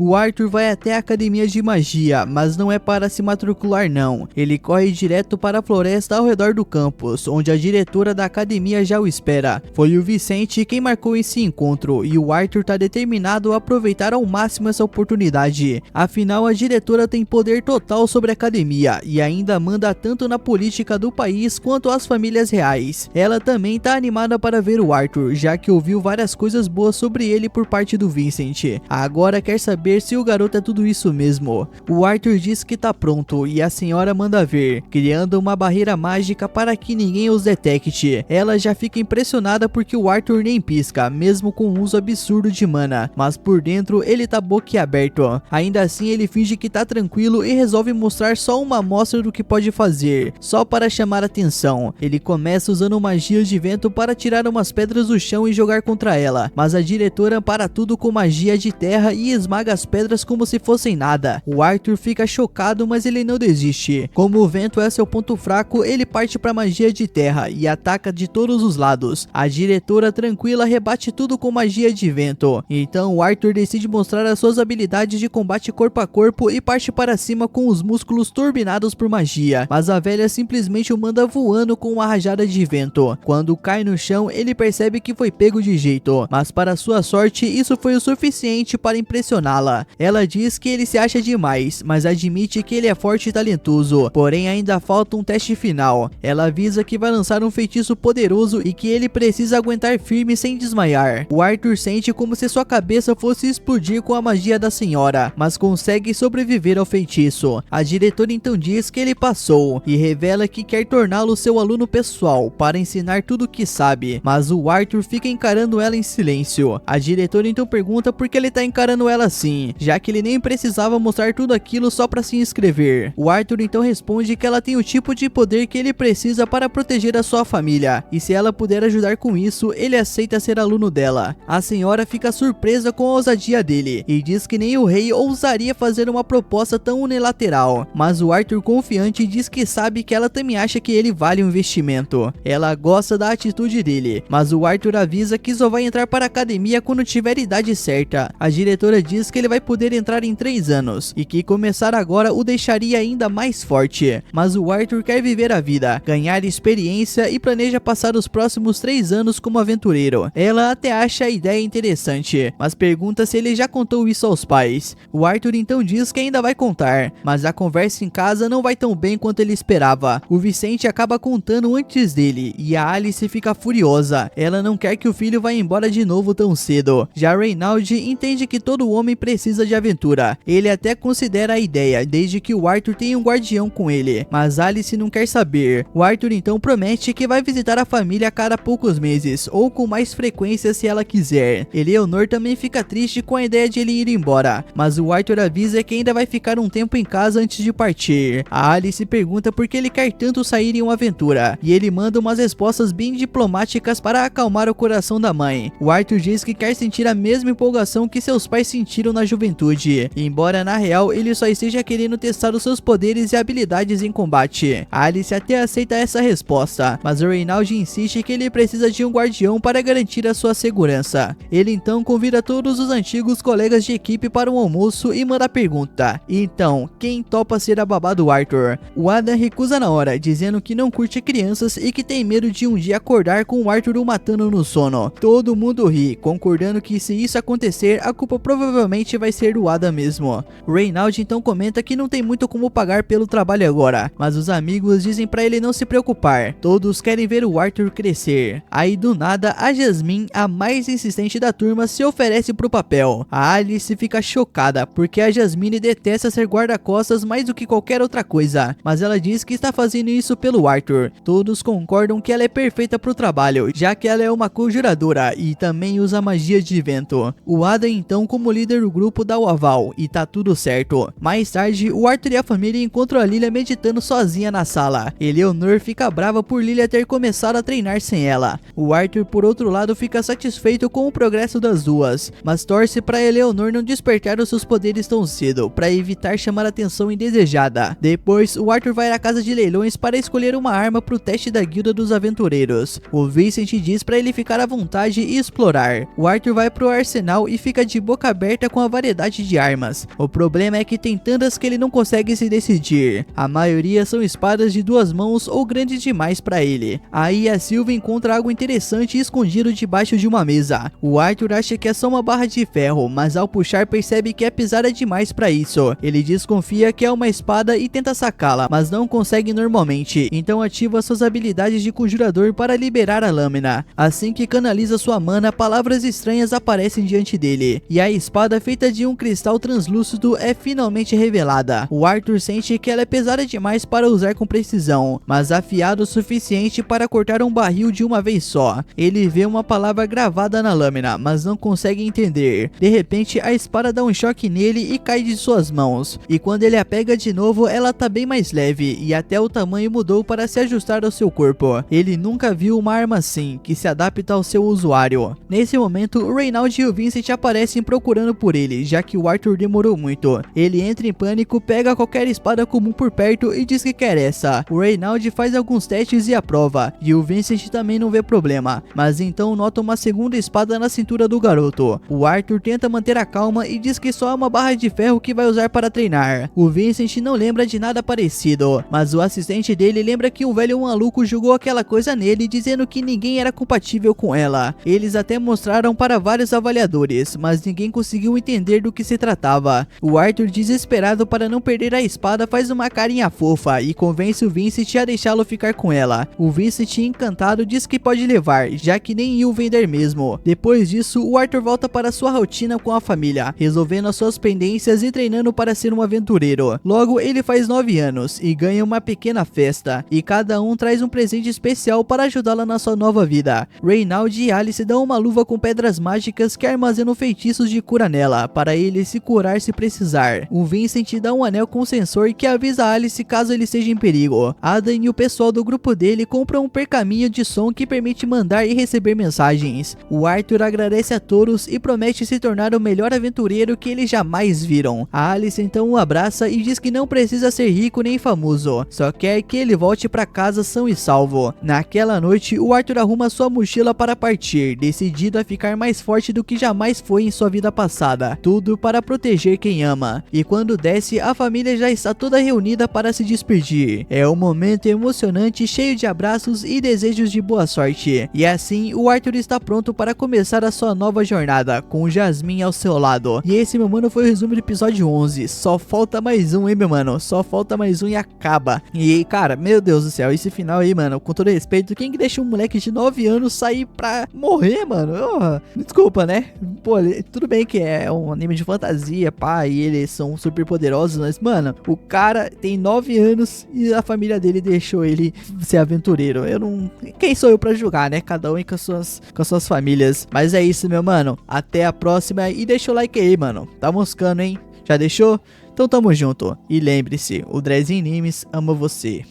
O Arthur vai até a academia de magia, mas não é para se matricular não. Ele corre direto para a floresta ao redor do campus, onde a diretora da academia já o espera. Foi o Vicente quem marcou esse encontro, e o Arthur tá determinado a aproveitar ao máximo essa oportunidade. Afinal, a diretora tem poder total sobre a academia, e ainda manda tanto na política do país quanto às famílias reais. Ela também tá animada para ver o Arthur, já que ouviu várias coisas boas sobre ele por parte do Vincent. Agora quer saber se o garoto é tudo isso mesmo. O Arthur diz que tá pronto e a senhora manda ver, criando uma barreira mágica para que ninguém os detecte. Ela já fica impressionada porque o Arthur nem pisca, mesmo com o uso absurdo de mana, mas por dentro ele tá boquiaberto. Ainda assim ele finge que tá tranquilo e resolve mostrar só uma amostra do que pode fazer, só para chamar atenção. Ele começa usando magias de vento para tirar umas pedras do chão e jogar contra ela, mas a diretora para tudo com magia de terra e esmaga as pedras como se fossem nada. O Arthur fica chocado, mas ele não desiste. Como o vento é seu ponto fraco, ele parte para magia de terra e ataca de todos os lados. A diretora tranquila rebate tudo com magia de vento. Então o Arthur decide mostrar as suas habilidades de combate corpo a corpo e parte para cima com os músculos turbinados por magia, mas a velha simplesmente o manda voando com uma rajada de vento. Quando cai no chão, ele percebe que foi pego de jeito, mas para sua sorte isso foi o suficiente para impressioná-la. Ela diz que ele se acha demais, mas admite que ele é forte e talentoso, porém ainda falta um teste final. Ela avisa que vai lançar um feitiço poderoso e que ele precisa aguentar firme sem desmaiar. O Arthur sente como se sua cabeça fosse explodir com a magia da senhora, mas consegue sobreviver ao feitiço. A diretora então diz que ele passou e revela que quer torná-lo seu aluno pessoal para ensinar tudo o que sabe, mas o Arthur fica encarando ela em silêncio. A diretora então pergunta por que ele tá encarando ela assim, já que ele nem precisava mostrar tudo aquilo só para se inscrever. O Arthur então responde que ela tem o tipo de poder que ele precisa para proteger a sua família, e se ela puder ajudar com isso, ele aceita ser aluno dela. A senhora fica surpresa com a ousadia dele, e diz que nem o rei ousaria fazer uma proposta tão unilateral, mas o Arthur confiante diz que sabe que ela também acha que ele vale um investimento. Ela gosta da atitude dele, mas o Arthur avisa que só vai entrar para a academia quando tiver idade certa. A diretora diz que ele vai poder entrar em 3 anos, e que começar agora o deixaria ainda mais forte. Mas o Arthur quer viver a vida, ganhar experiência e planeja passar os próximos 3 anos como aventureiro. Ela até acha a ideia interessante, mas pergunta se ele já contou isso aos pais. O Arthur então diz que ainda vai contar, mas a conversa em casa não vai tão bem quanto ele esperava. O Vicente acaba contando antes dele, e a Alice fica furiosa. Ela não quer que o filho vá embora de novo tão cedo. Já Reynald entende que todo homem precisa de aventura. Ele até considera a ideia, desde que o Arthur tenha um guardião com ele, mas Alice não quer saber. O Arthur então promete que vai visitar a família a cada poucos meses, ou com mais frequência se ela quiser. Eleanor também fica triste com a ideia de ele ir embora, mas o Arthur avisa que ainda vai ficar um tempo em casa antes de partir. A Alice pergunta por que ele quer tanto sair em uma aventura, e ele manda umas respostas bem diplomáticas para acalmar o coração da mãe. O Arthur diz que quer sentir a mesma empolgação que seus pais sentiram na juventude, embora na real ele só esteja querendo testar os seus poderes e habilidades em combate. Alice até aceita essa resposta, mas o Reynald insiste que ele precisa de um guardião para garantir a sua segurança. Ele então convida todos os antigos colegas de equipe para um almoço e manda a pergunta: então, quem topa ser a babá do Arthur? O Adam recusa na hora, dizendo que não curte crianças e que tem medo de um dia acordar com o Arthur o matando no sono. Todo mundo ri, concordando que se isso acontecer, a culpa provavelmente vai ser do Adam mesmo. Reynald então comenta que não tem muito como pagar pelo trabalho agora, mas os amigos dizem pra ele não se preocupar, todos querem ver o Arthur crescer. Aí do nada, a Jasmine, a mais insistente da turma, se oferece pro papel. A Alice fica chocada, porque a Jasmine detesta ser guarda-costas mais do que qualquer outra coisa, mas ela diz que está fazendo isso pelo Arthur. Todos concordam que ela é perfeita pro trabalho, já que ela é uma conjuradora e também usa magia de vento. O Adam então, como líder do grupo, dá o aval e tá tudo certo. Mais tarde, o Arthur e a família encontram a Lilia meditando sozinha na sala. Eleanor fica brava por Lilia ter começado a treinar sem ela. O Arthur, por outro lado, fica satisfeito com o progresso das duas, mas torce para Eleanor não despertar os seus poderes tão cedo, para evitar chamar a atenção indesejada. Depois, o Arthur vai à casa de leilões para escolher uma arma pro teste da guilda dos aventureiros. O Vincent diz para ele ficar à vontade e explorar. O Arthur vai pro arsenal e fica de boca aberta com a uma variedade de armas. O problema é que tem tantas que ele não consegue se decidir. A maioria são espadas de 2 mãos ou grandes demais para ele. Aí a Sylvie encontra algo interessante escondido debaixo de uma mesa. O Arthur acha que é só uma barra de ferro, mas ao puxar percebe que é pesada demais para isso. Ele desconfia que é uma espada e tenta sacá-la, mas não consegue normalmente, então ativa suas habilidades de conjurador para liberar a lâmina. Assim que canaliza sua mana, palavras estranhas aparecem diante dele, e a espada feita de um cristal translúcido é finalmente revelada. O Arthur sente que ela é pesada demais para usar com precisão, mas afiada o suficiente para cortar um barril de uma vez só. Ele vê uma palavra gravada na lâmina, mas não consegue entender. De repente, a espada dá um choque nele e cai de suas mãos, e quando ele a pega de novo, ela tá bem mais leve, e até o tamanho mudou para se ajustar ao seu corpo. Ele nunca viu uma arma assim, que se adapta ao seu usuário. Nesse momento, o Reynald e o Vincent aparecem procurando por ele, já que o Arthur demorou muito. Ele entra em pânico, pega qualquer espada comum por perto e diz que quer essa. O Reynald faz alguns testes e aprova, e o Vincent também não vê problema, mas então nota uma segunda espada na cintura do garoto. O Arthur tenta manter a calma e diz que só é uma barra de ferro que vai usar para treinar. O Vincent não lembra de nada parecido, mas o assistente dele lembra que um velho maluco jogou aquela coisa nele, dizendo que ninguém era compatível com ela. Eles até mostraram para vários avaliadores, mas ninguém conseguiu entender do que se tratava. O Arthur, desesperado para não perder a espada, faz uma carinha fofa e convence o Vincent a deixá-lo ficar com ela. O Vincent, encantado, diz que pode levar, já que nem ia vender mesmo. Depois disso, o Arthur volta para sua rotina com a família, resolvendo as suas pendências e treinando para ser um aventureiro. Logo, ele faz 9 anos e ganha uma pequena festa, e cada um traz um presente especial para ajudá-la na sua nova vida. Reynald e Alice dão uma luva com pedras mágicas que armazenam feitiços de cura nela, para ele se curar se precisar. O Vincent dá um anel com sensor que avisa Alice caso ele esteja em perigo. Adam e o pessoal do grupo dele compram um pergaminho de som que permite mandar e receber mensagens. O Arthur agradece a todos e promete se tornar o melhor aventureiro que eles jamais viram. A Alice então o abraça e diz que não precisa ser rico nem famoso, só quer que ele volte para casa são e salvo. Naquela noite, o Arthur arruma sua mochila para partir, decidido a ficar mais forte do que jamais foi em sua vida passada, tudo para proteger quem ama. E quando desce, a família já está toda reunida para se despedir. É um momento emocionante, cheio de abraços e desejos de boa sorte. E assim, o Arthur está pronto para começar a sua nova jornada, com Jasmine ao seu lado. E esse, meu mano, foi o resumo do episódio 11. Só falta mais um, hein, meu mano? Só falta mais um e acaba. E, cara, meu Deus do céu, esse final aí, mano, com todo respeito, quem que deixa um moleque de 9 anos sair pra morrer, mano? Desculpa, né? Pô, tudo bem que é um anime de fantasia, pá, e eles são super poderosos, mas, mano, o cara tem 9 anos e a família dele deixou ele ser aventureiro. Eu não... Quem sou eu pra julgar, né? Cada um com as suas famílias. Mas é isso, meu mano. Até a próxima e deixa o like aí, mano. Tá moscando, hein? Já deixou? Então tamo junto. E lembre-se, o Drezinho Nimes ama você.